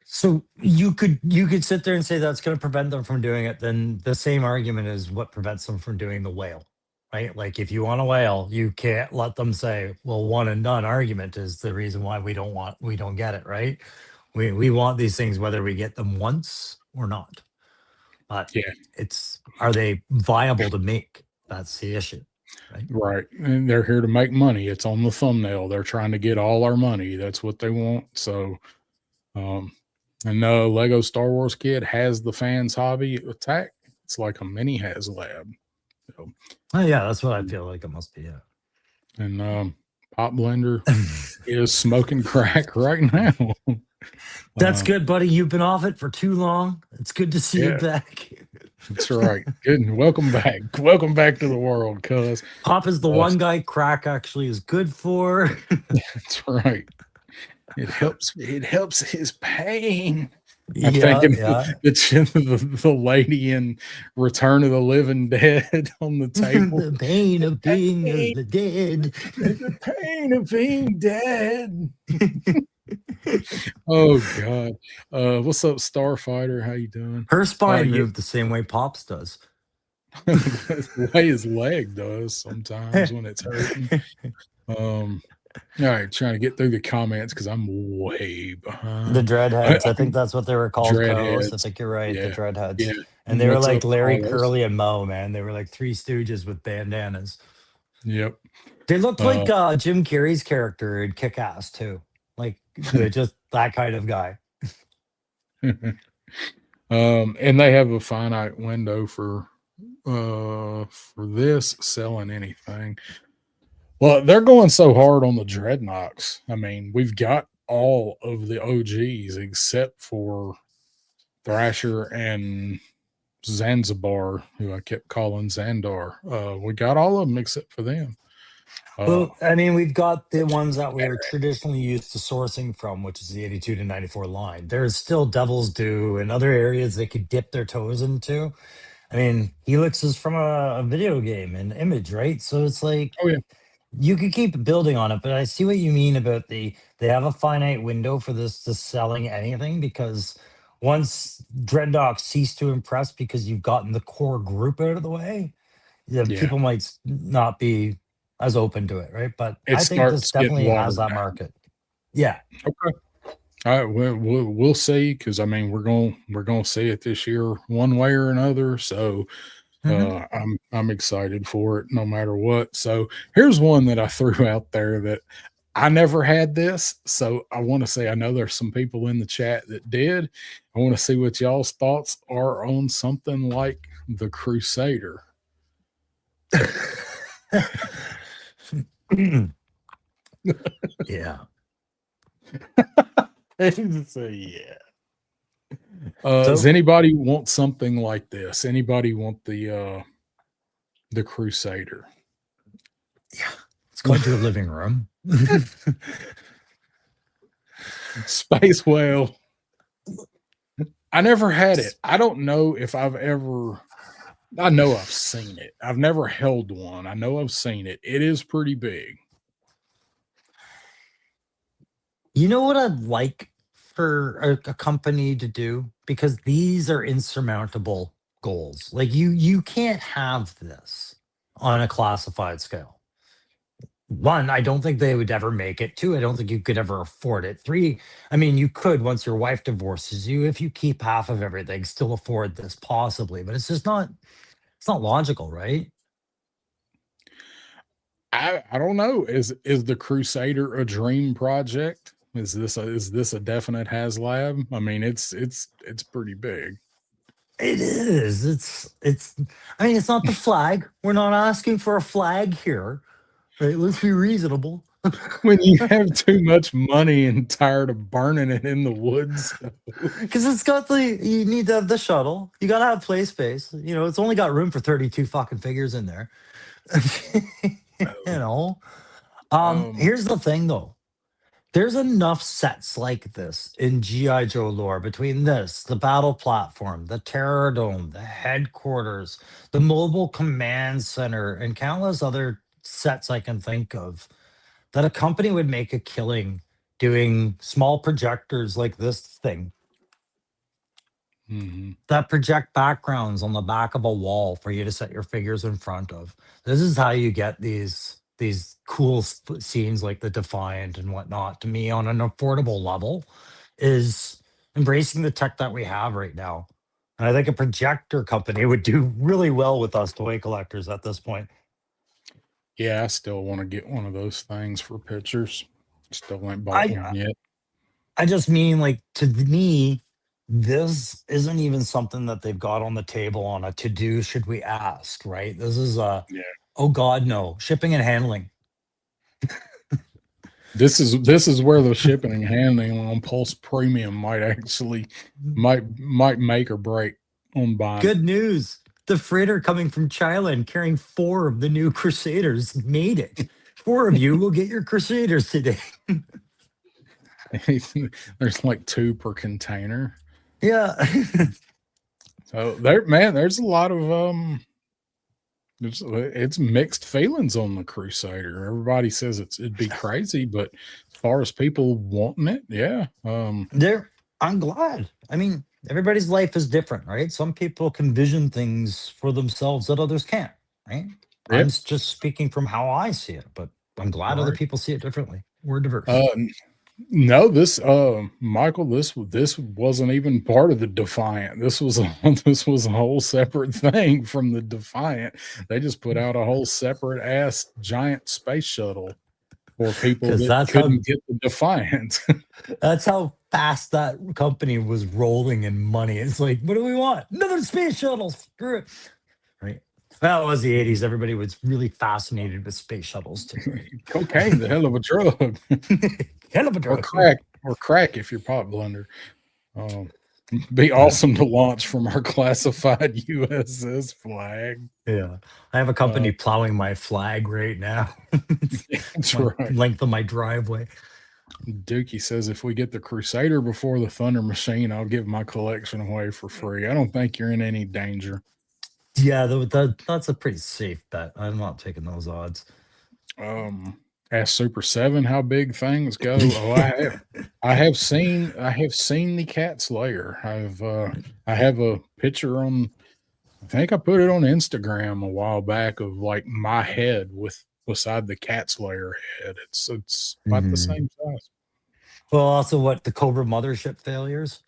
so you could sit there and say that's going to prevent them from doing it. Then the same argument is what prevents them from doing the whale, right? Like if you want a whale, you can't let them say, "Well, one and done." Argument is the reason why we don't get it, right? We want these things whether we get them once or not. But Yeah, it's are they viable to make? That's the issue, right? right. And they're here to make money. It's on the thumbnail. They're trying to get all our money. That's what they want. So, um, and no, Lego Star Wars kid has the fans hobby attack. It's like a mini Haslab. So, Oh yeah, that's what I feel like it must be. and Pop Blender Yeah. is smoking crack right now. That's uh, good, buddy. You've been off it for too long. It's good to see you yeah, back. that's right. Good. Welcome back. Welcome back to the world, cuz. Pop is the Uh, one guy crack actually is good for. that's right. It helps. It helps his pain. I'm Yeah, thinking yeah. the lady in Return of the Living Dead on the table. The pain of The being pain, the dead. the pain of being dead. Oh God. What's up, Starfighter? How you doing? Her spine Yeah, moved the same way Pop's does. the way his leg does sometimes when it's hurting. Um, all right, trying to get through the comments because I'm way The behind. dreadheads. I think that's what they were called, Carlos. I Dreadheads. think you're right. The Yeah, dreadheads. yeah. And they were What's like up, Larry, Carlos? Curly, and Moe, man. They were like three stooges with bandanas. Yep. They looked Uh, like Jim Carrey's character in Kick Ass, too. Like, just that kind of guy. and they have a finite window for this selling anything. Well, they're going so hard on the dreadnoughts. I mean, we've got all of the OGs except for Thrasher and Zanzibar, who I kept calling Xandar. We got all of them except for them. Uh, Well, I mean, we've got the ones that we were traditionally used to sourcing from, which is the 82 to 94 line. There's still Devil's Due and other areas they could dip their toes into. I mean, Helix is from a video game and image, right? So it's like oh yeah, you could keep building on it, but I see what you mean about they have a finite window for this to selling anything because once Dreadnought cease to impress because you've gotten the core group out of the way, yeah, yeah. people might not be as open to it, right? But It I think this starts getting definitely has watered that down. market. Yeah. Okay. All right, we'll see because I mean we're gonna see it this year one way or another. So Mhm. I'm excited for it no matter what. So here's one that I threw out there that I never had this. So I want to say I know there's some people in the chat that did. I want to see what y'all's thoughts are on something like the Crusader. Yeah. So yeah. Does So anybody want something like this? Anybody want the Crusader? yeah, it's called your living room. Space Whale. I never had it. I don't know if I've ever. I know I've seen it. I've never held one. I know I've seen it. It is pretty big. You know what I'd like for a company to do? Because these are insurmountable goals. Like you can't have this on a classified scale. One, I don't think they would ever make it. Two, I don't think you could ever afford it. Three, I mean, you could once your wife divorces you, if you keep half of everything, still afford this possibly, but it's just not. It's not logical, right? I don't know. Is the Crusader a dream project? Is this a definite Haslab? I mean, it's pretty big. It is. It's. I mean, it's not the flag. We're not asking for a flag here, right? Let's be reasonable. When you have too much money and tired of burning it in the woods. Because it's got the, you need to have the shuttle. You got to have play space. You know, it's only got room for 32 fucking figures in there. you know, Um, here's the thing though. There's enough sets like this in G.I. Joe lore between this, the battle platform, the Terror Dome, the headquarters, the mobile command center, and countless other sets I can think of that a company would make a killing doing small projectors like this thing mhm. that project backgrounds on the back of a wall for you to set your figures in front of. This is how you get these cool scenes like the Defiant and whatnot to me on an affordable level is embracing the tech that we have right now. And I think a projector company would do really well with us toy collectors at this point. Yeah, I still want to get one of those things for pictures. Still ain't bought I one yet. I just mean, like, to me, this isn't even something that they've got on the table on a to do should we ask, right? This is a, Yeah. oh God, no. Shipping and handling. This is where the shipping and handling on Pulse Premium might make or break on buying it. Good news. The freighter coming from China and carrying four of the new Crusaders made it. Four of you will get your Crusaders today. There's like two per container. Yeah. So there, man, there's a lot of it's mixed feelings on the Crusader. Everybody says it'd be crazy, but as far as people wanting it, yeah. There, I'm glad. I mean, everybody's life is different, right? Some people can vision things for themselves that others can't, right? I'm Yep. just speaking from how I see it, but I'm glad other Right. people see it differently. We're diverse. Uh no, this Michael, this wasn't even part of the Defiant. This was a whole separate thing from the Defiant. They just put out a whole separate ass giant space shuttle for people Because that couldn't get the Defiant. that's how fast that company was rolling in money. It's like, what do we want? Another space shuttle. Screw it. Right. That was the 80s. Everybody was really fascinated with space shuttles too, right? Cocaine, the hell of a drug. Hell of a or drug. crack, or crack if you're pot blender. Um, be awesome to launch from our classified USS flag. Yeah. I have a Uh, company plowing my flag right now. It's that's my right. length of my driveway. Dookie says if we get the Crusader before the Thunder Machine, I'll give my collection away for free. I don't think you're in any danger. Yeah, that's a pretty safe bet. I'm not taking those odds. Um, ask Super Seven how big things go. Oh, I have seen the Cat's Lair. I have a picture on. I think I put it on Instagram a while back of like my head with beside the Cat's Lair head. It's about the Mhm. same size. Well, also what the Cobra mothership failures.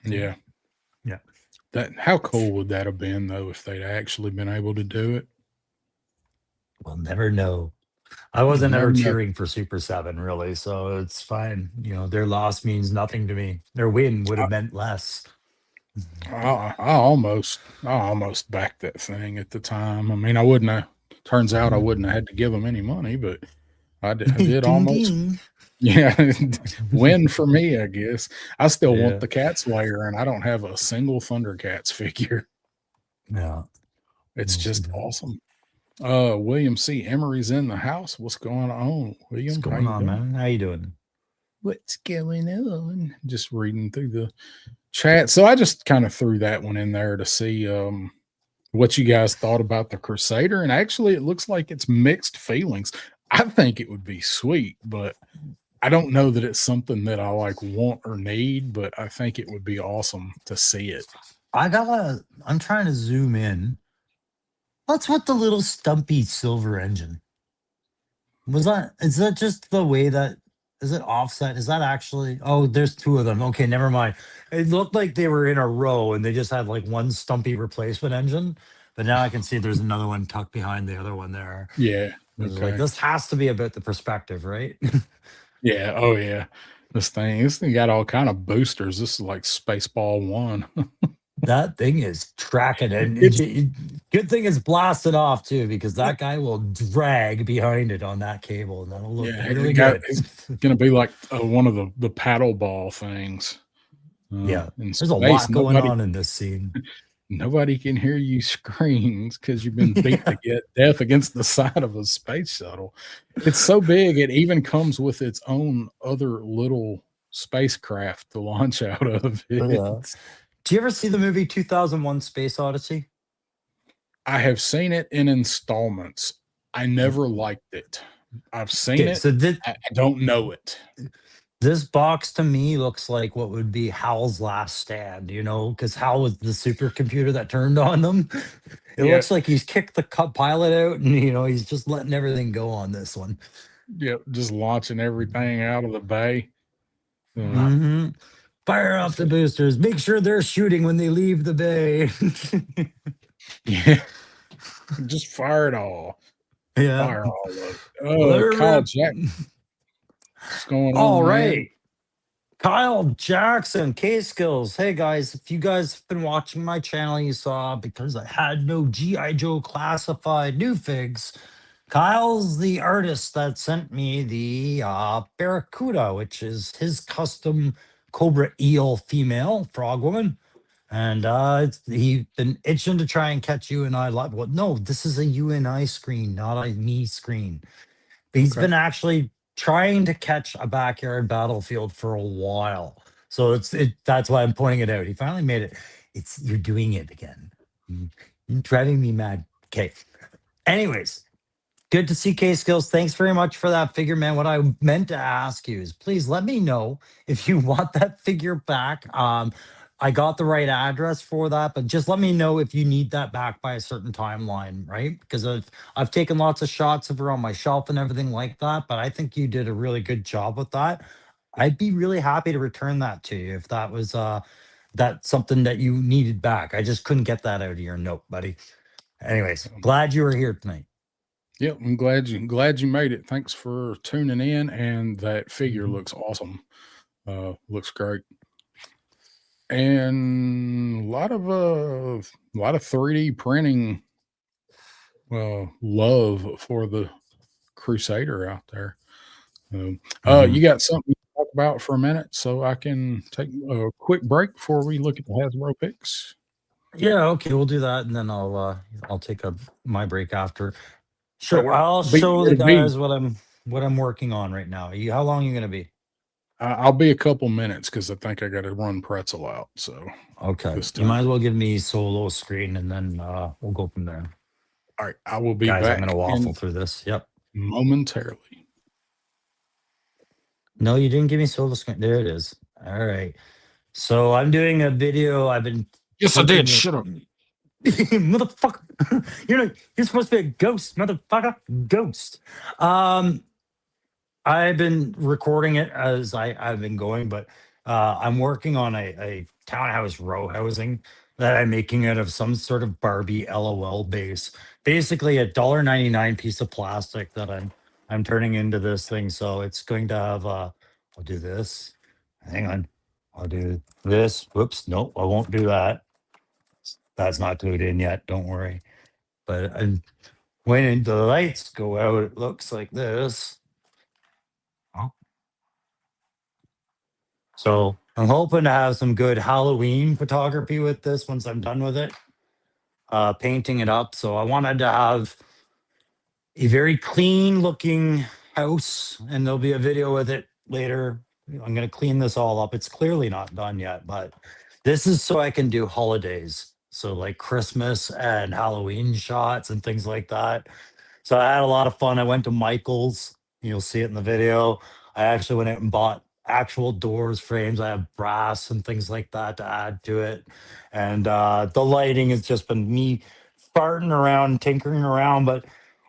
Mhm. Yeah. Yeah. That how cool would that have been though if they'd actually been able to do it? We'll never know. I You'll wasn't never ever know. cheering for Super 7 really, so it's fine. You know, their loss means nothing to me. Their win would I, have meant less. I almost backed that thing at the time. I mean, I wouldn't have. Turns out I wouldn't have had to give them any money, but I did Ding almost. ding. Yeah, win for me, I guess. I still want Yeah. the Cat's Lair, and I don't have a single Thundercats figure. Yeah. It's We'll see just that. awesome. William C. Emery's in the house. What's going on, What's William? How going you on, doing? man? How you doing? What's going on? Just reading through the chat. So I just kind of threw that one in there to see what you guys thought about the Crusader. And actually, it looks like it's mixed feelings. I think it would be sweet, but I don't know that it's something that I like want or need, but I think it would be awesome to see it. I'm trying to zoom in. What's with the little stumpy silver engine? Was that, is that just the way that, is it offset? Is that actually, oh, there's two of them. Okay, never mind. It looked like they were in a row and they just had like one stumpy replacement engine. But now I can see there's another one tucked behind the other one there. Yeah. It was like, Okay. this has to be about the perspective, right? Yeah. Oh yeah. This thing got all kind of boosters. This is like Spaceball One. That thing is tracking, and It's good thing it's blasted off too, because that guy will drag behind it on that cable, and that'll look yeah. really good. It's gonna be like one of the paddle ball things Yeah, in there's a space. lot going on in this scene. Nobody can hear you scream because you've been beat to Yeah, get death against the side of a space shuttle. It's so big, it even comes with its own other little spacecraft to launch out of it. yeah. Do you ever see the movie 2001: Space Odyssey? I have seen it in installments. I never liked it. I've seen Okay, it. so I don't know it. this box to me looks like what would be Hal's last stand, because Hal was the supercomputer that turned on them. It Yeah, looks like he's kicked the pilot out, and he's just letting everything go on this one. yeah, just launching everything out of the bay. Uh, Hmm. Fire up the boosters. Make sure they're shooting when they leave the bay. yeah, just fire it all. Yeah. Fire all of it. Let Oh, her Kyle rip. Jack, what's going All on, man? right. Kyle Jackson, K Skills. Hey guys, if you guys have been watching my channel, you saw because I had no G.I. Joe classified new figs. Kyle's the artist that sent me the Barracuda, which is his custom Cobra Eel female frog woman. And he's been itching to try and catch you and I live. Well, no, this is a you and I screen, not a me screen. He's Okay. been actually trying to catch a backyard battlefield for a while. So that's why I'm pointing it out. He finally made it. It's You're doing it again. You're driving me mad. Okay. Anyways, good to see K Skills. Thanks very much for that figure, man. What I meant to ask you is please let me know if you want that figure back. I got the right address for that, but just let me know if you need that back by a certain timeline, right? Because I've taken lots of shots of her on my shelf and everything like that, but I think you did a really good job with that. I'd be really happy to return that to you if that was that's something that you needed back. I just couldn't get that out of your note, buddy. Anyways, glad you were here tonight. Yep, I'm glad you made it. Thanks for tuning in, and that figure Mhm. looks awesome. Looks great, and a lot of 3D printing love for the Crusader out there. You Mhm. got something to talk about for a minute, so I can take a quick break before we look at the Hasbro picks. Yeah, okay, we'll do that, and then I'll take my break after. That'll Sure, work. I'll Be show where the to be. guys what I'm working on right now. How long are you gonna be? I'll be a couple minutes because I think I got to run pretzel out. So Okay, this you time, might as well give me solo screen, and then we'll go from there. all right, I will be Guys, I'm gonna back waffle in through this. Yep. momentarily. No, you didn't give me solo screen. There it is. All right. So I'm doing a video. I've been Yes, I did. looking at Shut up. motherfucker. You're supposed to be a ghost, motherfucker. Ghost. Um, I've been recording it as I've been going, but I'm working on a townhouse row housing that I'm making out of some sort of Barbie LOL base. Basically, $1.99 piece of plastic that I'm turning into this thing. So it's going to have. I'll do this. Hang on. I'll do this. Whoops. Nope. I won't do that. That's not glued in yet. Don't worry. But when the lights go out, it looks like this. So I'm hoping to have some good Halloween photography with this once I'm done with it, painting it up. So I wanted to have a very clean looking house, and there'll be a video with it later. I'm going to clean this all up. It's clearly not done yet, but this is so I can do holidays. So, like Christmas and Halloween shots and things like that. So I had a lot of fun. I went to Michael's. You'll see it in the video. I actually went out and bought actual doors frames. I have brass and things like that to add to it. And the lighting has just been me farting around, tinkering around. But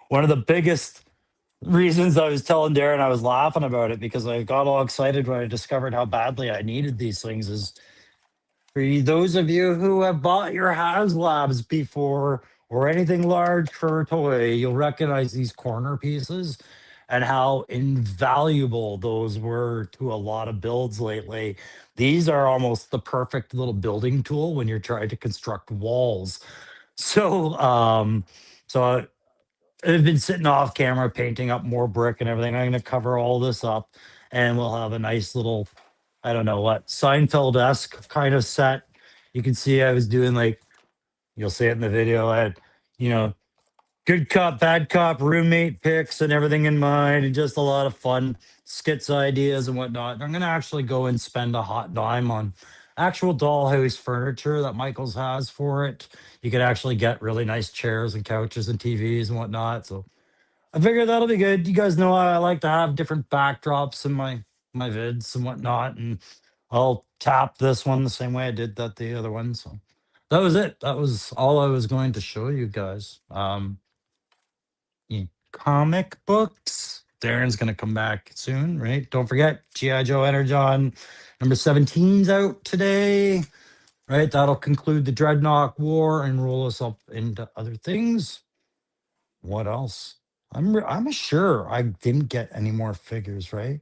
one of the biggest reasons I was telling Darren I was laughing about it because I got all excited when I discovered how badly I needed these things is for those of you who have bought your Haslabs before or anything large for a toy, you'll recognize these corner pieces and how invaluable those were to a lot of builds lately. These are almost the perfect little building tool when you're trying to construct walls. So, so I've been sitting off camera painting up more brick and everything. I'm going to cover all this up and we'll have a nice little, I don't know what, Seinfeld esque kind of set. You can see I was doing like, you'll see it in the video. I had, you know, good cop, bad cop, roommate picks and everything in mind, and just a lot of fun skits, ideas, and whatnot. And I'm going to actually go and spend a hot dime on actual dollhouse furniture that Michael's has for it. You could actually get really nice chairs and couches and TVs and whatnot. So I figure that'll be good. You guys know I like to have different backdrops in my vids and whatnot, and I'll tap this one the same way I did that the other one. So that was it. That was all I was going to show you guys. Comic books. Darren's gonna come back soon, right? Don't forget GI Joe Energon number 17's out today. Right, that'll conclude the Dreadnought War and roll us up into other things. What else? I'm sure I didn't get any more figures, right?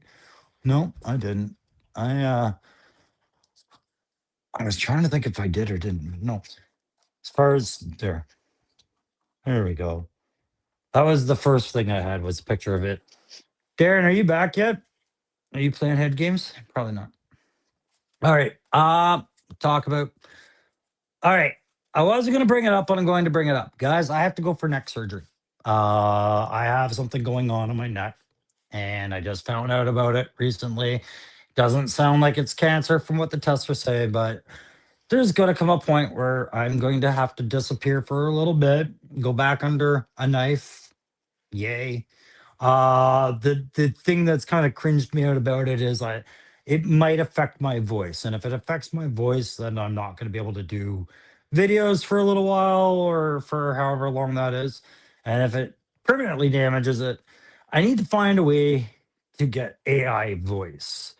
No, I didn't. I I was trying to think if I did or didn't. No. As far as there we go. That was the first thing I had was a picture of it. Darren, are you back yet? Are you playing head games? Probably not. All right. Talk about. All right. I wasn't going to bring it up, but I'm going to bring it up, guys. I have to go for neck surgery. I have something going on in my neck, and I just found out about it recently. Doesn't sound like it's cancer from what the tests are saying, but there's going to come a point where I'm going to have to disappear for a little bit, go back under a knife. Yay. The thing that's kind of cringed me out about it is it might affect my voice. And if it affects my voice, then I'm not going to be able to do videos for a little while or for however long that is. And if it permanently damages it, I need to find a way to get AI voice.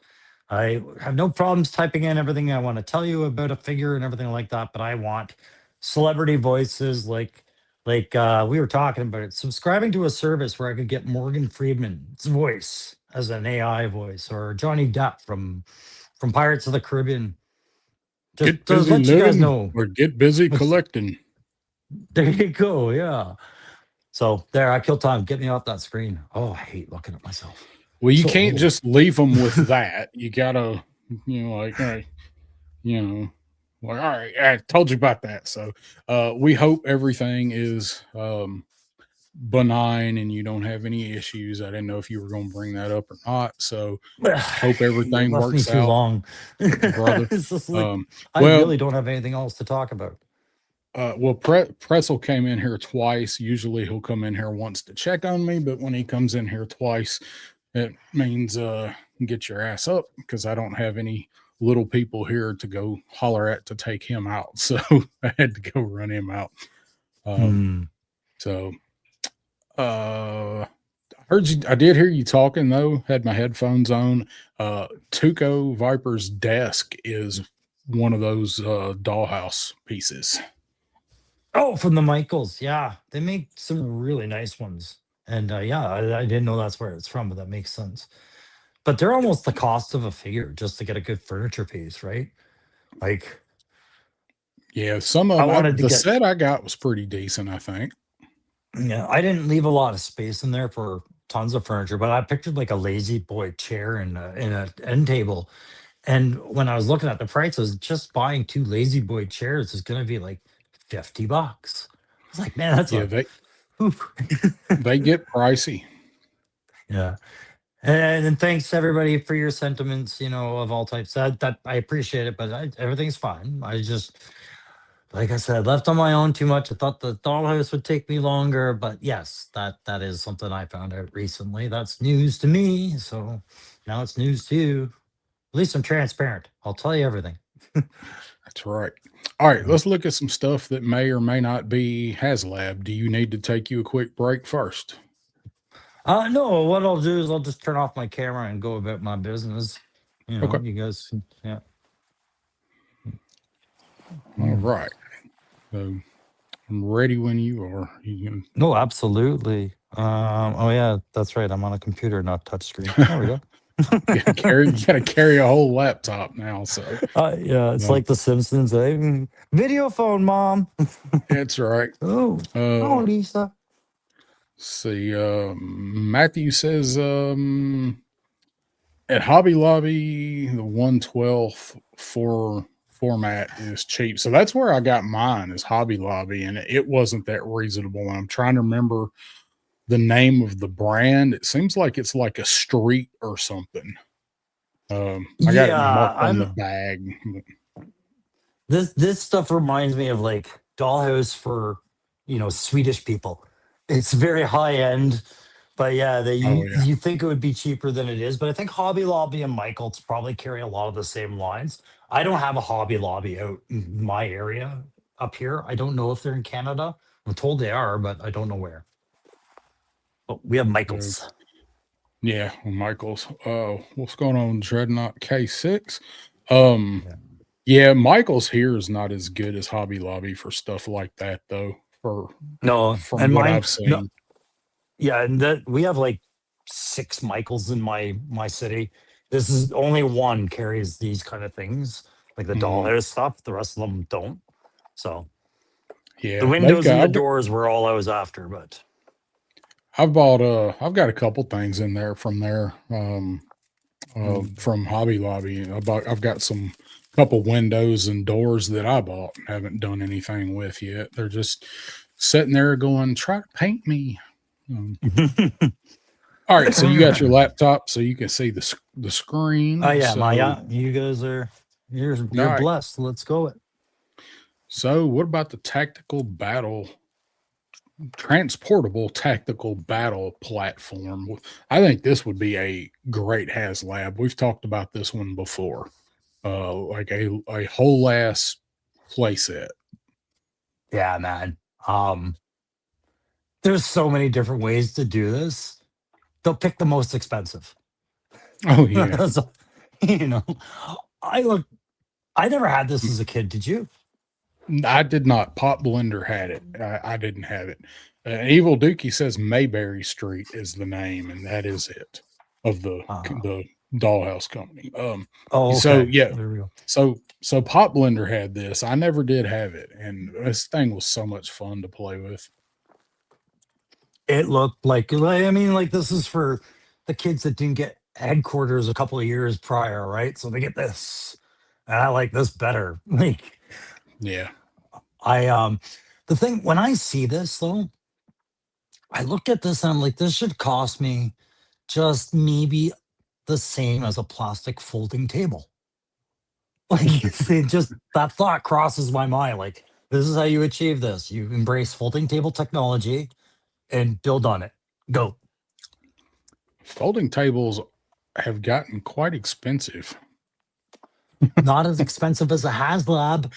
I have no problems typing in everything I want to tell you about a figure and everything like that, but I want celebrity voices like we were talking about it. Subscribing to a service where I could get Morgan Freeman's voice as an AI voice or Johnny Depp from Pirates of the Caribbean. Get Just busy let you guys living know. or get busy collecting. There you go. Yeah. So there, I killed time. Get me off that screen. Oh, I hate looking at myself. Well, you So can't old. just leave them with that. You gotta, like, all right, you know, like, all right, I told you about that. So, we hope everything is benign and you don't have any issues. I didn't know if you were going to bring that up or not. So, hope You everything left me works too out, long. brother. It's just like I Well, really don't have anything else to talk about. Pretzel came in here twice. Usually he'll come in here once to check on me, but when he comes in here twice, it means get your ass up because I don't have any little people here to go holler at to take him out. So I had to go run him out. Um, Hmm. so I heard you. I did hear you talking though. Had my headphones on. Tuco Viper's desk is one of those dollhouse pieces. Oh, from the Michaels. Yeah, they make some really nice ones. And yeah, I didn't know that's where it's from, but that makes sense. But they're almost the cost of a figure just to get a good furniture piece, right? Like Yeah, some of I them. wanted to The get, set I got was pretty decent. I think. yeah, I didn't leave a lot of space in there for tons of furniture, but I pictured like a lazy boy chair and a end table. And when I was looking at the prices, just buying two lazy boy chairs is going to be like $50. I was like, man, that's Yeah, a, oof. they get pricey. Yeah. And then thanks everybody for your sentiments, of all types. That I appreciate it, but everything's fine. I just, like I said, left on my own too much. I thought the dollhouse would take me longer, but yes, that is something I found out recently. That's news to me. So now it's news to you. At least I'm transparent. I'll tell you everything. That's right. All right, Yeah. let's look at some stuff that may or may not be HasLab. Do you need to take you a quick break first? No, what I'll do is I'll just turn off my camera and go about my business. Okay. You guys, yeah. All Mm. right. So I'm ready when you are. You can No, absolutely. Oh yeah, that's right. I'm on a computer, not touchscreen. There we go. you gotta carry a whole laptop now. So Yeah, it's uh, like The Simpsons. Eh? Video phone, mom. that's right. Oh, oh, Uh, Lisa. see, Matthew says at Hobby Lobby the 112 for format is cheap. So that's where I got mine is Hobby Lobby, and it wasn't that reasonable. And I'm trying to remember the name of the brand. It seems like it's like a street or something. I got it Yeah, marked on the I'm. bag. This stuff reminds me of like Dollhouse for Swedish people. It's very high end, but yeah, Oh yeah, you think it would be cheaper than it is. But I think Hobby Lobby and Michaels probably carry a lot of the same lines. I don't have a Hobby Lobby out in my area up here. I don't know if they're in Canada. I'm told they are, but I don't know where. But we have uh, Michaels. yeah. Michael's. What's going on, Dreadnought K6? Um, Yeah. yeah, Michael's here is not as good as Hobby Lobby for stuff like that, though. For No, from and what mine I've no. seen. Yeah, and that we have like six Michaels in my city. This is only one carries these kind of things, like the Mhm. dollhouse stuff. The rest of them don't. So the Yeah, they've windows and got. the doors were all I was after, but I've bought. I've got a couple things in there from there. mm. From Hobby Lobby. I've got some couple windows and doors that I bought and haven't done anything with yet. They're just sitting there going, try to paint me. Um, all right, so you got your laptop so you can see the Oh screen. yeah, my So you guys are all you're right. blessed. Let's go it. So what about the transportable tactical battle platform? I think this would be a great Haslab. We've talked about this one before. Like a whole ass playset. Yeah, man. Um, there's so many different ways to do this. They'll pick the most expensive. Oh yeah. So, you know, I look. I never had this as a kid. Did you? I did not. Pop Blender had it. I didn't have it. Evil Dookie says Mayberry Street is the name, and that is it of Uh, the dollhouse company. oh, So okay. yeah, There we go. so Pop Blender had this. I never did have it, and this thing was so much fun to play with. It looked like I mean, like this is for the kids that didn't get headquarters a couple of years prior, right? So they get this, and I like this better. Like Yeah, I the thing when I see this though, I look at this and I'm like, this should cost me just maybe the same as a plastic folding table. Like it just that thought crosses my mind. Like this is how you achieve this. You embrace folding table technology and build on it. Go. folding tables have gotten quite expensive. Not as expensive as a Haslab.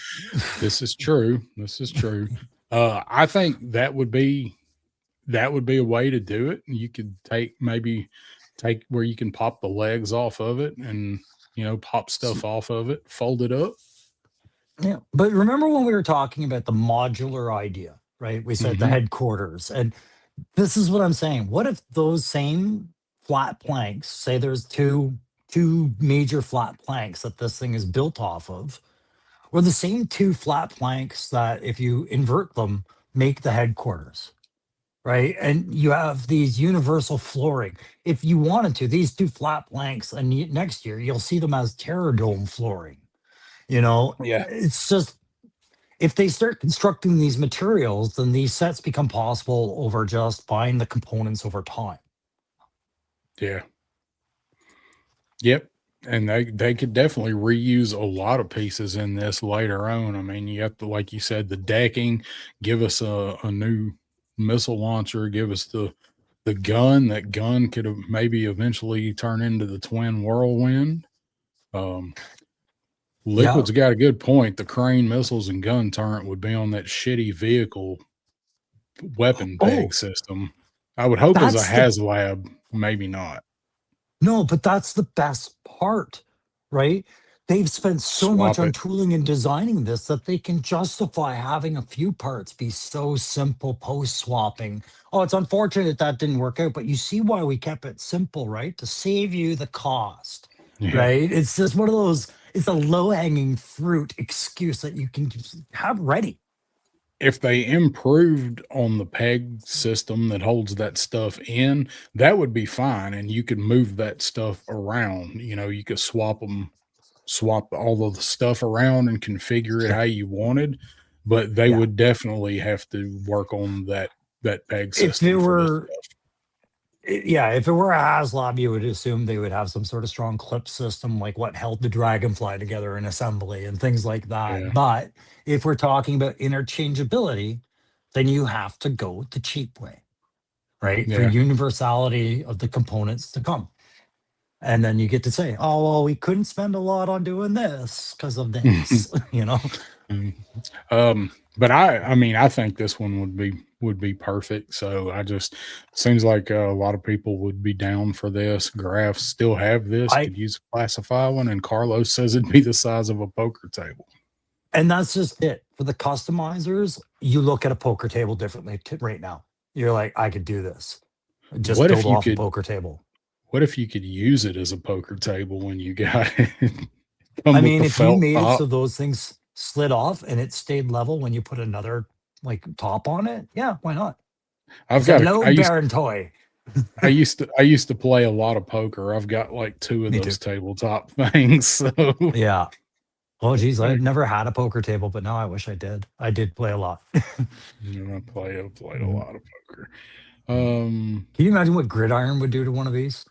This is true. This is true. I think that would be a way to do it. You could take where you can pop the legs off of it and pop stuff off of it, fold it up. Yeah. But remember when we were talking about the modular idea, right? We said the Hmm. headquarters. And this is what I'm saying. What if those same flat planks, say there's two major flat planks that this thing is built off of, or the same two flat planks that if you invert them make the headquarters, right? And you have these universal flooring. If you wanted to, these two flat planks, and next year you'll see them as Terror Dome flooring. Yeah, It's just if they start constructing these materials, then these sets become possible over just buying the components over time. yeah, yep. And they could definitely reuse a lot of pieces in this later on. I mean, you have to, like you said, the decking, give us a new missile launcher, give us the gun. That gun could have maybe eventually turn into the twin whirlwind. Um, Yeah. Liquid's got a good point. The crane missiles and gun turret would be on that shitty vehicle weapon peg Oh, system. I would hope as a That's the Haslab, maybe not. No, but that's the best part, right? They've spent so much Swap on it. tooling and designing this that they can justify having a few parts be so simple post swapping. Oh, it's unfortunate that didn't work out, but you see why we kept it simple, right? To save you the cost, Yeah. right? It's just one of those, it's a low hanging fruit excuse that you can just have ready. If they improved on the peg system that holds that stuff in, that would be fine, and you could move that stuff around. You could swap all of the stuff around and configure it Yeah. how you wanted, but they Yeah. would definitely have to work on that peg If it system for this were stuff. Yeah, if it were a Haslab, you would assume they would have some sort of strong clip system, like what held the Dragonfly together in assembly and things like that. Yeah, But if we're talking about interchangeability, then you have to go the cheap way, right? For yeah. universality of the components to come. And then you get to say, oh, well, we couldn't spend a lot on doing this because of this, you know? Mm. But I mean, I think this one would be perfect. So I just seems like a lot of people would be down for this. Graphs still have this, I, could use a classify one, and Carlos says it'd be the size of a poker table. and that's just it. For the customizers, you look at a poker table differently right now. You're like, I could do this. Just What build if you off a could poker table. what if you could use it as a poker table when you got it? Come I with mean, the if you felt made it so top. those things slid off and it stayed level when you put another like top on it, yeah, why not? I've It's a got a load bearing toy. I used to play a lot of poker. I've got like 2 of Me too. those tabletop things, so Yeah. Oh geez, I I've never had a poker table, but now I wish I did. I did play a lot. I played a Mhm. lot of poker. Mhm. Um, Can you imagine what gridiron would do to one of these?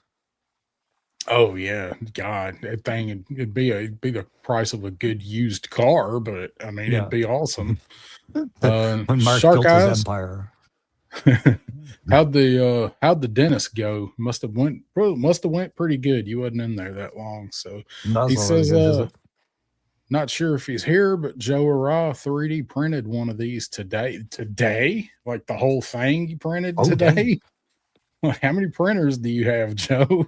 oh yeah, God, that thing it'd be the price of a good used car, but I mean it'd Yeah. be awesome. When Mark Shark built his eyes. empire. How'd the dentist go? Must have went pretty good. You wasn't in there that long. So That's he why it was a says, good visit. not sure if he's here, but Joe Arra 3D printed one of these today. Today? Like the whole thing you printed Oh dang. today? Like, how many printers do you have, Joe?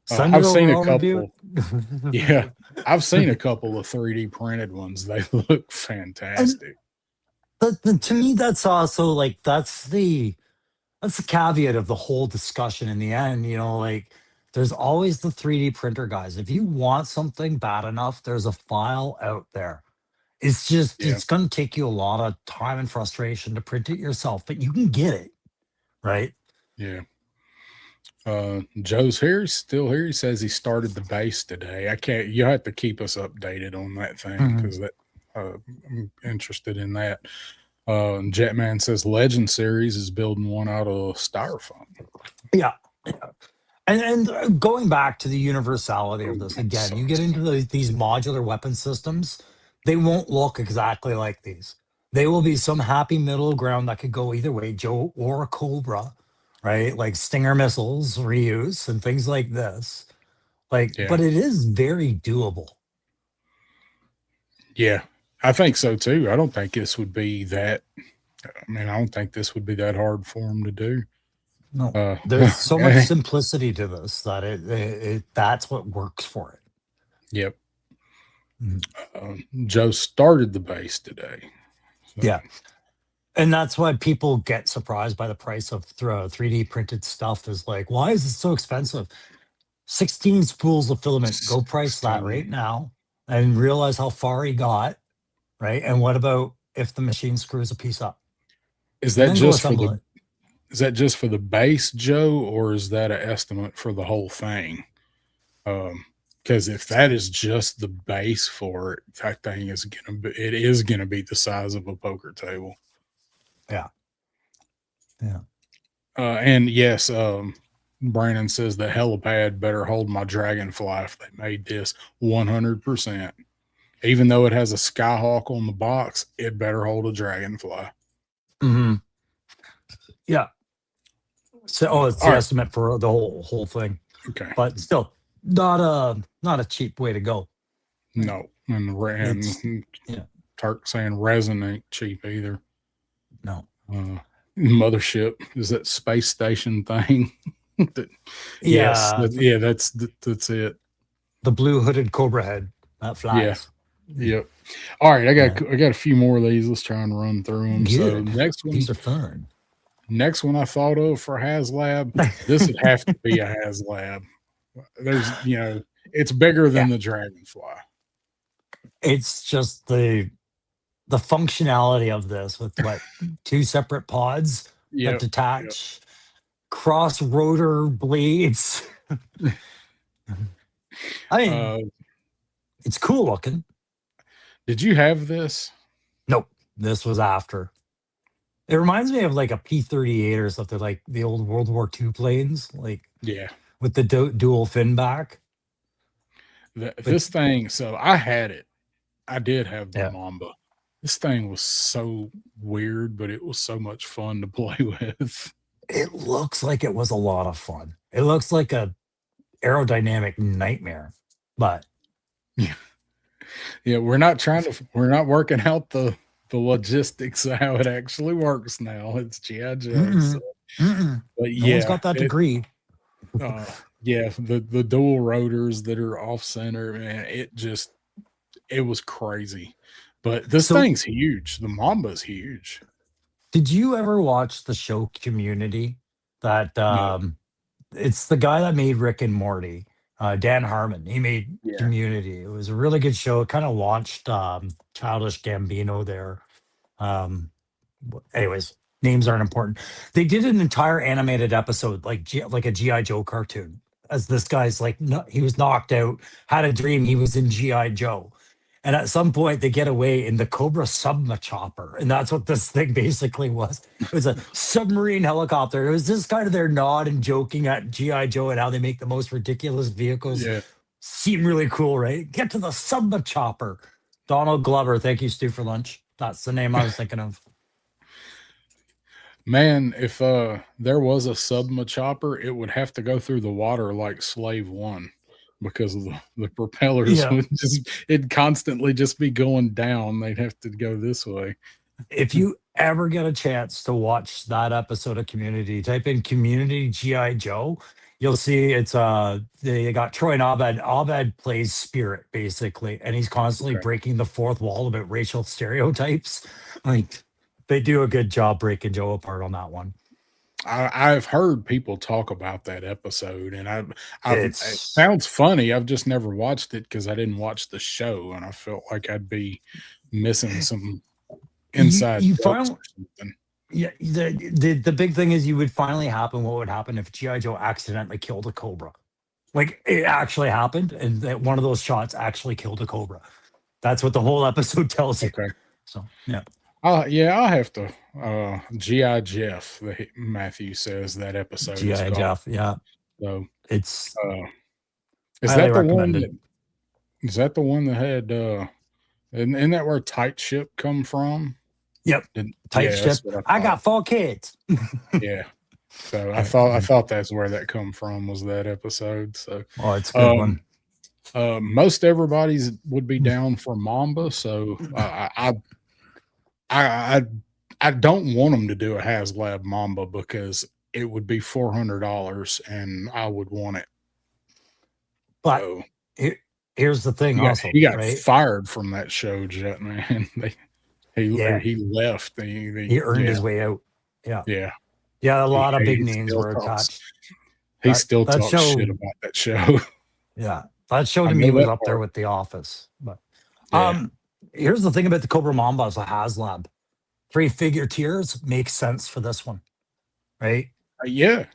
Send it I've seen over, a I'll review couple. Yeah, it. I've seen a couple of 3D printed ones. They look And fantastic. to me, that's also like that's the caveat of the whole discussion in the end. Like there's always the 3D printer guys. If you want something bad enough, there's a file out there. It's just Yeah, it's gonna take you a lot of time and frustration to print it yourself, but you can get it, right? yeah. Joe's here. He's still here. He says he started the base today. I can't. You have to keep us updated on that thing Mhm. because I'm interested in that. Jetman says Legend Series is building one out of styrofoam. Yeah. Yeah. And going back to the universality of Oh, this that again, you get sucks. into these modular weapon systems, they won't look exactly like these. They will be some happy middle ground that could go either way, Joe or a Cobra, right? Like Stinger missiles reuse and things like this. Like, Yeah, but it is very doable. yeah. I think so too. I don't think this would be that. I mean, I don't think this would be that hard for him to do. No, Uh, there's so much simplicity to this that that's what works for it. yep. Mhm. Joe started the base today. So Yeah. And that's why people get surprised by the price of 3D printed stuff is like, why is it so expensive? 16 spools of filament, go price that 16. right now and realize how far he got, right? And what about if the machine screws a piece up? Is And that then go just for assemble the it. Is that just for the base, Joe, or is that an estimate for the whole thing? Because if that is just the base for it, that thing it is gonna be the size of a poker table. Yeah. Yeah. And yes, Brandon says the helipad better hold my dragonfly if they made this 100%. Even though it has a skyhawk on the box, it better hold a dragonfly. Hmm. Yeah. So, it's All the right. estimate for the whole thing, Okay. but still not a cheap way to go. Right. No. And It's yeah. Turk saying resin ain't cheap either. No. Uh, Mothership is that space station thing. Yes, Yeah, yeah, that's it. the blue hooded cobra head that Yeah, flies. yep. All right, Yeah. I got a few more of these. Let's try and run through them. So Good. These are fun. next one I thought of for Haslab. This would have to be a Haslab. There's, it's bigger Yeah. than the dragonfly. It's just the functionality of this with what two separate pods that Yep, yep. detach, cross rotor blades. I mean, Uh, it's cool looking. did you have this? Nope, this was after. It reminds me of like a P-38 or something, like the old World War II planes, like Yeah. with the dual fin back. But This thing, so I had it. I did have the yeah, Mamba. This thing was so weird, but it was so much fun to play with. it looks like it was a lot of fun. It looks like a aerodynamic nightmare, but Yeah, yeah. We're not working out the logistics of how it actually works now. It's GI Joe. So, mm-mm, mm-mm. but No one's yeah, got that degree. yeah, the dual rotors that are off center, man, it was crazy. But this So, thing's huge. The Mamba's huge. did you ever watch the show Community? That No, it's the guy that made Rick and Morty, Dan Harmon. He made yeah, Community. It was a really good show. It kind of launched Childish Gambino there. Um, anyways, names aren't important. They did an entire animated episode, like like a GI Joe cartoon. As this guy's like, no, he was knocked out, had a dream he was in GI Joe, and at some point they get away in the Cobra Subma chopper, and that's what this thing basically was. It was a submarine helicopter. It was just kind of their nod and joking at GI Joe and how they make the most ridiculous vehicles yeah. seem really cool, right? Get to the Subma chopper. Donald Glover, thank you, Stu, for lunch. That's the name I was thinking of. Man, if there was a Subma chopper, it would have to go through the water like Slave One because of the propellers Yeah. would just it'd constantly just be going down. They'd have to go this way. If you ever get a chance to watch that episode of Community, type in Community GI Joe. You'll see it's they got Troy and Abed. Abed plays Spirit basically, and he's constantly Okay. breaking the fourth wall about racial stereotypes. Like they do a good job breaking Joe apart on that one. I've heard people talk about that episode, and it It's sounds funny. I've just never watched it because I didn't watch the show, and I felt like I'd be missing some inside you jokes find or something. yeah the big thing is you would finally happen what would happen if GI Joe accidentally killed a cobra. Like it actually happened, and that one of those shots actually killed a cobra. That's what the whole episode tells you. Okay. So yeah, Yeah, I'll have to. GI Jeff, Matthew says that episode is GI called. Jeff. Yeah, So, it's uh, is highly that the one recommended. that is that the one that had? Isn't that where Tight Ship come from? Yep, tight Yeah, ship. that's what I I thought. got 4 kids. Yeah. So I- I thought that's where that come from was that episode. So oh, it's a good one. most everybody's would be down for Mamba. So I I don't want them to do a HasLab Mamba because it would be $400 and I would want it. But So here's the thing, also, he got right? fired from that show, Jet Man. Yeah, He left. he earned his way out. Yeah, Yeah. yeah. A lot of big He names still were talks. attached. He That still that talks shit show, about that show. yeah, that show I to know me was that up there part. with The Office. But Yeah. here's the thing about the Cobra Mamba as a HasLab. 3-figure tiers makes sense for this one, right? Yeah.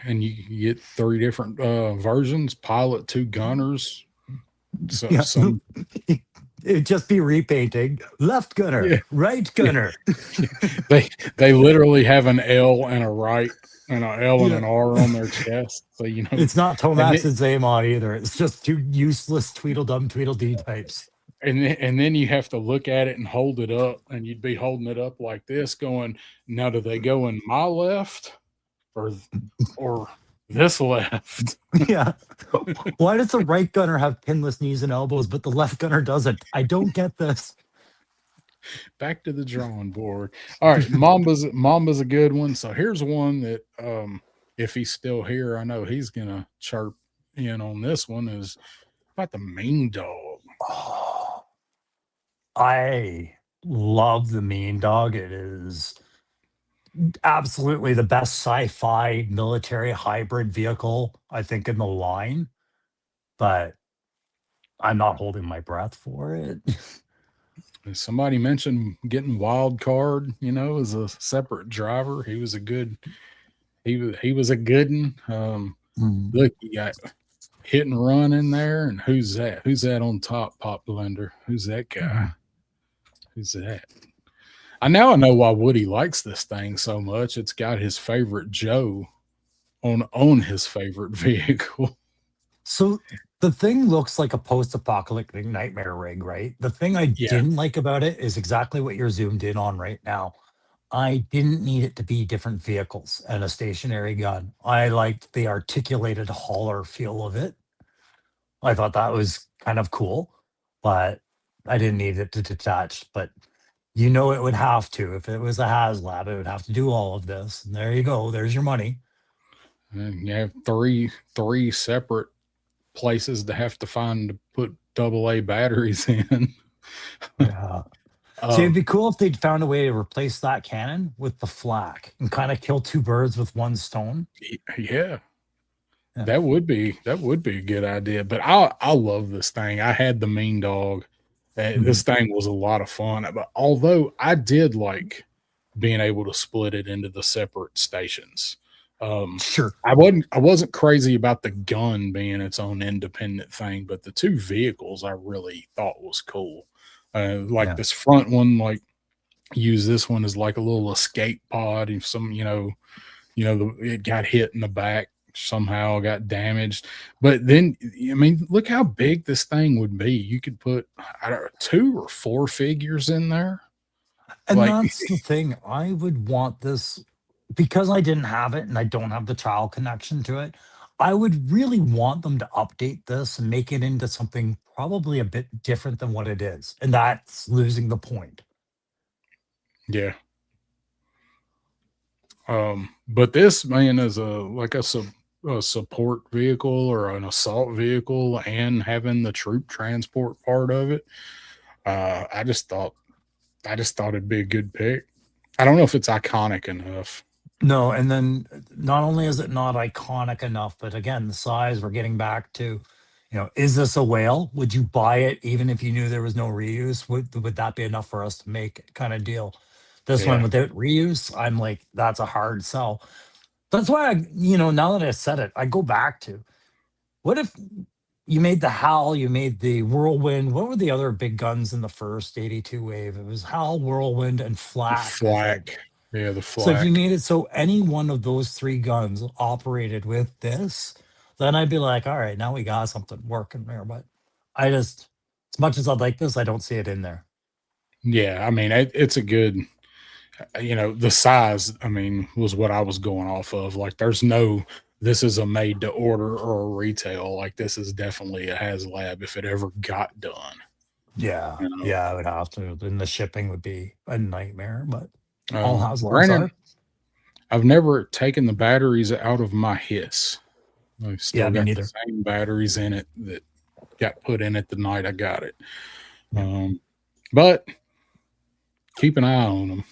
And you get 3 different versions: pilot, 2 gunners. So Yeah. some It'd just be repainting. Left gunner, Yeah. right gunner. they literally have an L and a right and an L and Yeah. an R on their chest. So It's not and Tomax then, and Zaymon either. It's just two useless Tweedledum Tweedledee types. and then you have to look at it and hold it up, and you'd be holding it up like this, going, now do they go in my left or this left? Yeah. Why does the right gunner have pinless knees and elbows, but the left gunner doesn't? I don't get this. back to the drawing board. All right, Mamba's a good one. So here's one that if he's still here, I know he's gonna chirp in on this one is about the mean dog. Oh, I love the Mean Dog. It is absolutely the best sci-fi military hybrid vehicle, I think, in the line, but I'm not holding my breath for it. Somebody mentioned getting wild card, as a separate driver. He was a good one. Mm, Look, you got hit and run in there, and who's that? Who's that on top, Pop Blender? Who's that guy? mhm. Who's that? I know why Woody likes this thing so much. It's got his favorite Joe on his favorite vehicle. So the thing looks like a post-apocalyptic nightmare rig, right? The thing I Yeah, didn't like about it is exactly what you're zoomed in on right now. I didn't need it to be different vehicles and a stationary gun. I liked the articulated hauler feel of it. I thought that was kind of cool, but I didn't need it to detach. But it would have to. If it was a Haslab, it would have to do all of this. And there you go. There's your money. and you have three separate places to have to find to put AA batteries in. Yeah. See, it'd um, be cool if they'd found a way to replace that cannon with the flak and kind of kill two birds with one stone. yeah, Yeah. that would be a good idea. But I love this thing. I had the mean dog. Mhm. This thing was a lot of fun. But although I did like being able to split it into the separate stations. Um, Sure. I wasn't crazy about the gun being its own independent thing, but the two vehicles I really thought was cool. Like Yeah. this front one, like use this one as like a little escape pod. If it got hit in the back somehow, got damaged. But then, I mean, look how big this thing would be. You could put I don't know, 2 or 4 figures in there. And Like, that's the thing. I would want this because I didn't have it and I don't have the child connection to it. I would really want them to update this and make it into something probably a bit different than what it is. And that's losing the point. yeah. But this man is a support vehicle or an assault vehicle, and having the troop transport part of it. I just thought it'd be a good pick. I don't know if it's iconic enough. No, and then not only is it not iconic enough, but again, the size, we're getting back to, is this a whale? Would you buy it even if you knew there was no reuse? Would that be enough for us to make kind of deal? This one Yeah, without reuse, I'm like, that's a hard sell. That's why now that I said it, I go back to what if you made the Howl, you made the Whirlwind. What were the other big guns in the first 82 wave? It was Howl, Whirlwind, and the Flak, I think. flak. Yeah, the So if you flak. made it so any one of those three guns operated with this, then I'd be like, all right, now we got something working there. But as much as I'd like this, I don't see it in there. Yeah, I mean it's a good. The size. I mean, was what I was going off of. Like, there's no. This is a made to order or a retail. Like, this is definitely a HasLab if it ever got done. Yeah, You know. yeah, I would have to. Then the shipping would be a nightmare, but all house labs Granted, are. I've never taken the batteries out of my Hiss. I've Yeah, still me got the neither. same batteries in it that got put in it the night I got it. Yeah. But keep an eye on them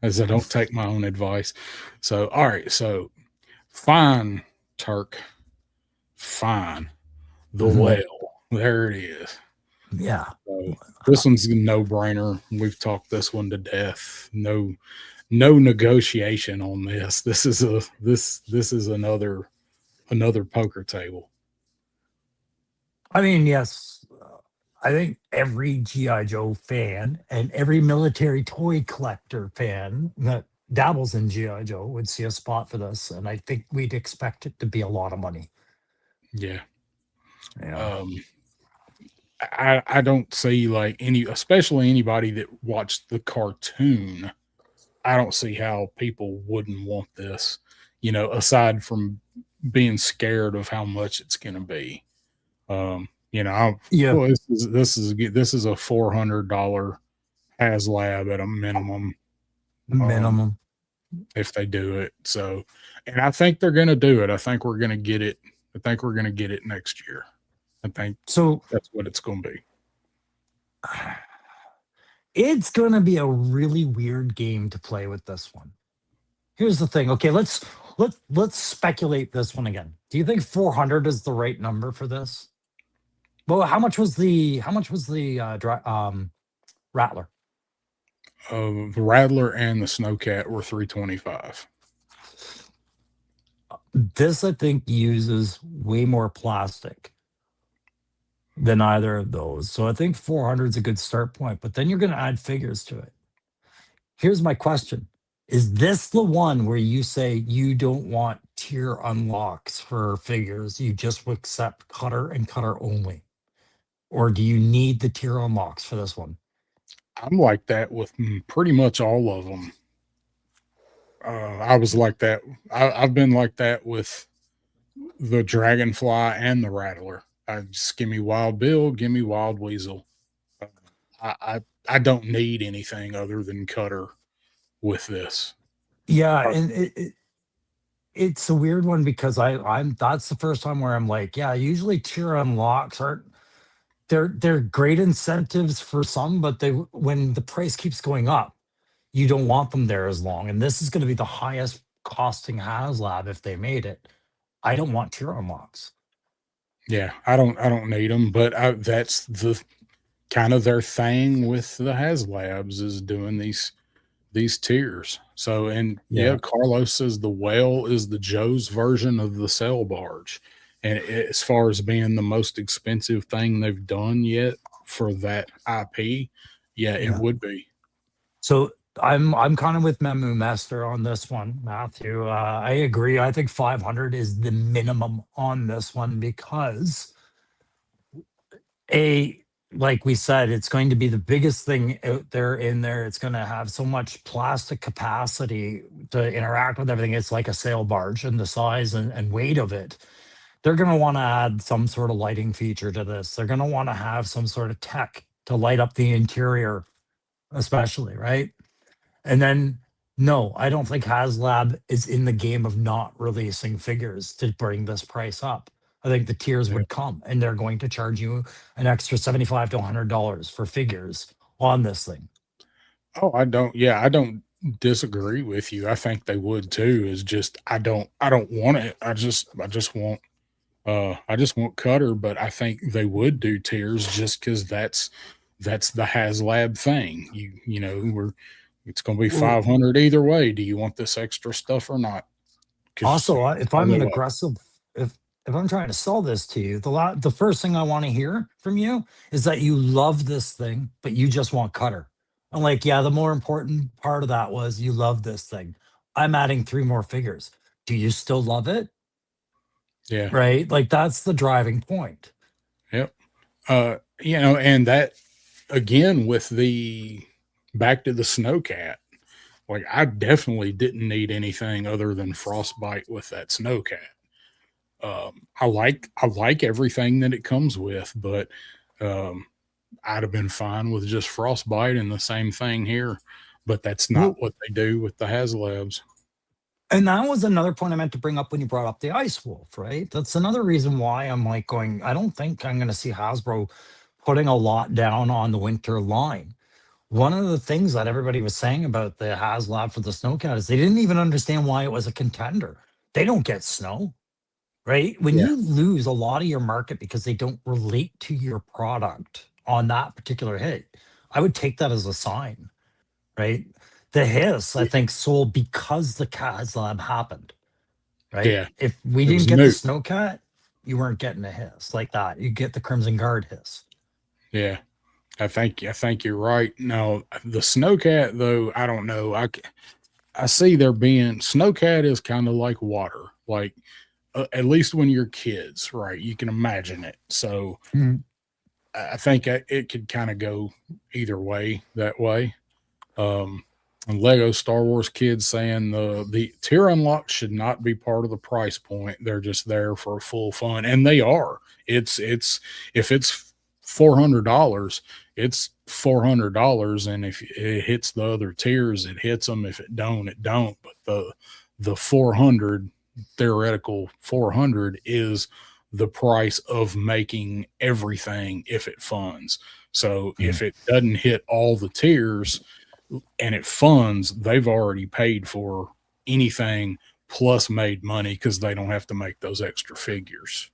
as I don't take my own advice. So, all right. So, fine, Turk. Fine. The Mhm. whale. There it is. Yeah. So, this one's a no brainer. We've talked this one to death. No negotiation on this. This is another poker table. I mean, yes, I think every GI Joe fan and every military toy collector fan that dabbles in GI Joe would see a spot for this, and I think we'd expect it to be a lot of money. Yeah. Yeah. Um, I don't see like especially anybody that watched the cartoon. I don't see how people wouldn't want this, aside from being scared of how much it's going to be. Yeah. Well, this is a $400 Haslab at a minimum. Um, minimum. if they do it. So, and I think they're going to do it. I think we're going to get it. I think we're going to get it next year. I think So that's what it's going to be. it's going to be a really weird game to play with this one. Here's the thing. Okay, let's speculate this one again. Do you think 400 is the right number for this? Well, how much was the Rattler? The Rattler and the Snowcat were 325. This I think uses way more plastic than either of those. So I think 400 is a good start point, but then you're going to add figures to it. Here's my question. Is this the one where you say you don't want tier unlocks for figures? You just accept cutter and cutter only? Or do you need the tier unlocks for this one? I'm like that with pretty much all of them. I was like that. I've been like that with the Dragonfly and the Rattler. I just give me Wild Bill, give me Wild Weasel. Uh, I don't need anything other than Cutter with this. Yeah, and it's a weird one because I'm that's the first time where I'm like, yeah, usually tier unlocks aren't they're great incentives for some, but they when the price keeps going up, you don't want them there as long. And this is going to be the highest costing Haslab if they made it. I don't want tier unlocks. Yeah, I don't need them, but that's the kind of their thing with the HasLabs is doing these tiers. So, and yeah, Yeah. Carlos says the whale is the Joe's version of the sail barge. And as far as being the most expensive thing they've done yet for that IP, yeah, it Yeah. would be. So I'm kind of with Memu Master on this one, Matthew. I agree. I think 500 is the minimum on this one because a like we said, it's going to be the biggest thing out there in there. It's going to have so much plastic capacity to interact with everything. It's like a sail barge and the size and weight of it. They're going to want to add some sort of lighting feature to this. They're going to want to have some sort of tech to light up the interior, especially, right? And then, no, I don't think HasLab is in the game of not releasing figures to bring this price up. I think the tiers Yeah. would come and they're going to charge you an extra 75 to $100 for figures on this thing. Oh, I don't disagree with you. I think they would too. Is just I don't want it. I just want Cutter, but I think they would do tiers just because that's the HasLab thing. We're it's going to be Well, 500 either way. Do you want this extra stuff or not? Because also, if I'm an aggressive, if I'm trying to sell this to you, the first thing I want to hear from you is that you love this thing, but you just want cutter. I'm like, yeah, the more important part of that was you love this thing. I'm adding 3 more figures. Do you still love it? yeah, Right? Like that's the driving point. yep. And that again with the back to the snowcat. Like I definitely didn't need anything other than frostbite with that snowcat. I like everything that it comes with, but um, I'd have been fine with just frostbite and the same thing here. But that's not Well, what they do with the HasLabs. and that was another point I meant to bring up when you brought up the Ice Wolf, right? That's another reason why I'm like going, I don't think I'm going to see Hasbro putting a lot down on the winter line. One of the things that everybody was saying about the HasLab for the Snowcat is they didn't even understand why it was a contender. They don't get snow, right? When Yeah, you lose a lot of your market because they don't relate to your product on that particular hit, I would take that as a sign, right? The hiss, I think, sold because the HasLab happened, right? yeah, If we it was didn't get the new. Snowcat, you weren't getting a hiss like that. You get the Crimson Guard hiss. Yeah, I think you're right. Now the snowcat though, I don't know. I see there being snowcat is kind of like water, like at least when you're kids, right? You can imagine it. So Mhm. I think it could kind of go either way that way. Um, and Lego Star Wars kids saying the tier unlocks should not be part of the price point. They're just there for full fun, and they are. It's if it's $400, it's $400, and if it hits the other tiers, it hits them. If it don't, it don't. But the 400 theoretical 400 is the price of making everything if it funds. So Mm. if it doesn't hit all the tiers and it funds, they've already paid for anything plus made money because they don't have to make those extra figures.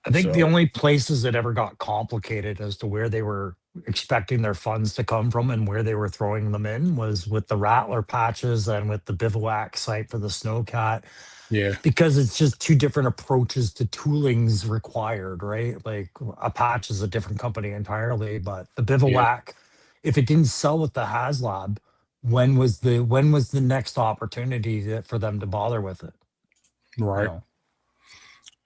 I think the So only places that ever got complicated as to where they were expecting their funds to come from and where they were throwing them in was with the Rattler patches and with the bivouac site for the Snowcat, yeah, because it's just two different approaches to toolings required, right? Like a patch is a different company entirely, but the yeah, bivouac, if it didn't sell with the Haslab, when was the next opportunity for them to bother with it? You right.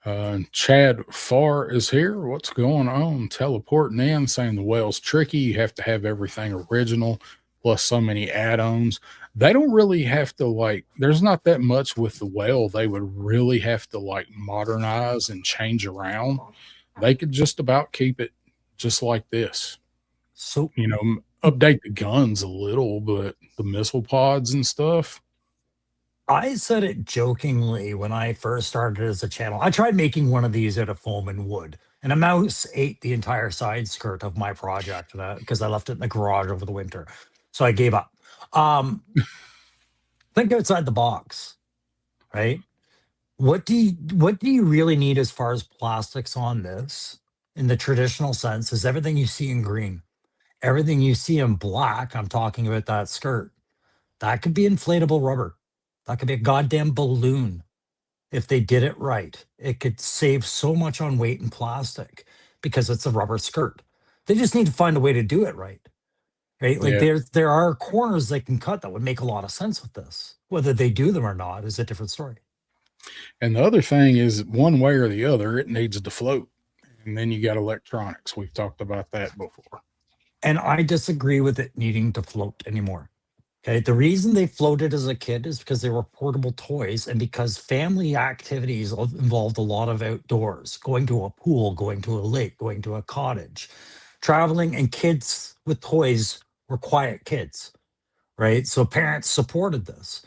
know, Chad Farr is here. What's going on? Teleporting in, saying the whale's tricky. You have to have everything original, plus so many add-ons. They don't really have to like. There's not that much with the whale. They would really have to like modernize and change around. They could just about keep it just like this. so Update the guns a little, but the missile pods and stuff. I said it jokingly when I first started as a channel. I tried making one of these out of foam and wood, and a mouse ate the entire side skirt of my project because I left it in the garage over the winter. So I gave up. Um, think outside the box, right? What do you really need as far as plastics on this in the traditional sense is everything you see in green, everything you see in black. I'm talking about that skirt. That could be inflatable rubber. That could be a goddamn balloon. If they did it right, it could save so much on weight and plastic because it's a rubber skirt. They just need to find a way to do it right. Right? Like Yeah. there are corners they can cut that would make a lot of sense with this. Whether they do them or not is a different story. And the other thing is, one way or the other, it needs to float. And then you got electronics. We've talked about that before. And I disagree with it needing to float anymore. Okay. The reason they floated as a kid is because they were portable toys and because family activities involved a lot of outdoors, going to a pool, going to a lake, going to a cottage, traveling, and kids with toys were quiet kids, right? So parents supported this.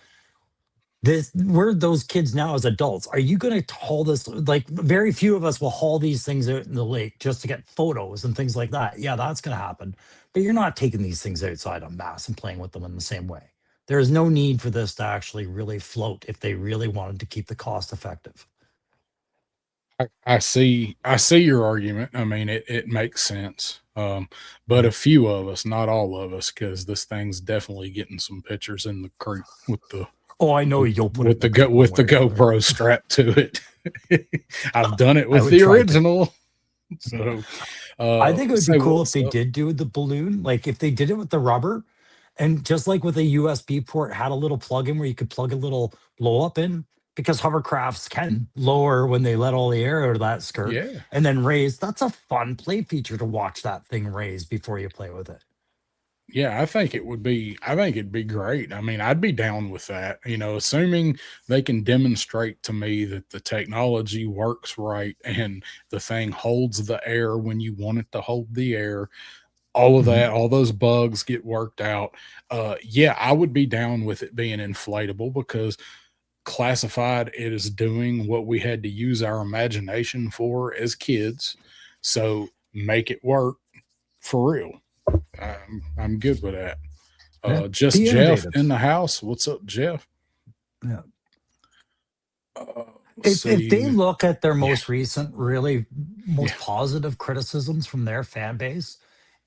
We're those kids now as adults. Are you going to haul this? Like, very few of us will haul these things out in the lake just to get photos and things like that. Yeah, that's going to happen. But you're not taking these things outside en masse and playing with them in the same way. There is no need for this to actually really float if they really wanted to keep the cost effective. I see your argument. I mean, it makes sense. But Mhm. a few of us, not all of us, because this thing's definitely getting some pictures in the creek with the Oh, I know you'll put it in with the the go creek one with way the or the other. GoPro strapped to it. I've done it I with would the try to. original. So I think it would be say cool if what's they up. did do the balloon, like if they did it with the rubber, and just like with a USB port, had a little plug-in where you could plug a little blow up in, because hovercrafts can lower when they let all the air out of that skirt Yeah. and then raise. That's a fun play feature to watch that thing raise before you play with it. Yeah, I think it'd be great. I mean, I'd be down with that, assuming they can demonstrate to me that the technology works right and the thing holds the air when you want it to hold the air. All of Mhm. that, all those bugs get worked out. Yeah, I would be down with it being inflatable because classified it is doing what we had to use our imagination for as kids. So make it work for real. I'm good with that. Yeah. Just Be Jeff in innovative. the house. What's up, Jeff? Yeah. Let's If they see. look at their Yeah, most recent, really yeah, most positive criticisms from their fan base,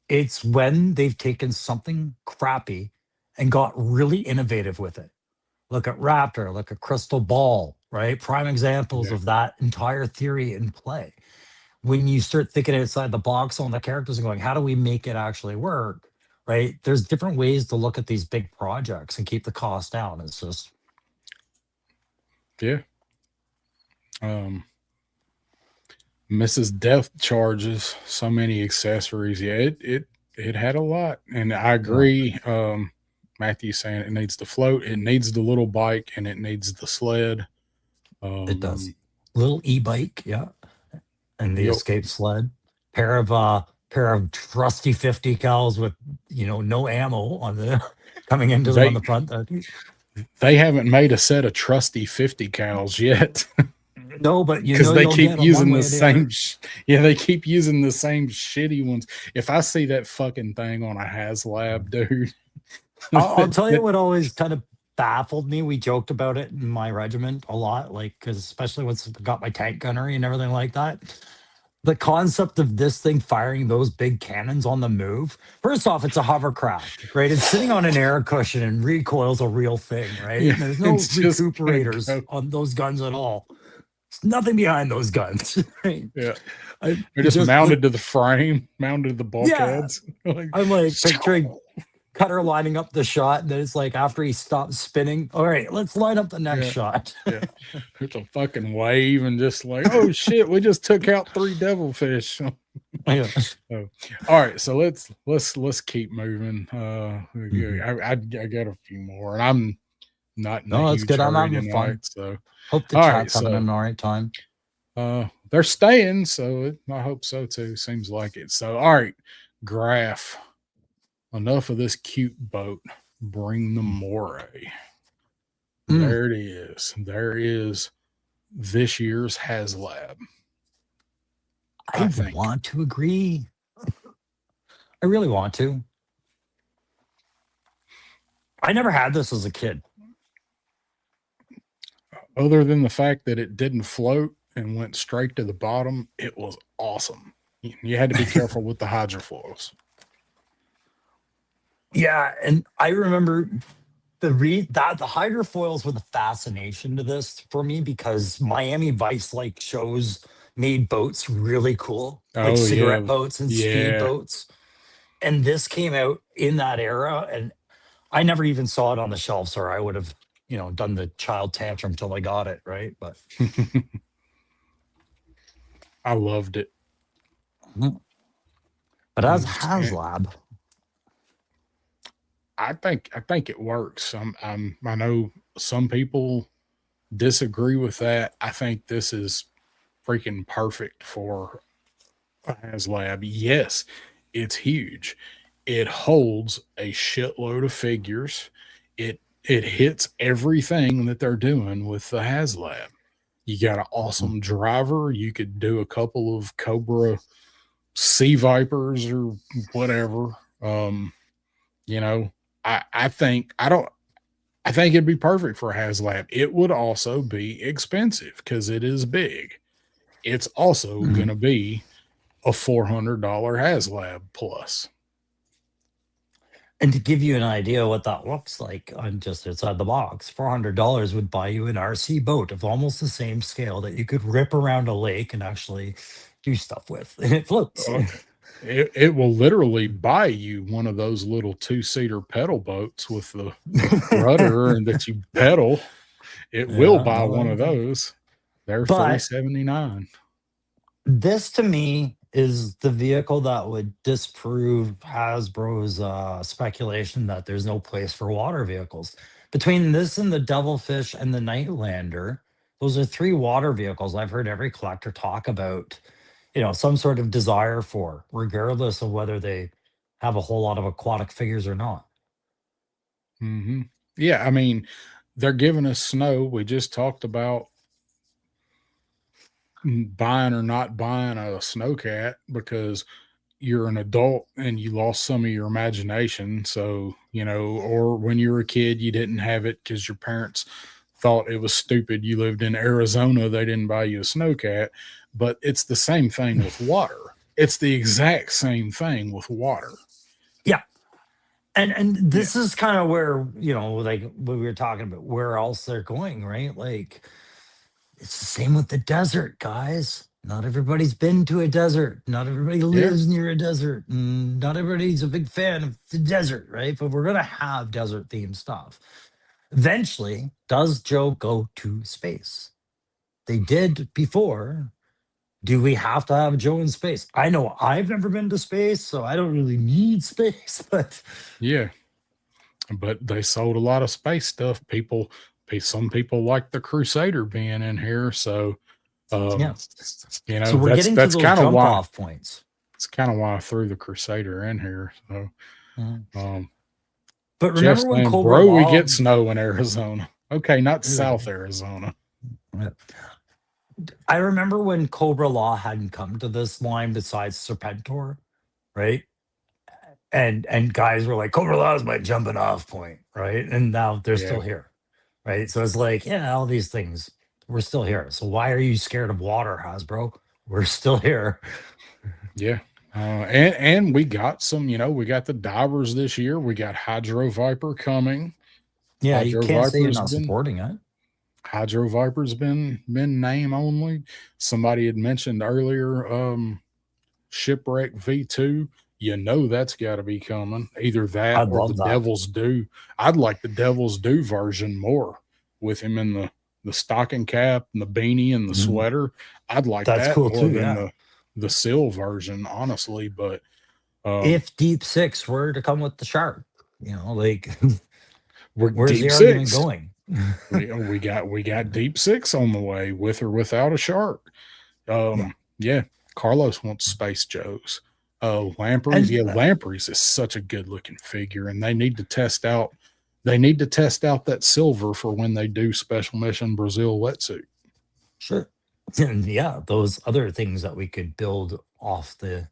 it's when they've taken something crappy and got really innovative with it. Look at Raptor, look at Crystal Ball, right? Prime examples yeah, of that entire theory in play. When you start thinking outside the box on the characters and going, how do we make it actually work? Right? There's different ways to look at these big projects and keep the cost down. It's just, yeah. Um, Mrs. Death charges so many accessories. Yeah, it had a lot, and I yeah, agree. Matthew saying it needs the float, it needs the little bike, and it needs the sled. it does. Um, Little e-bike, yeah. And the yep, escape sled. Pair of pair of trusty 50 cals with, no ammo on the coming into them on They the front. they haven't made a set of trusty 50 cals yet. No, but Because they you'll keep get them one using the way or the other. same yeah, they keep using the same shitty ones. If I see that fucking thing on a Haslab, dude, I'll tell you that, what always kind of baffled me. We joked about it in my regiment a lot, like, because especially once I got my tank gunnery and everything like that. The concept of this thing firing those big cannons on the move. First off, it's a hovercraft, right? It's sitting on an air cushion and recoil's a real thing, right? yeah, And there's no it's just gonna recuperators go. on those guns at all. There's nothing behind those guns, right? Yeah, I they're just just mounted to the frame, mounted to the yeah. bulkheads. Like, I'm like picturing Cutter lining up the shot, and then it's like after he stops spinning, all right, let's line up the next yeah, shot. yeah. It's a fucking wave and just like, oh shit, we just took out 3 devilfish. Yeah. Oh, all right, so let's keep moving. Mhm. I got a few more, and I'm not in a No, that's huge good. I'm hurry having tonight. fun. So, Hope the all right, chat's having so an all right time. they're staying, so I hope so too. Seems like it. So, all right, graph. Enough of this cute boat. Bring the moray. Mm, There it is. There is this year's Haslab. I I think. want to agree. I really want to. I never had this as a kid. Other than the fact that it didn't float and went straight to the bottom, it was awesome. You had to be careful with the hydrofoils. Yeah, and I remember the hydrofoils were the fascination to this for me because Miami Vice like shows made boats really cool, like Oh cigarette yeah, boats and speed yeah. boats. And this came out in that era, and I never even saw it on the shelves, or I would have, done the child tantrum till I got it, right? But I loved it. Mhm. But as And HasLab, I think it works. I know some people disagree with that. I think this is freaking perfect for a HasLab. Yes, it's huge. It holds a shitload of figures. It hits everything that they're doing with the HasLab. You got an Mhm. awesome driver. You could do a couple of Cobra Sea Vipers or whatever. Um, you know, I think I don't I think it'd be perfect for a HasLab. It would also be expensive because it is big. It's also Mhm. gonna be a $400 HasLab plus. And to give you an idea what that looks like on just outside the box, $400 would buy you an RC boat of almost the same scale that you could rip around a lake and actually do stuff with, and it floats. Uh, it will literally buy you one of those little 2-seater pedal boats with the rudder and that you pedal. It will Yeah, buy no, one of those. They're but 379. this to me is the vehicle that would disprove Hasbro's speculation that there's no place for water vehicles. Between this and the Devilfish and the Nightlander, those are 3 water vehicles I've heard every collector talk about, some sort of desire for, regardless of whether they have a whole lot of aquatic figures or not. Mhm. Yeah, I mean, they're giving us snow. We just talked about buying or not buying a snowcat because you're an adult and you lost some of your imagination. So, or when you were a kid, you didn't have it because your parents thought it was stupid. You lived in Arizona, they didn't buy you a snowcat. But it's the same thing with water. It's the exact same thing with water. Yeah. And Yeah. this is kind of where, like what we were talking about, where else they're going, right? Like, it's the same with the desert, guys. Not everybody's been to a desert. Not everybody Yeah. lives near a desert. And not everybody's a big fan of the desert, right? But we're going to have desert themed stuff. Eventually, does Joe go to space? They did before. Do we have to have Joe in space? I know I've never been to space, so I don't really need space, but Yeah. But they sold a lot of space stuff. Some people like the Crusader being in here. So, yeah. um, So we're that's getting to those kind of jump why off points. It's kind of why I threw the Crusader in here. So, Mhm. um, But Jeff remember when saying, Cobra bro, we Law? get snow in Arizona. Okay, not uh, South Arizona. I remember when Cobra Law hadn't come to this line besides Serpentor, right? And guys were like, Cobra Law is my jumping off point, right? And now they're Yeah, still here, right? So it's like, yeah, all these things, we're still here. So why are you scared of water, Hasbro? We're still here. yeah. And we got some, we got the divers this year. We got Hydro Viper coming. Yeah, you Hydro can't say you're Viper's not been supporting it. Hydro Viper's been name only. Somebody had mentioned earlier, Shipwreck V2. That's got to be coming. Either that I'd or the love that. Devil's Due. I'd like the Devil's Due version more, with him in the stocking cap and the beanie and the Mhm. sweater. I'd like That's that cool more too. than Yeah. the Seal version, honestly. But um, If Deep Six were to come with the shark, like we're where's the deep argument six. going? We got deep six on the way, with or without a shark. Yeah. Yeah, Carlos wants Space Joes. Lampreys, And yeah, Lampreys is such a good looking figure, and they need to test out. They need to test out that silver for when they do Special Mission Brazil wetsuit. sure. And yeah, those other things that we could build off the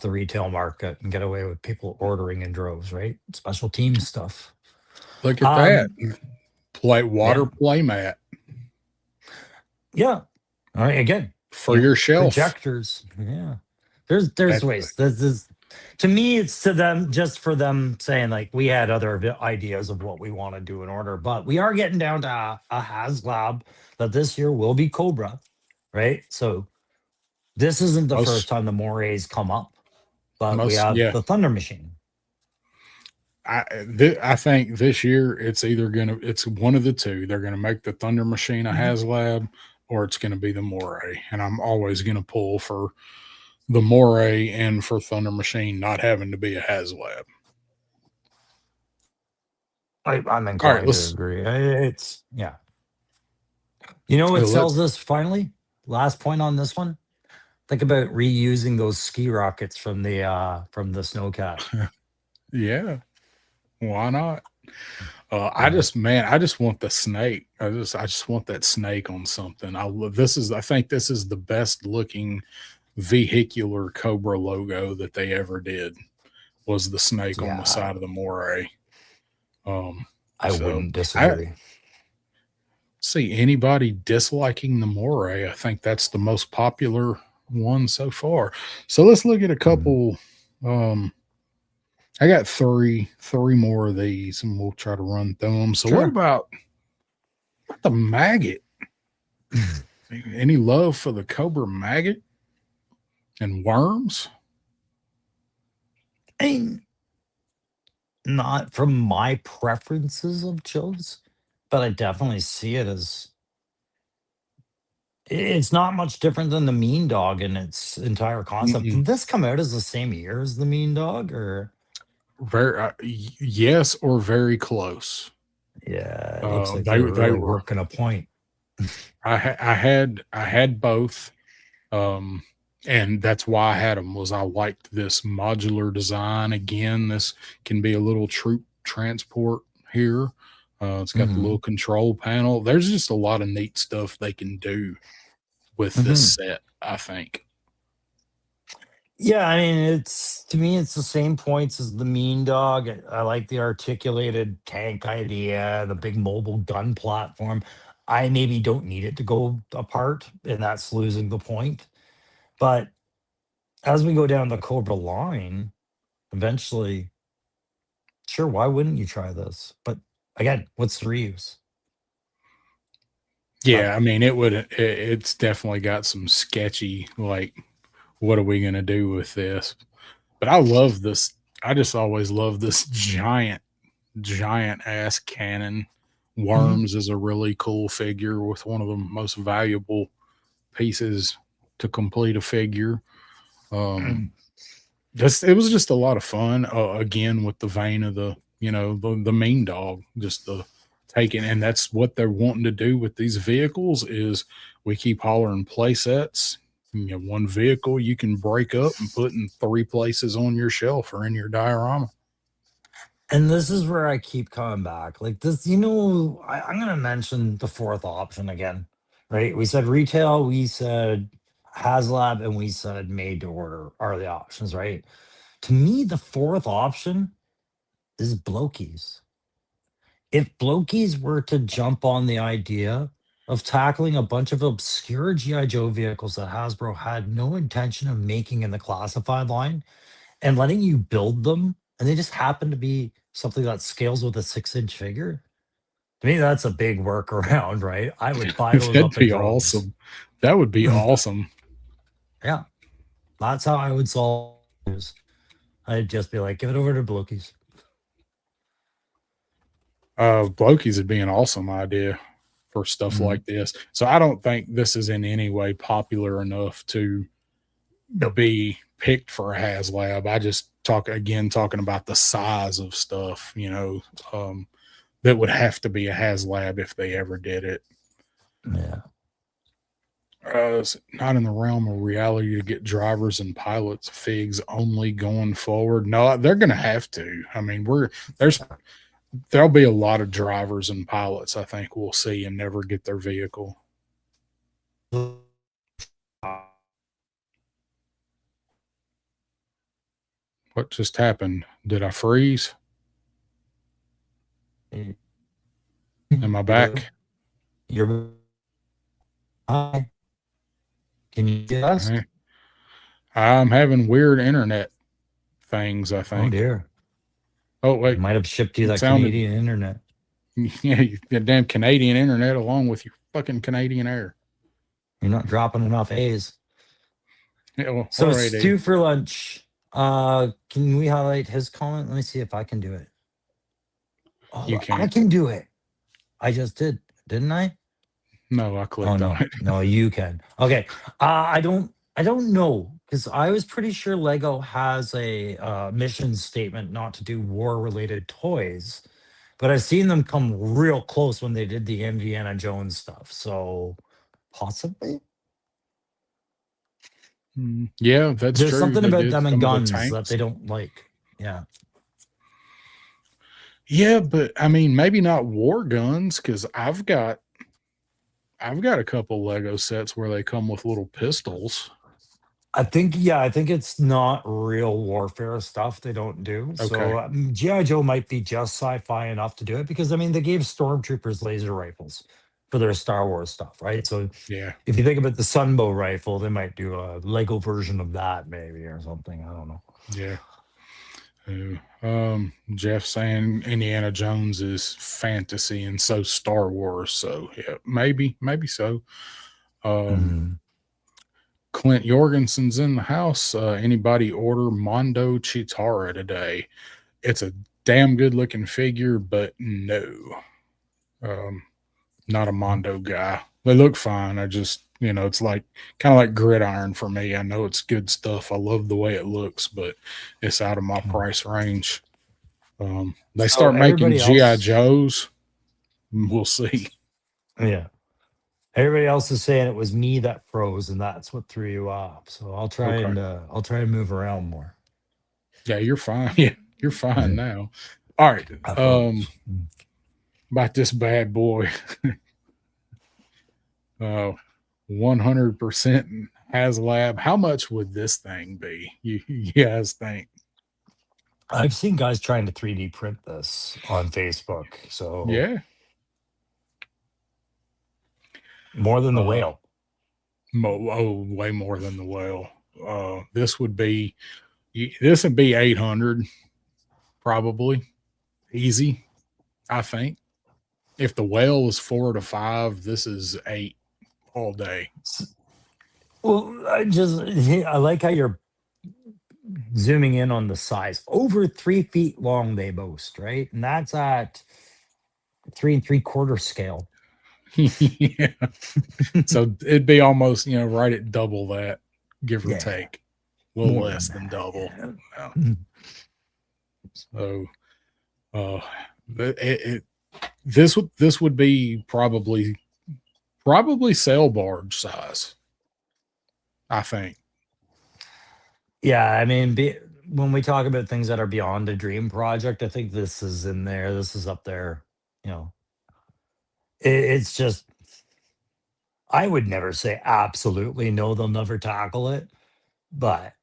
retail market and get away with people ordering in droves, right? Special team stuff. Look at that, Um, water yeah. playmat Yeah. All right. Again, for your shelf. projectors. Yeah. There's That ways. This is to me, it's to them just for them saying like we had other ideas of what we want to do in order, but we are getting down to a Haslab that this year will be Cobra, right? So this isn't the first most time the Morays come up, but we most have yeah. the Thunder Machine. I think this year it's one of the two. They're gonna make the Thunder Machine a Mhm. Haslab, or it's gonna be the Moray. And I'm always gonna pull for the Moray and for Thunder Machine not having to be a Haslab. I'm All right, inclined to let's agree. It's yeah. You know what let's sells this finally? Last point on this one. Think about reusing those ski rockets from the snowcat. yeah, why not? Yeah. I just want the snake. I just want that snake on something. I think this is the best looking vehicular Cobra logo that they ever did, was the snake on the Yeah, side of the Moray. Um, I so wouldn't I disagree. see anybody disliking the Moray. I think that's the most popular one so far. So let's look at a Mhm. couple. Um, I got three more of these, and we'll try to run through them. So what Sure. about the maggot? Any love for the Cobra maggot and worms? I mean, not from my preferences of Joe's, but I definitely see it as it's not much different than the Mean Dog in its entire concept. Mm-mm. Did this come out as the same year as the Mean Dog, or Very yes, or very close. yeah, it looks like they They were they really were. working a point. I had both. Um, and that's why I had them, was I liked this modular design. Again, this can be a little troop transport here. It's got the little Hmm. control panel. There's just a lot of neat stuff they can do with this Hmm. set, I think. Yeah, I mean, it's to me, it's the same points as the Mean Dog. I like the articulated tank idea, the big mobile gun platform. I maybe don't need it to go apart, and that's losing the point. But as we go down the Cobra line, eventually, sure, why wouldn't you try this? But again, what's the reuse? But Yeah, I mean, it's definitely got some sketchy, like, what are we going to do with this? But I love this. I just always love this giant ass cannon. Mhm. Worms is a really cool figure, with one of the most valuable pieces to complete a figure. Um, it was just a lot of fun. Again, with the vein of the mean dog, just the taking, and that's what they're wanting to do with these vehicles. Is we keep hollering play sets. one vehicle you can break up and put in 3 places on your shelf or in your diorama. And this is where I keep coming back. Like this, I'm going to mention the fourth option again, right? We said retail, we said Haslab, and we said made to order are the options, right? To me, the fourth option is Blokies. If Blokies were to jump on the idea of tackling a bunch of obscure G.I. Joe vehicles that Hasbro had no intention of making in the classified line and letting you build them, and they just happen to be something that scales with a 6-inch figure, to me, that's a big workaround, right? I would buy those That'd up in be droves. awesome. That would be awesome. Yeah, that's how I would solve this. I'd just be like, give it over to Blokies. Blokies would be an awesome idea for stuff Mhm. like this. So I don't think this is in any way popular enough to Nope. be picked for a HasLab. I just talking about the size of stuff, that would have to be a HasLab if they ever did it. Yeah. It's not in the realm of reality to get drivers and pilots figs only going forward. No, they're going to have to. I mean, there'll be a lot of drivers and pilots I think we'll see and never get their vehicle. What just happened? Did I freeze? Am I back? You're hi. Can you get us? I'm having weird internet things, I Oh think. dear. Oh, wait. Might have shipped you It that sounded, Canadian internet. yeah, the damn Canadian internet along with your fucking Canadian air. You're not dropping enough A's. Yeah, well, all So right, Stu for lunch. Can we highlight his comment? Let me see if I can do it. you Oh, I can't. can do it. I just did, didn't I? No, I Oh clicked on no, it. no, you can. Okay. I don't know because I was pretty sure Lego has a mission statement not to do war-related toys, but I've seen them come real close when they did the Indiana Jones stuff. So possibly Yeah, that's there's true. something They about did them and some of the guns that tanks. they don't like. Yeah. Yeah, but I mean, maybe not war guns because I've got a couple Lego sets where they come with little pistols. I think it's not real warfare stuff they don't do. Okay. So GI Joe might be just sci-fi enough to do it because I mean they gave stormtroopers laser rifles for their Star Wars stuff, right? So Yeah. if you think about the Sunbow rifle, they might do a Lego version of that maybe or something. I don't know. Yeah. Jeff saying Indiana Jones is fantasy and so Star Wars. So yeah, maybe so. Um, Mhm. Clint Jorgensen's in the house. Anybody order Mondo Chitara today? It's a damn good looking figure, but no, um, not a Mondo guy. They look fine. I just, it's like kind of like gridiron for me. I know it's good stuff. I love the way it looks, but it's out of my price range. They So start making everybody GI else, Joes. We'll see. yeah. Everybody else is saying it was me that froze and that's what threw you off. So Okay. I'll try and move around more. Yeah, you're fine. Yeah, you're fine Yeah, now. All right. I froze. About this bad boy. 100% HasLab. How much would this thing be? You guys think? I've seen guys trying to 3D print this on Facebook. So Yeah. more than the Uh, whale. way more than the whale. This would be 800 probably easy. I think if the whale was 4 to 5, this is 8 all day. Well, I like how you're zooming in on the size. Over 3 feet long, they boast, right? And that's at 3 3/4 scale. Yeah. So it'd be almost, right at double that, give or Yeah, take, a little more than less than that. double. Yeah. Yeah. Mhm. So, uh, this would be probably sail barge size. I think. Yeah, I mean, when we talk about things that are beyond a dream project, I think this is in there. This is up there. You know, it's just I would never say absolutely no, they'll never tackle it, but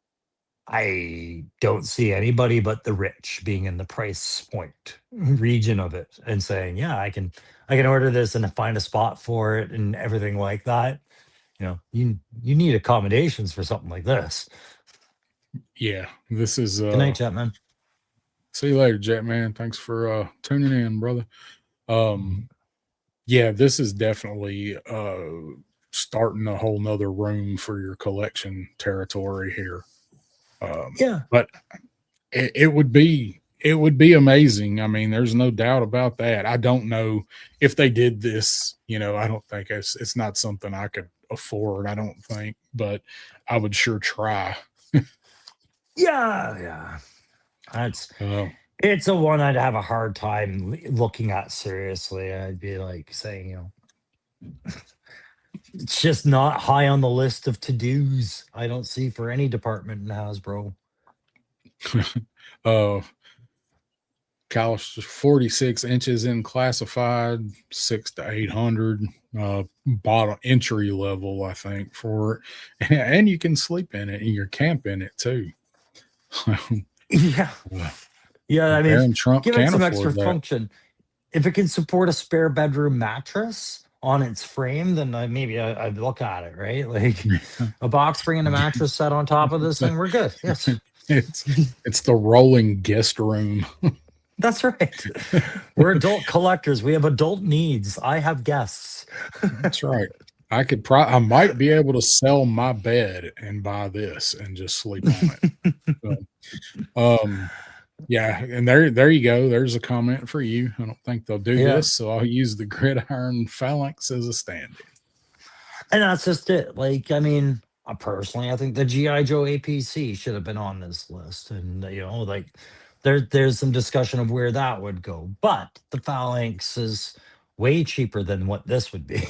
I don't see anybody but the rich being in the price point region of it and saying, "Yeah, I can order this and find a spot for it and everything like that." You know, you need accommodations for something like this. Yeah, this is Good night, Chapman. see you later, Jet Man. Thanks for tuning in, brother. Yeah, this is definitely starting a whole nother room for your collection territory here. Yeah. But it would be amazing. I mean, there's no doubt about that. I don't know if they did this, I don't think it's not something I could afford, I don't think, but I would sure try. Yeah, yeah. That's Uh, it's a one I'd have a hard time looking at seriously. I'd be like saying, it's just not high on the list of to-dos I don't see for any department in Hasbro. uh Caliber 46 inches in classified, 6 to 800, bottom entry level, I think, for it. And you can sleep in it and you camp in it too. Yeah. Yeah, I mean, Baron Trump give it can't some extra afford that. function. If it can support a spare bedroom mattress on its frame, then maybe I'd look at it, right? Like a box spring and a mattress set on top of this it's, a- thing, we're good. Yes. it's the rolling guest room. That's right. We're adult collectors. We have adult needs. I have guests. That's right. I might be able to sell my bed and buy this and just sleep on it. So, yeah, and there you go. There's a comment for you. I don't think they'll do Yeah. this, so I'll use the gridiron phalanx as a stand-in. And that's just it. Like, I mean, personally, I think the GI Joe APC should have been on this list, and like there's some discussion of where that would go. But the Phalanx is way cheaper than what this would be.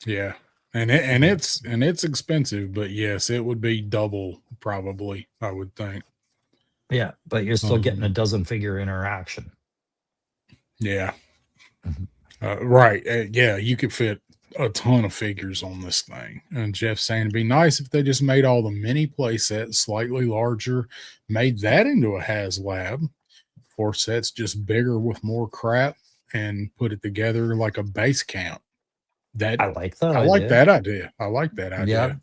Yeah. And it's expensive, but yes, it would be double probably, I would think. Yeah, but you're still getting a Um, dozen figure interaction. yeah. Mhm. Right. Yeah, you could fit a ton of figures on this thing. And Jeff's saying it'd be nice if they just made all the mini play sets slightly larger, made that into a Haslab. 4 sets just bigger with more crap and put it together like a base camp. That I like that I like idea. that idea. I like that Yeah,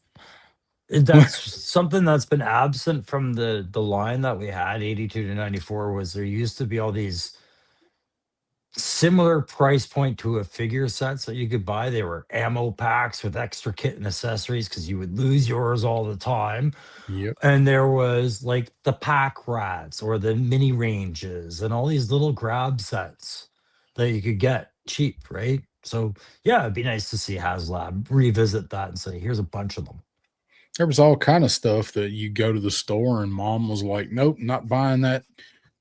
idea. that's something that's been absent from the line that we had 82 to 94 was there used to be all these similar price point to a figure sets that you could buy. They were ammo packs with extra kit and accessories because you would lose yours all the time. Yep. And there was like the pack rats or the mini ranges and all these little grab sets that you could get cheap, right? So yeah, it'd be nice to see HasLab revisit that and say, here's a bunch of them. There was all kind of stuff that you go to the store and mom was like, "Nope, not buying that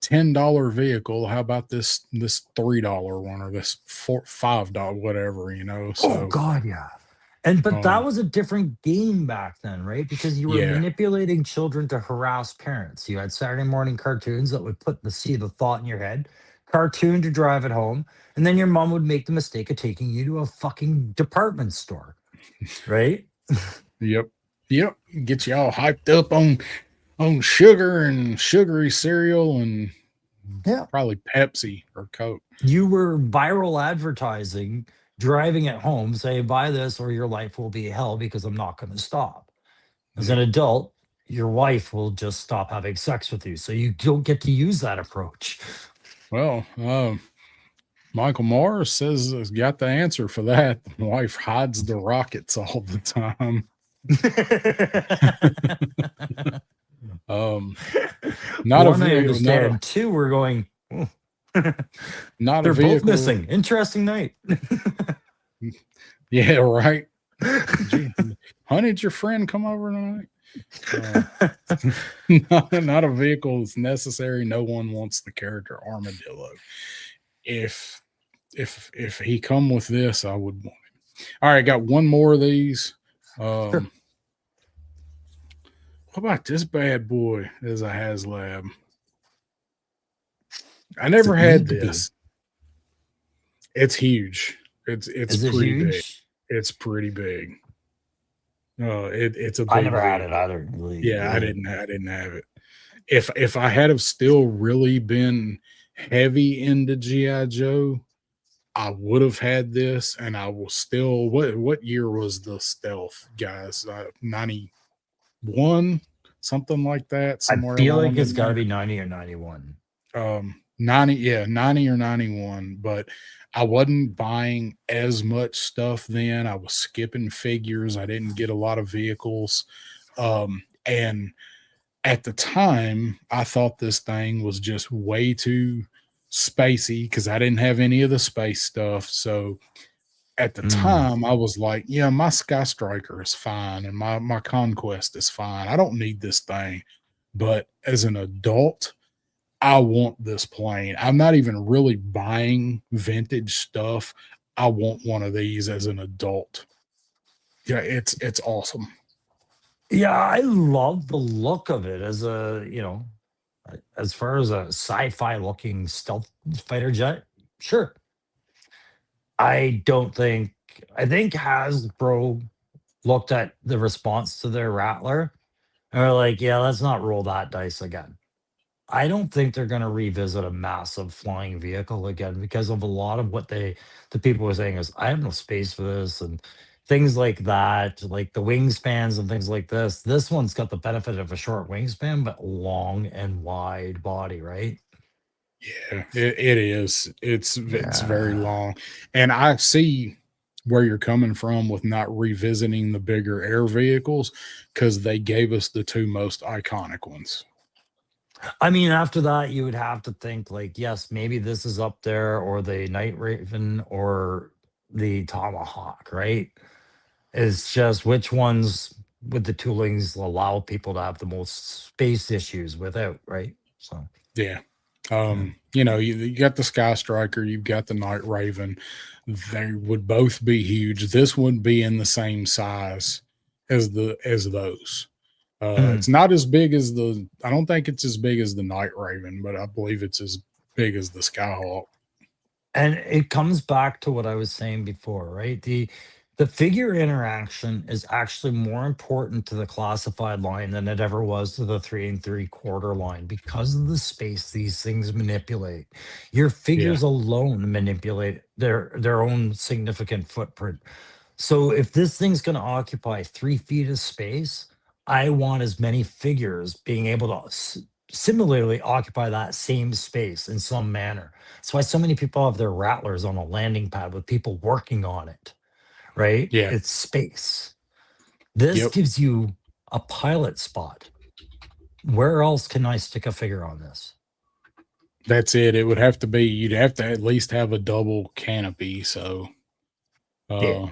$10 vehicle. How about this $3 one or this $5 whatever, Oh So God, yeah. And but that um was a different game back then, right? Because you were yeah, manipulating children to harass parents. You had Saturday morning cartoons that would put the seed of thought in your head, cartoon to drive it home, and then your mom would make the mistake of taking you to a fucking department store, right? yep. Yep. Get you all hyped up on sugar and sugary cereal and Yeah. probably Pepsi or Coke. You were viral advertising, driving it home, say, buy this or your life will be hell because I'm not going to stop. As an Yep. adult, your wife will just stop having sex with you. So you don't get to use that approach. Well, Michael Morris says he's got the answer for that. The wife hides the rockets all the time. Um, not a One, I vehicle, understand. Two, we're going, "Oh, not a they're both vehicle. missing. Interesting night." Yeah, right. Honey, did your friend come over tonight? Not a vehicle that's necessary. No one wants the character Armadillo. If if he come with this, I would want him. All right, got one more of these. Sure. Um, What about this bad boy? There's a Haslab. I Does never it had need to be? this. It's huge. It's Is it pretty big. huge? It's pretty big. It's a I big never had it vehicle. either. Really, Yeah, really. I didn't have it. If I had have still really been heavy into GI Joe, I would have had this, and I will still. What year was the Stealth, guys? 91, something like that, I somewhere feel like along it's in got to there. be 90 or 91. 90, yeah, 90 or 91. But I wasn't buying as much stuff then. I was skipping figures. I didn't get a lot of vehicles. And at the time, I thought this thing was just way too spacey because I didn't have any of the space stuff. So at the Mm. time, I was like, yeah, my Sky Striker is fine and my Conquest is fine. I don't need this thing. But as an adult, I want this plane. I'm not even really buying vintage stuff. I want one of these as an adult. Yeah, it's awesome. Yeah, I love the look of it as as far as a sci-fi looking stealth fighter jet. Sure. I don't think, I think Hasbro looked at the response to their Rattler and were like, yeah, let's not roll that dice again. I don't think they're going to revisit a massive flying vehicle again because of a lot of what the people were saying is, I have no space for this and things like that, like the wingspans and things like this. This one's got the benefit of a short wingspan, but long and wide body, right? Yeah, it is. It's very Yeah. long, and I see where you're coming from with not revisiting the bigger air vehicles because they gave us the two most iconic ones. I mean, after that, you would have to think like, yes, maybe this is up there, or the Night Raven, or the Tomahawk, right? It's just which ones with the toolings allow people to have the most space issues without, right? So, Yeah. yeah. You got the Sky Striker, you've got the Night Raven. They would both be huge. This wouldn't be in the same size as those. Mm. It's not as big as I don't think it's as big as the Night Raven, but I believe it's as big as the Skyhawk. And it comes back to what I was saying before, right? The figure interaction is actually more important to the classified line than it ever was to the 3 3/4 line because of the space these things manipulate. Your Yeah. figures alone manipulate their own significant footprint. So if this thing's going to occupy 3 feet of space, I want as many figures being able to similarly occupy that same space in some manner. That's why so many people have their rattlers on a landing pad with people working on it, right? Yeah. It's space. This Yep. gives you a pilot spot. Where else can I stick a figure on this? That's it. It would have to be, you'd have to at least have a double canopy. So, Yeah. uh,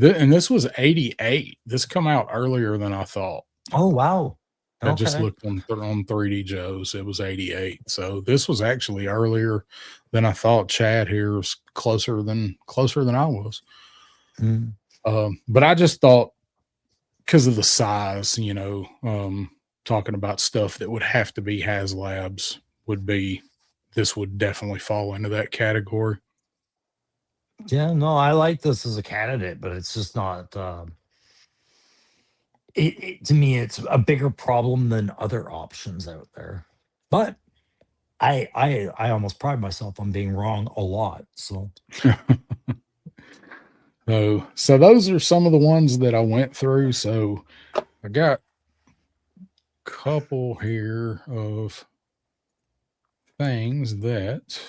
and this was 88. This come out earlier than I thought. Oh, wow. I just Okay. looked on 3D Joe's. It was 88. So this was actually earlier than I thought. Chad here was closer than I was. Mm. But I just thought because of the size, talking about stuff that would have to be HasLabs would be this would definitely fall into that category. Yeah, no, I like this as a candidate, but it's just not. To me, it's a bigger problem than other options out there. But I almost pride myself on being wrong a lot. So So those are some of the ones that I went through. So I got a couple here of things that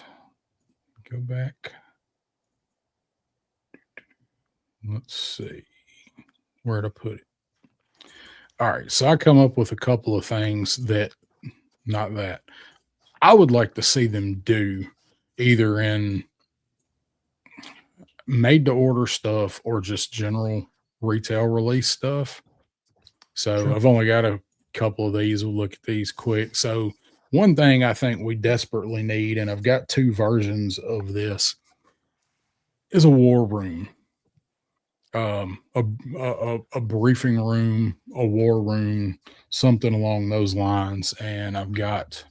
go back. Let's see where to put it. All right. So I come up with a couple of things that not that I would like to see them do either in made to order stuff or just general retail release stuff. So sure. I've only got a couple of these. We'll look at these quick. So one thing I think we desperately need, and I've got two versions of this, is a war room. a briefing room, a war room, something along those lines. And I've got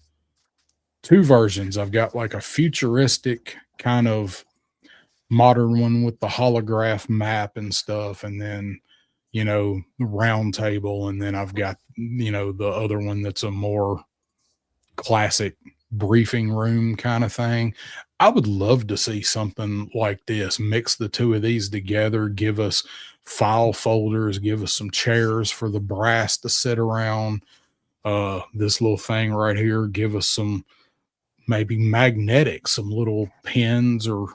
two versions. I've got like a futuristic kind of modern one with the holograph map and stuff, and then the round table, and then I've got the other one that's a more classic briefing room kind of thing. I would love to see something like this. Mix the two of these together, give us file folders, give us some chairs for the brass to sit around. This little thing right here, give us some maybe magnetic, some little pins or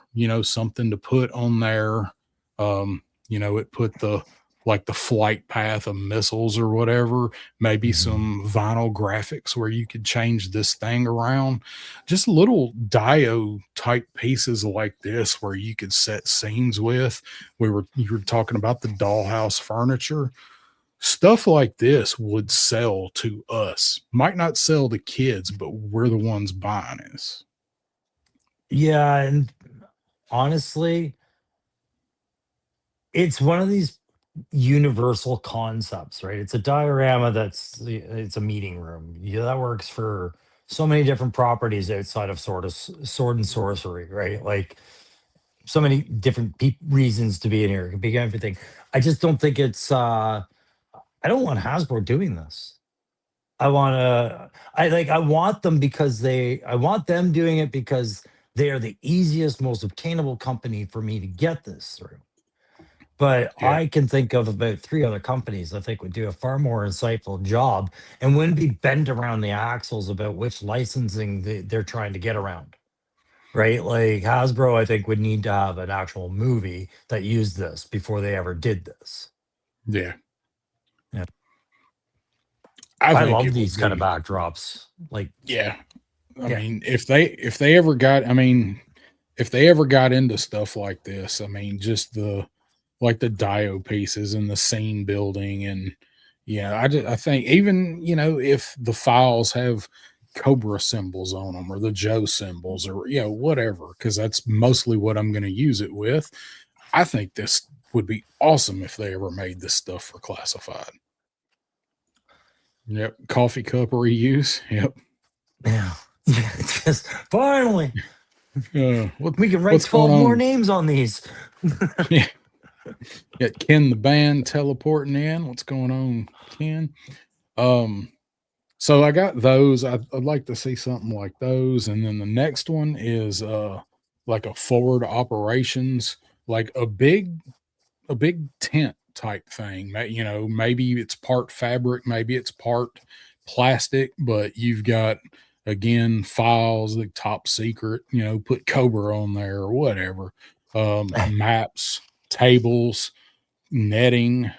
something to put on there. It put the like the flight path of missiles or whatever, maybe Mhm. some vinyl graphics where you could change this thing around. Just little dio type pieces like this where you could set scenes with. You were talking about the dollhouse furniture. Stuff like this would sell to us. Might not sell to kids, but we're the ones buying this. Yeah, and honestly, it's one of these universal concepts, right? It's a diorama it's a meeting room. Yeah, that works for so many different properties outside of sword and sorcery, right? Like so many different reasons to be in here. It can be everything. I just don't think it's I don't want Hasbro doing this. I want them because I want them doing it because they are the easiest, most obtainable company for me to get this through. But Yeah, I can think of about three other companies I think would do a far more insightful job and wouldn't be bent around the axles about which licensing they're trying to get around. Right? Like Hasbro, I think would need to have an actual movie that used this before they ever did this. yeah. Yeah. I I think love it would these kind of be. backdrops. Like, Yeah. I yeah. mean, if they ever got, I mean, if they ever got into stuff like this, I mean, just the like the dio pieces and the scene building, and I think even if the files have Cobra symbols on them or the Joe symbols or whatever, because that's mostly what I'm going to use it with. I think this would be awesome if they ever made this stuff for classified. Yep, coffee cup reuse. Yep. Yeah. Yeah. Just finally we can write What's going 12 more on? names on these. Yeah, yeah. Ken the band teleporting in. What's going on, Ken? Um, so I got those. I'd like to see something like those, and then the next one is like a forward operations, like a big tent type thing. Maybe it's part fabric, maybe it's part plastic, but you've got again files, the top secret, put Cobra on there or whatever. Maps, tables, netting,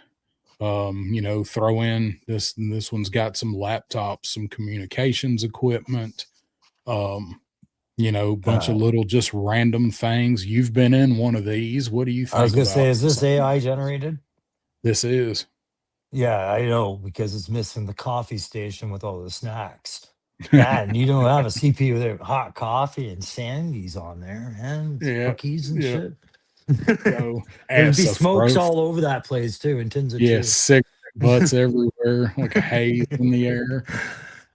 throw in this one's got some laptops, some communications equipment, um, bunch of Uh, little just random things. You've been in one of these. What do you I was think gonna say, about is this something AI like this? generated? This is. Yeah, I know because it's missing the coffee station with all the snacks. Man, you don't have a CPU with hot coffee and sandies on there and Yeah, cookies and yeah. shit. Oh, There'd be as a smokes throw. all over that place too, and tins of Yes, chew. cigarette butts everywhere, like a haze in the air.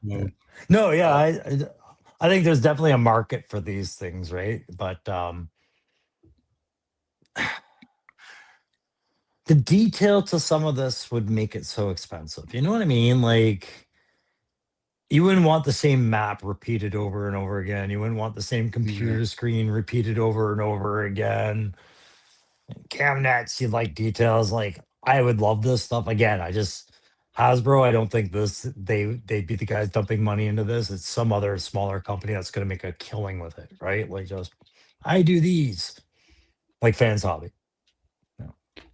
Yeah. No, No, yeah, uh, I think there's definitely a market for these things, right? But the detail to some of this would make it so expensive. You know what I mean? Like you wouldn't want the same map repeated over and over again. You wouldn't want the same yeah. computer screen repeated over and over again. Cam nets, you like details. Like I would love this stuff. Again, I just Hasbro, I don't think they'd be the guys dumping money into this. It's some other smaller company that's gonna make a killing with it, right? Like just I do these like fans hobby. Yeah.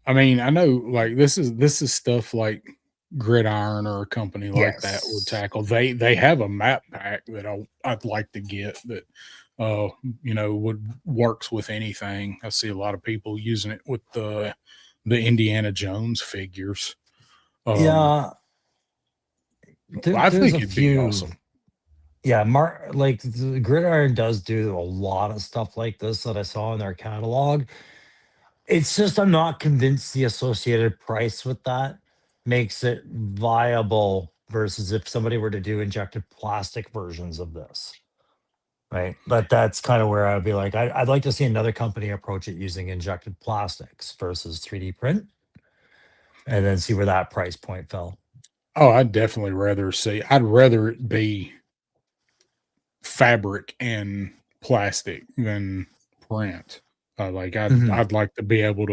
I mean, I know like this is stuff like Gridiron or a company like that would Yes. tackle. They have a map pack that I'd like to get that uh would works with anything. I see a lot of people using it with the Indiana Jones figures. Um Yeah, I there's think a it'd be few. awesome. Yeah, like the Gridiron does do a lot of stuff like this that I saw in their catalog. It's just I'm not convinced the associated price with that makes it viable versus if somebody were to do injected plastic versions of this, right? But that's kind of where I'd be like, I'd like to see another company approach it using injected plastics versus 3D print, and then see where that price point fell. Oh, I'd rather it be fabric and plastic than print. Like Mhm. I'd like to be able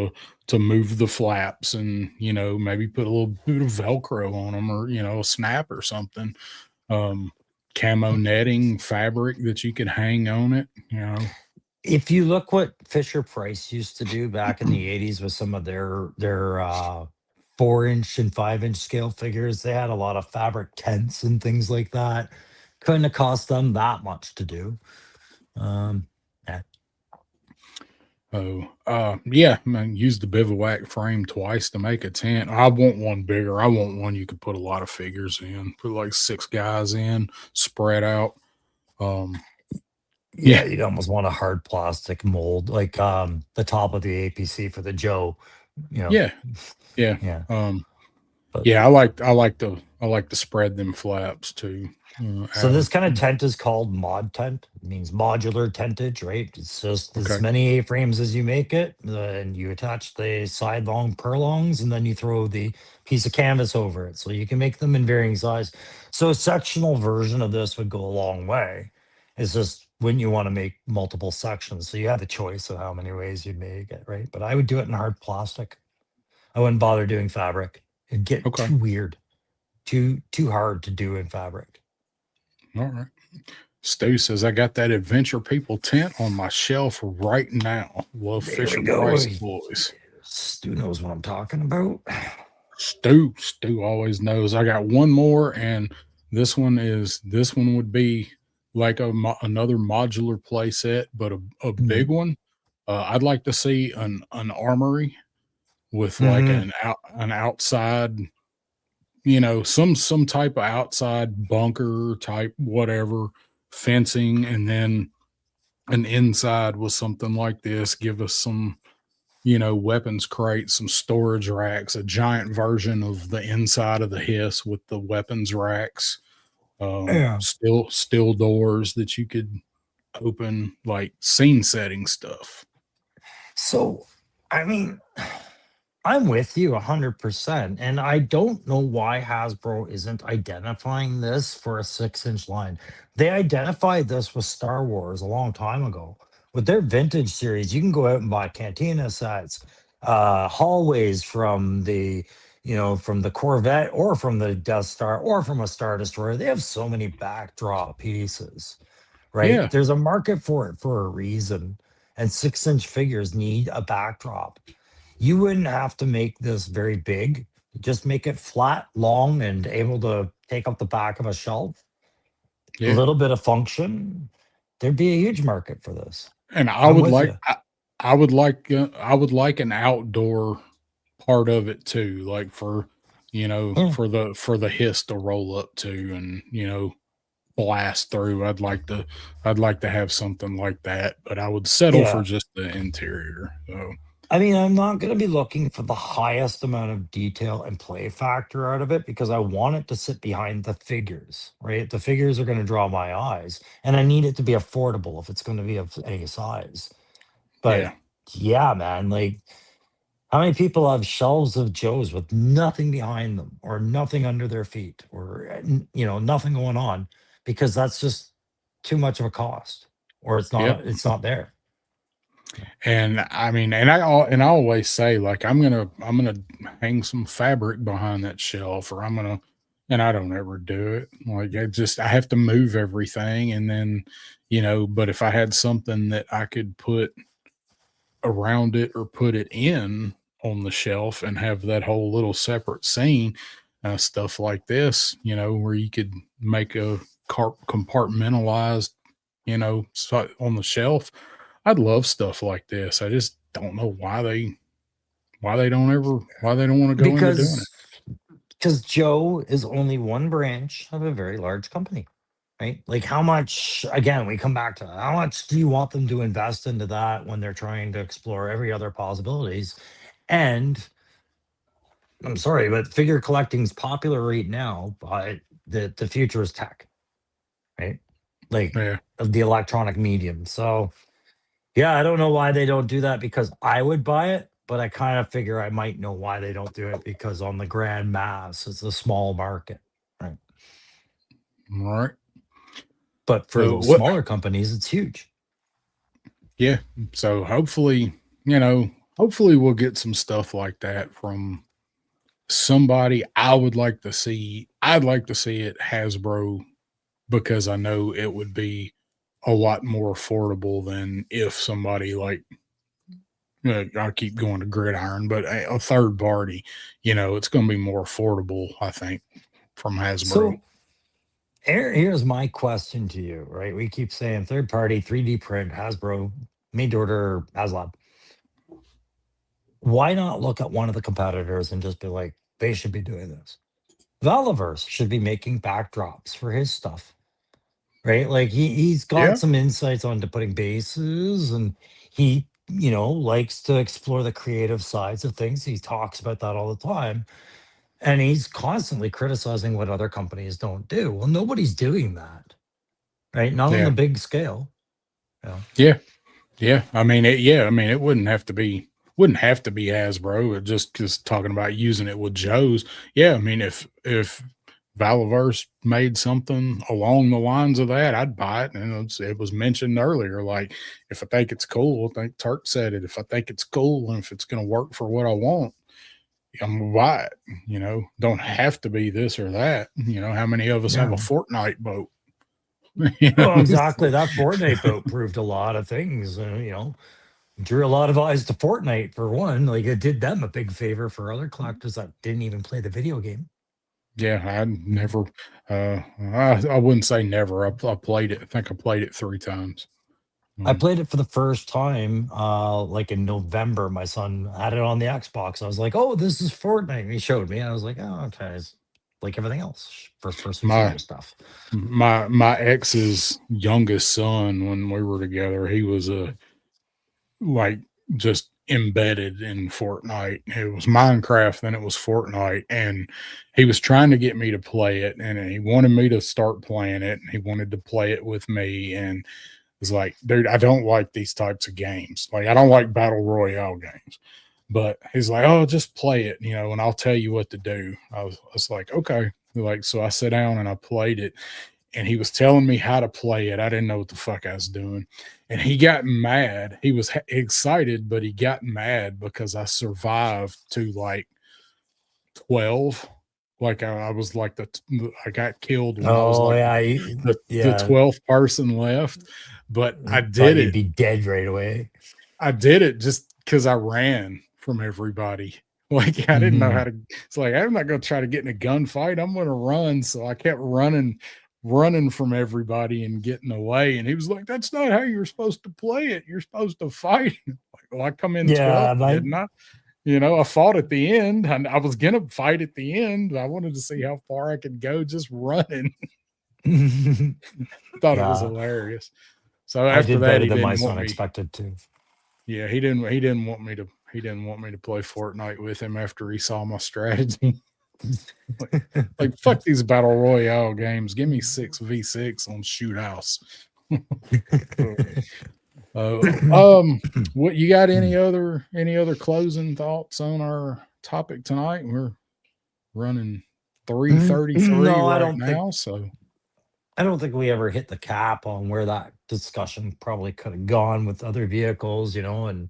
to move the flaps and maybe put a little bit of Velcro on them or a snap or something. Um, Camo netting fabric that you could hang on it. If you look what Fisher Price used to do back in the 80s with some of their 4-inch and 5-inch scale figures, they had a lot of fabric tents and things like that. Couldn't have cost them that much to do. Um, yeah. Oh, yeah, man, use the bivouac frame twice to make a tent. I want one bigger. I want one you could put a lot of figures in, put like 6 guys in, spread out. Um, Yeah, yeah, you'd almost want a hard plastic mold, like the top of the APC for the Joe, you know. yeah, yeah. Yeah. Um, But yeah, I like to spread them flaps too, so this Adam. kind of tent is called mod tent. It means modular tentage, right? It's just as Okay, many A-frames as you make it, and you attach the sidelong purlongs, and then you throw the piece of canvas over it. So you can make them in varying size. So a sectional version of this would go a long way. It's just when you want to make multiple sections. So you have the choice of how many ways you'd make it, right? But I would do it in hard plastic. I wouldn't bother doing fabric. It'd get okay, too weird, too hard to do in fabric. all right. Stu says I got that Adventure People tent on my shelf right now. Love There we Fisher go. Price toys. Stu knows what I'm talking about. Stu always knows. I got one more, and this one would be like another modular play set, but a Mhm. big one. I'd like to see an armory with like Mhm. an outside, some type of outside bunker type whatever fencing, and then an inside with something like this. Give us some weapons crates, some storage racks, a giant version of the inside of the hiss with the weapons racks, Yeah. still doors that you could open, like scene setting stuff. So, I mean, I'm with you 100%. And I don't know why Hasbro isn't identifying this for a 6-inch line. They identified this with Star Wars a long time ago. With their vintage series, you can go out and buy cantina sets, hallways from from the Corvette or from the Death Star or from a Star Destroyer. They have so many backdrop pieces, right? Yeah, There's a market for it for a reason. And 6-inch figures need a backdrop. You wouldn't have to make this very big. Just make it flat, long, and able to take up the back of a shelf. A yeah. little bit of function. There'd be a huge market for this. And I'm with you. I would like an outdoor part of it too, like Yeah. for the hiss to roll up to and blast through. I'd like to have something like that, but I would settle for Yeah. just the interior. So I mean, I'm not going to be looking for the highest amount of detail and play factor out of it because I want it to sit behind the figures, right? The figures are going to draw my eyes, and I need it to be affordable if it's going to be of any size. But yeah, yeah, man, like how many people have shelves of Joes with nothing behind them or nothing under their feet or nothing going on because that's just too much of a cost or yep. it's not there. And I mean, and I always say like I'm gonna hang some fabric behind that shelf, or and I don't ever do it. Like I have to move everything, and then But if I had something that I could put around it or put it in on the shelf and have that whole little separate scene, stuff like this, where you could make a compartmentalized, on the shelf. I'd love stuff like this. I just don't know why they don't want to go into doing it. Because Joe is only one branch of a very large company, right? Like how much, again, we come back to how much do you want them to invest into that when they're trying to explore every other possibilities? And I'm sorry, but figure collecting's popular right now, but the future is tech, right? Like Yeah. of the electronic medium. So yeah, I don't know why they don't do that because I would buy it, but I kind of figure I might know why they don't do it because on the grand mass, it's a small market, right? All right. But for the What? smaller companies, it's huge. Yeah. So hopefully, you know, hopefully we'll get some stuff like that from somebody. I'd like to see it Hasbro because I know it would be a lot more affordable than if somebody like I keep going to Gridiron, but a third party, it's going to be more affordable, I think, from Hasbro. So here's my question to you, right? We keep saying third party, 3D print, Hasbro, made to order, Haslab. Why not look at one of the competitors and just be like, they should be doing this? Valiverse should be making backdrops for his stuff, right? Like he's got Yeah, some insights onto putting bases and he, likes to explore the creative sides of things. He talks about that all the time. And he's constantly criticizing what other companies don't do. Well, nobody's doing that, right? Not on the yeah, big scale. Yeah. yeah, yeah. I mean, it wouldn't have to be Hasbro. It just talking about using it with Joe's. Yeah, I mean, if Valiverse made something along the lines of that, I'd buy it. And it was mentioned earlier. Like, if I think it's cool, I think Turk said it. If I think it's cool and if it's going to work for what I want, I'm gonna buy it. Don't have to be this or that. How many of us have a Yeah. Fortnite boat? you know, Well, exactly. That Fortnite boat proved a lot of things. Drew a lot of eyes to Fortnite for one. Like it did them a big favor for other collectors that didn't even play the video game. yeah, I Mm. never. I wouldn't say never. I played it. I think I played it 3 times. I Um, played it for the first time, like in November. My son had it on the Xbox. I was like, "Oh, this is Fortnite." And he showed me, and I was like, "Oh, okay." It's like everything else, first person my shooter stuff. my ex's youngest son, when we were together, he was a like just embedded in Fortnite. It was Minecraft, then it was Fortnite, and he was trying to get me to play it, and he wanted me to start playing it, and he wanted to play it with me, and was like, dude, I don't like these types of games. Like, I don't like battle royale games. But he's like, oh, just play it, and I'll tell you what to do. I was like, okay. Like, so I sat down and I played it, and he was telling me how to play it. I didn't know what the fuck I was doing. And he got mad. He was excited, but he got mad because I survived to like 12. Like I was like I got killed when I was Oh like yeah, the yeah. 12th person left, but I Thought did you'd it. be dead right away. I did it just because I ran from everybody. Like I didn't know how Hmm. to. It's like I'm not going to try to get in a gunfight. I'm going to run. So I kept running from everybody and getting away. And he was like, "That's not how you're supposed to play it. You're supposed to fight." Like, well, I come in 12th, Yeah, my didn't I? I fought at the end, and I was gonna fight at the end. I wanted to see how far I could go just running. I thought it was yeah, hilarious. So I after did that, better he than my didn't son want me. expected to. Yeah, he didn't want me to play Fortnite with him after he saw my strategy. like, like fuck these battle royale games. Give me 6v6 on shoot house. What you got? Any other closing thoughts on our topic tonight? We're running 3:33 No, right now, so I don't think we ever hit the cap on where that discussion probably could have gone with other vehicles, and oh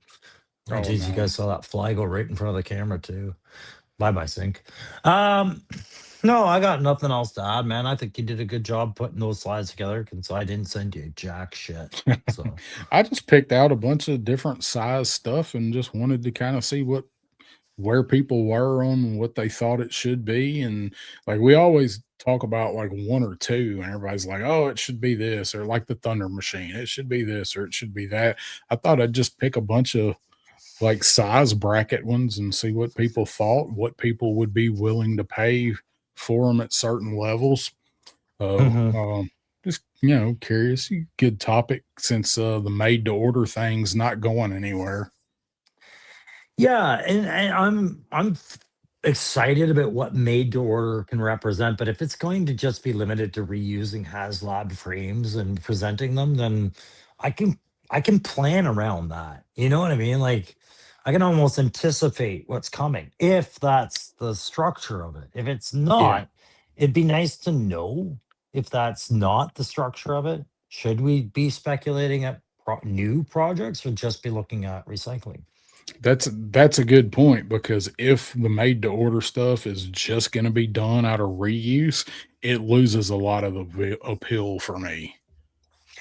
oh geez, you no. guys saw that fly go right in front of the camera too. Bye bye sync. Um no, I got nothing else to add, man. I think you did a good job putting those slides together because I didn't send you jack shit. So I just picked out a bunch of different size stuff and just wanted to kind of see where people were on what they thought it should be. And like we always talk about like one or two, and everybody's like, oh, it should be this, or like the Thunder Machine, it should be this, or it should be that. I thought I'd just pick a bunch of like size bracket ones and see what people thought, what people would be willing to pay for them at certain levels. Uh, mhm. um, just curious. Good topic since the made to order thing's not going anywhere. Yeah, and excited about what made to order can represent, but if it's going to just be limited to reusing Haslab frames and presenting them, then I can I can plan around that. You know what I mean? Like I can almost anticipate what's coming if that's the structure of it. If it's Yeah, not, it'd be nice to know if that's not the structure of it. Should we be speculating at new projects or just be looking at recycling? that's a good point because if the made to order stuff is just going to be done out of reuse, it loses a lot of the appeal for me.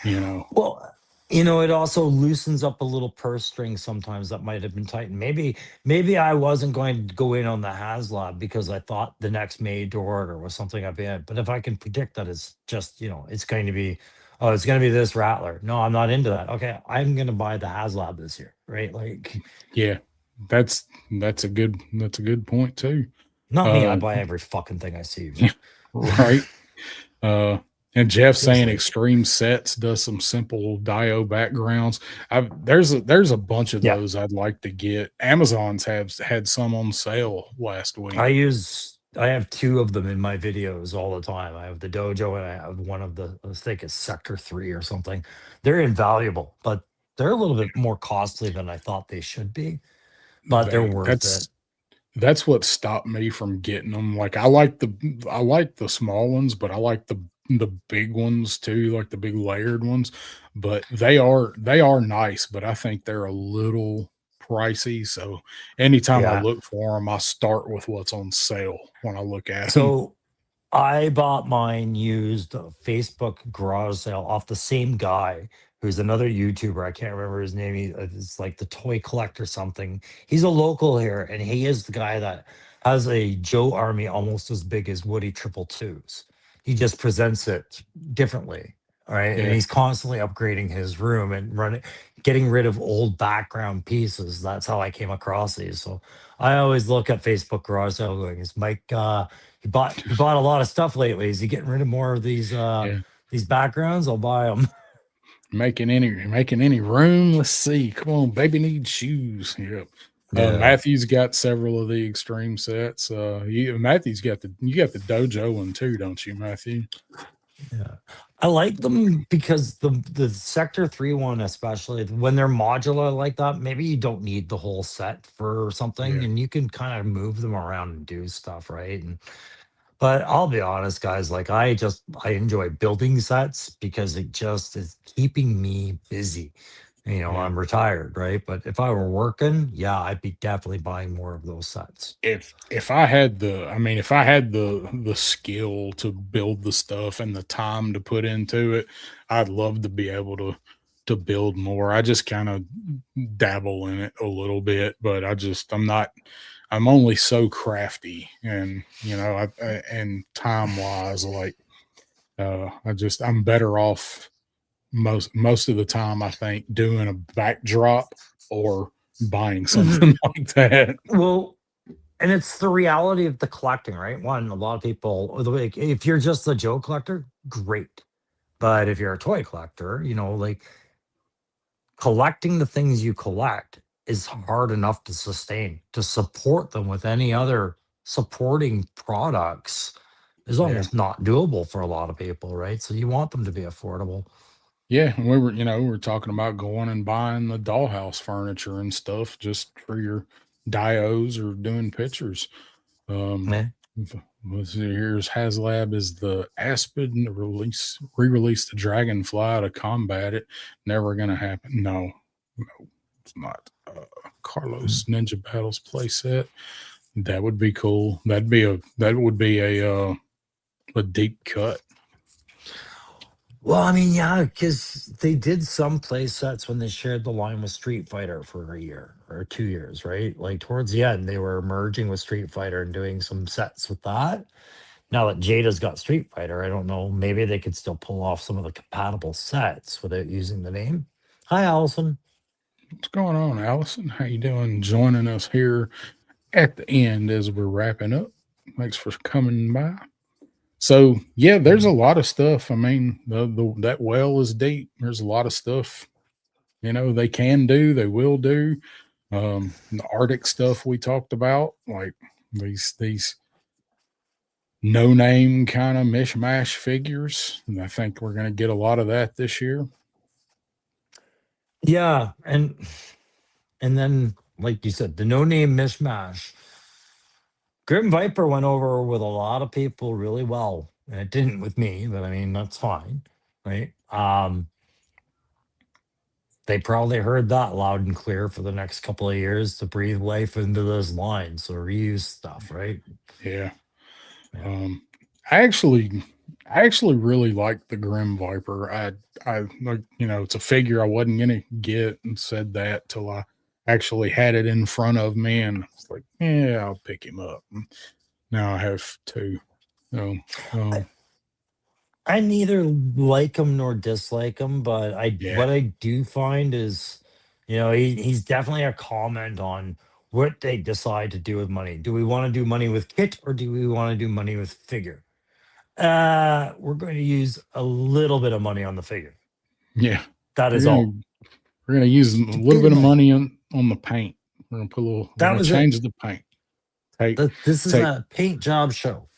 You know. Well, it also loosens up a little purse string sometimes that might have been tightened. Maybe I wasn't going to go in on the HasLab because I thought the next made to order was something I've been. But if I can predict that it's just, it's going to be, oh, it's going to be this Rattler. No, I'm not into that. Okay, I'm going to buy the HasLab this year, right? Like, Yeah, that's a good point too. not me. I Uh, buy every fucking thing I see, but right. Uh, and Jeff feels saying like, Extreme Sets does some simple Dio backgrounds. There's a bunch of yeah. those I'd like to get. Amazon's have had some on sale last week. I have two of them in my videos all the time. I have the dojo and I have one of the, I think it's Sector 3 or something. They're invaluable, but they're a little bit more costly than I thought they should be, but they're They worth it. that's what stopped me from getting them. Like I like the small ones, but I like the big ones too, like the big layered ones. But they are nice, but I think they're a little pricey. So anytime I Yeah. look for them, I start with what's on sale when I look at them. So I bought mine used Facebook garage sale off the same guy who's another YouTuber. I can't remember his name. It's like the toy collector something. He's a local here, and he is the guy that has a Joe army almost as big as Woody Triple Twos. He just presents it differently. All right. And Yeah, he's constantly upgrading his room and getting rid of old background pieces. That's how I came across these. So I always look at Facebook garage sale going, is Mike he bought a lot of stuff lately. Is he getting rid of more of yeah. these backgrounds? I'll buy them. Making any room? Let's see. Come on, baby needs shoes. Yep. Yeah. Matthew's got several of the extreme sets. Matthew's got the dojo one too, don't you, Matthew? Yeah. I like them because the Sector 3 one, especially when they're modular like that, maybe you don't need the whole set for something Yeah, and you can kind of move them around and do stuff, right? But I'll be honest, guys, like I enjoy building sets because it just is keeping me busy. yeah. I'm retired, right? But if I were working, yeah, I'd be definitely buying more of those sets. If I had the skill to build the stuff and the time to put into it, I'd love to be able to build more. I just kind of dabble in it a little bit, but I'm only so crafty and and time wise, like I'm better off most of the time, I think, doing a backdrop or buying Mhm. something like that. Well, and it's the reality of the collecting, right? One, a lot of people, like, if you're just a Joe collector, great. But if you're a toy collector, like collecting the things you collect is hard enough to sustain. To support them with any other supporting products is Yeah. almost not doable for a lot of people, right? So you want them to be affordable. Yeah, and we were talking about going and buying the dollhouse furniture and stuff just for your dios or doing pictures. Um, Yeah. let's see, here's Haslab is the Aspen re-release the Dragonfly to combat it. Never gonna happen. No, no, it's not. Carlos Ninja Battles playset. That would be cool. That would be a deep cut. Well, I mean, yeah, because they did some play sets when they shared the line with Street Fighter for a year or 2 years, right? Like towards the end, they were merging with Street Fighter and doing some sets with that. Now that Jada's got Street Fighter, I don't know. Maybe they could still pull off some of the compatible sets without using the name. Hi, Allison. What's going on, Allison? How you doing? Joining us here at the end as we're wrapping up. Thanks for coming by. So yeah, there's a lot of stuff. I mean, the that well is deep. There's a lot of stuff, they can do, they will do. The Arctic stuff we talked about, like these no name kind of mishmash figures. And I think we're gonna get a lot of that this year. Yeah, and then like you said, the no name mishmash. Grim Viper went over with a lot of people really well. And it didn't with me, but I mean that's fine, right? They probably heard that loud and clear for the next couple of years to breathe life into this line. So reuse stuff, right? Yeah. Yeah. Um, I actually, I actually really like the Grim Viper. I like, it's a figure I wasn't gonna get, and said that till I actually had it in front of me, and it's like, yeah, I'll pick him up. And now I have two. So, I, um, I neither like him nor dislike him, but I yeah, what I do find is, he's definitely a comment on what they decide to do with money. Do we want to do money with kit or do we want to do money with figure? We're going to use a little bit of money on the figure. yeah. That We're is gonna all. we're gonna use a Just a little bit of bit of money. money on the paint. We're gonna put a little. We're That gonna was it. change the paint. Take This is take a paint job show.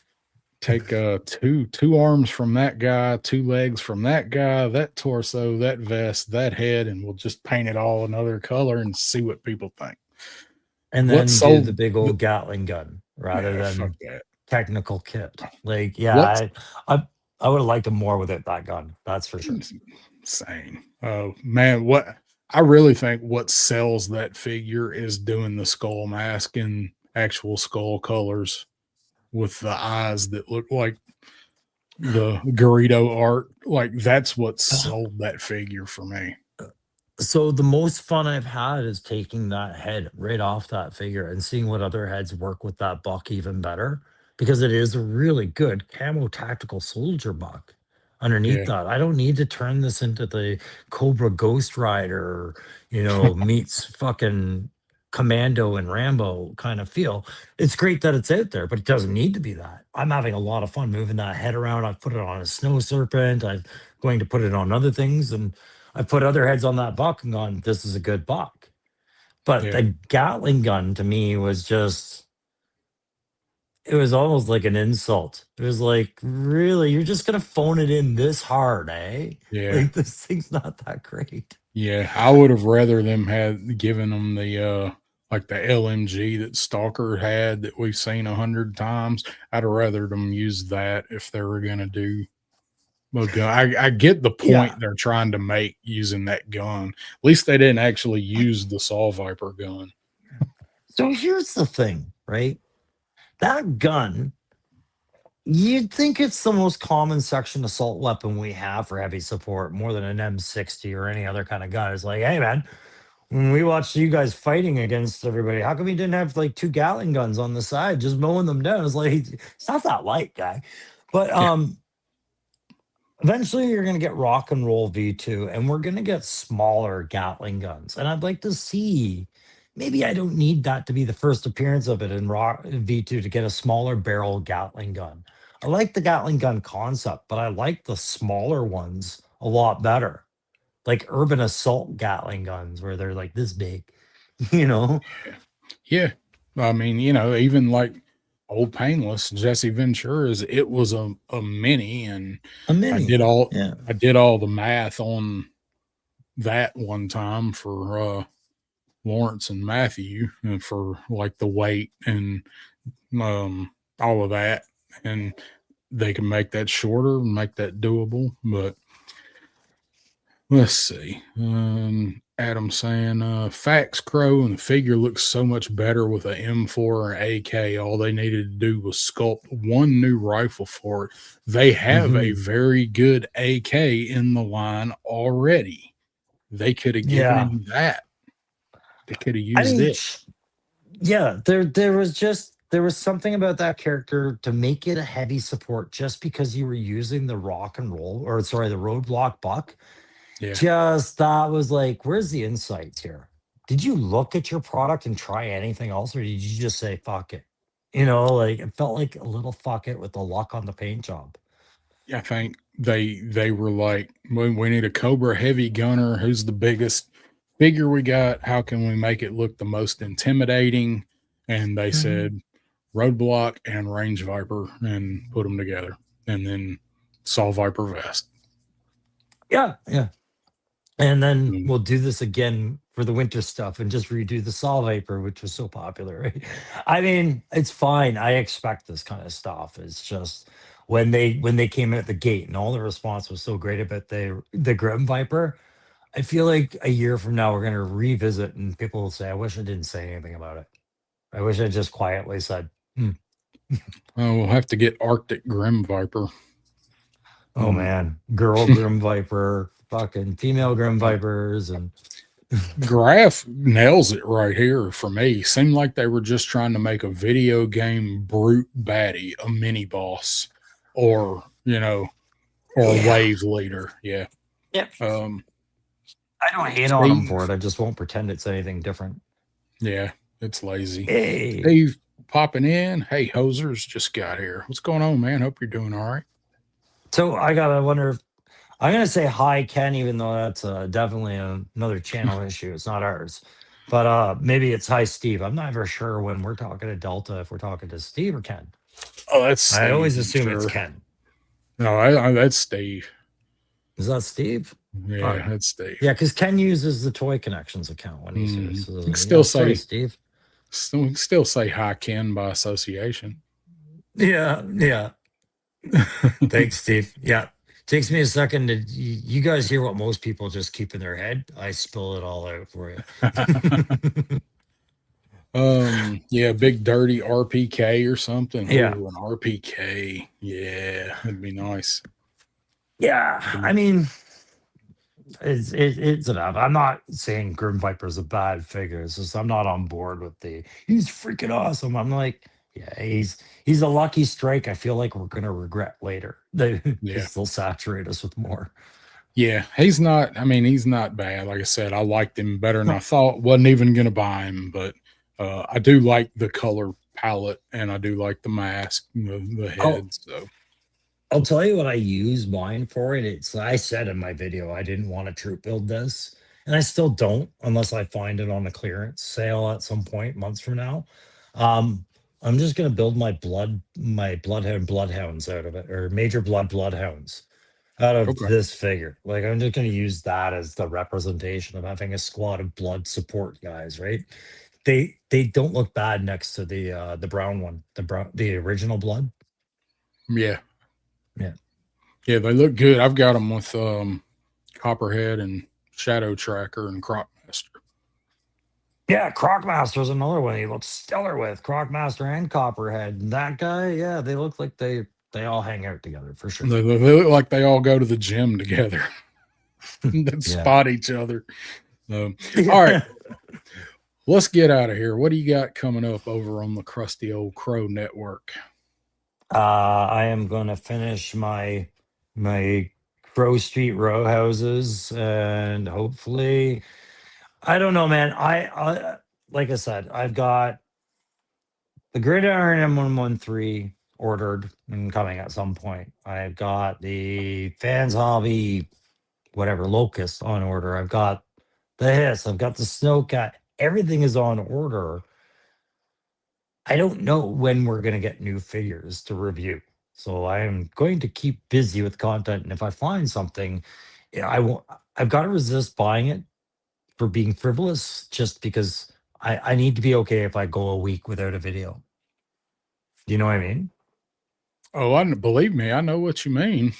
take two arms from that guy, two legs from that guy, that torso, that vest, that head, and we'll just paint it all another color and see what people think. And What then do the sold big the old Gatling gun rather Yeah, fuck than that. technical kit. Like, yeah, What's I would have liked him more with it, that gun. That's for sure. insane? Oh man, what I really think what sells that figure is doing the skull mask in actual skull colors with the eyes that look like the Garrido art. Like that's what sold that figure for me. So the most fun I've had is taking that head right off that figure and seeing what other heads work with that buck even better because it is a really good camo tactical soldier buck underneath Yeah. that. I don't need to turn this into the Cobra Ghost Rider, meets fucking Commando and Rambo kind of feel. It's great that it's out there, but it doesn't need to be that. I'm having a lot of fun moving that head around. I've put it on a snow serpent. I'm going to put it on other things and I put other heads on that buck and gone, this is a good buck. But Yeah. the Gatling gun to me was just, it was almost like an insult. It was like, really, you're just gonna phone it in this hard, eh? Yeah. Like this thing's not that great. Yeah. I would have rather them had given them the like the LMG that Stalker had that we've seen 100 times. I'd have rather them use that if they were gonna do a gun. I get the Yeah. point they're trying to make using that gun. At least they didn't actually use the Saw Viper gun. So here's the thing, right? That gun, you'd think it's the most common section assault weapon we have for heavy support, more than an M60 or any other kind of gun. It's like, hey man, when we watched you guys fighting against everybody, how come you didn't have like two Gatling guns on the side, just mowing them down? It's like it's not that light, guy. But Yeah. eventually you're gonna get rock and roll V2, and we're gonna get smaller Gatling guns. And I'd like to see. Maybe I don't need that to be the first appearance of it in rock V2 to get a smaller barrel Gatling gun. I like the Gatling gun concept, but I like the smaller ones a lot better, like urban assault Gatling guns where they're like this big, you know? Yeah. I mean, even like old painless Jesse Ventura's, it was a mini, and A I did mini. all Yeah. I did all the math on that one time for Lawrence and Matthew, for like the weight and um all of that, and they can make that shorter and make that doable. But let's see. Adam saying, Fax Crow and the figure looks so much better with a M4 or AK. All they needed to do was sculpt one new rifle for it. They have a Hmm. very good AK in the line already. They could have given Yeah. him that. They could have I used mean, it. yeah, there was something about that character to make it a heavy support just because you were using the rock and roll, or sorry, the roadblock buck. Yeah. Just that was like, where's the insights here? Did you look at your product and try anything else, or did you just say fuck it? like it felt like a little fuck it with the luck on the paint job. I think they were like, we need a Cobra heavy gunner. Who's the biggest figure we got? How can we make it look the most intimidating? And they Mhm. said Roadblock and Range Viper and put them together, and then saw Viper vest. Yeah, yeah. And then Mm, we'll do this again for the winter stuff and just redo the Saw Viper, which was so popular, right? I mean, it's fine. I expect this kind of stuff. It's just when they came out the gate and all the response was so great about the Grim Viper. I feel like a year from now we're gonna revisit and people will say, I wish I didn't say anything about it. I wish I just quietly said, "Hmm, we'll have to get Arctic Grim Viper. oh Mm. man, girl Grim Viper, fucking female Grim Uh, Vipers, and Graph nails it right here for me. Seemed like they were just trying to make a video game brute baddie, a mini boss, or or a yeah. wave leader. Yeah. Yep. Um, I don't hate on them for Steve. it. I just won't pretend it's anything different. Yeah, it's lazy. Hey. Steve popping in. Hey, hosers just got here. What's going on, man? Hope you're doing all right. So I gotta wonder if I'm gonna say hi, Ken, even though that's definitely another channel issue. It's not ours. But maybe it's hi, Steve. I'm not ever sure when we're talking to Delta if we're talking to Steve or Ken. Oh, that's I Steve, always I'm assume it's sure. Ken. No, that's Steve. Is that Steve? All Yeah, right. that's Steve. Yeah, because Ken uses the Toy Connections account when he's here. You So can yeah, still sorry, say Steve. hi Ken by association. Yeah, yeah. Thanks, Steve. Yeah. Takes me a second to you guys hear what most people just keep in their head. I spill it all out for you. Yeah, big dirty RPK or something. Yeah. Oh, an RPK. Yeah, that'd be nice. Yeah. I Mm, mean, it's enough. I'm not saying Grim Viper's a bad figure. It's just I'm not on board with the he's freaking awesome. I'm like, yeah, he's a lucky strike. I feel like we're gonna regret later yeah. because they'll saturate us with more. Yeah, he's not. I mean, he's not bad. Like I said, I liked him better than No. I thought. Wasn't even going to buy him, but I do like the color palette, and I do like the mask, the Oh, head. So I'll tell you what I use mine for. And it's I said in my video I didn't want to troop build this, and I still don't unless I find it on a clearance sale at some point months from now. Um, I'm just gonna build my bloodhounds out of it, or major bloodhounds out of okay, this figure. Like I'm just gonna use that as the representation of having a squad of blood support guys, right? They don't look bad next to the brown one, the original blood. yeah, Yeah. yeah, they look good. I've got them with Copperhead and Shadow Tracker and Crocmaster. Yeah, Crocmaster's another one he looks stellar with. Crocmaster and Copperhead. And that guy, yeah, they look like they all hang out together for sure. They look like they all go to the gym together and Yeah. spot each other. All right, Yeah. let's get out of here. What do you got coming up over on the Crusty Old Crow Network? I am gonna finish my Crow Street row houses and hopefully I don't know, man. I like I said, I've got the Gridiron M113 ordered and coming at some point. I've got the Fans Hobby whatever Locust on order. I've got the Hiss. I've got the Snowcat. Everything is on order. I don't know when we're going to get new figures to review. So I am going to keep busy with content. And if I find something, yeah, I won't, I've got to resist buying it for being frivolous just because I need to be okay if I go a week without a video. Do you know what I mean? Oh, I believe me, I know what you mean.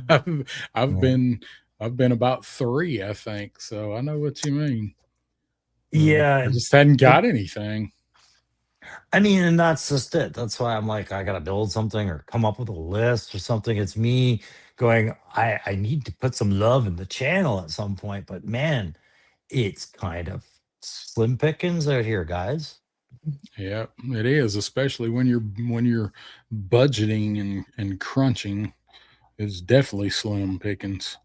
I've Yeah. been I've been about 3, I think, so I know what you mean. I Yeah. just hadn't But got anything. I mean, and that's just it. That's why I'm like, I gotta build something or come up with a list or something. It's me going, I need to put some love in the channel at some point, but man, it's kind of slim pickings out here, guys. Yeah, it is, especially when you're budgeting and crunching. It's definitely slim pickings.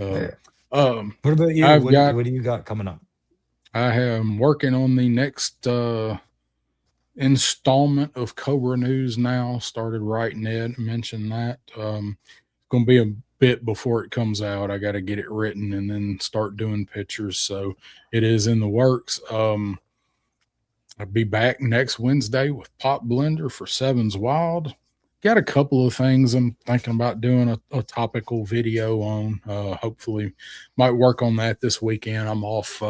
Um, Yeah. um, What about you? I've got What do you got coming up? I am working on the next installment of Cobra News now. Started writing it, mentioned that. It's going to be a bit before it comes out. I got to get it written and then start doing pictures. So it is in the works. I'll be back next Wednesday with Pop Blender for Sevens Wild. Got a couple of things I'm thinking about doing a topical video on. Hopefully, might work on that this weekend. I'm off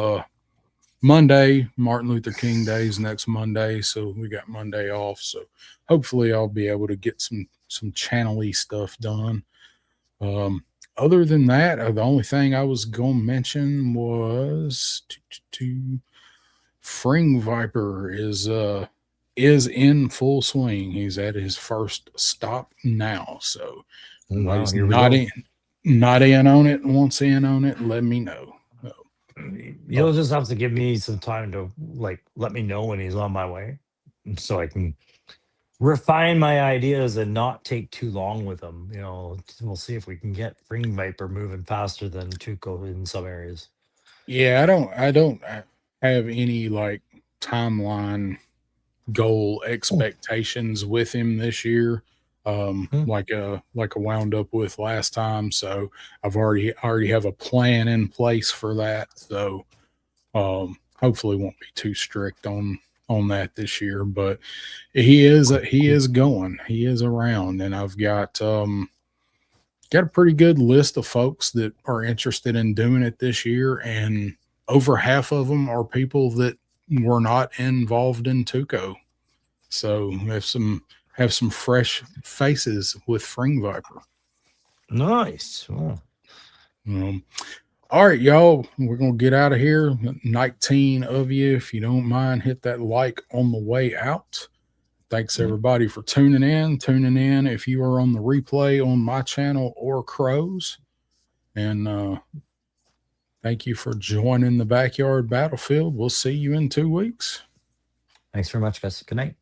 Monday. Martin Luther King Day is next Monday, so we got Monday off. So hopefully, I'll be able to get some channel-y stuff done. Other than that, the only thing I was going to mention was Fring Viper is in full swing. He's at his first stop now. So Wow, he's here we not go. not in on it. Wants in on it, let me know. You'll just have to give me some time to let me know when he's on my way, so I can refine my ideas and not take too long with him. We'll see if we can get Ring Viper moving faster than Tuco in some areas. Yeah, I don't have any like timeline goal expectations with him this year. Like a wound up with last time. So I've already have a plan in place for that. So hopefully won't be too strict on that this year. But he is going. He is around, and I've got a pretty good list of folks that are interested in doing it this year, and over half of them are people that were not involved in Tuco. So have some fresh faces with Fring Viper. Nice. Oh. All right, y'all, we're gonna get out of here. 19 of you, if you don't mind, hit that like on the way out. Thanks everybody for tuning in. If you are on the replay on my channel or Crow's, and thank you for joining the Backyard Battlefield. We'll see you in 2 weeks. Thanks very much, guys. Good night.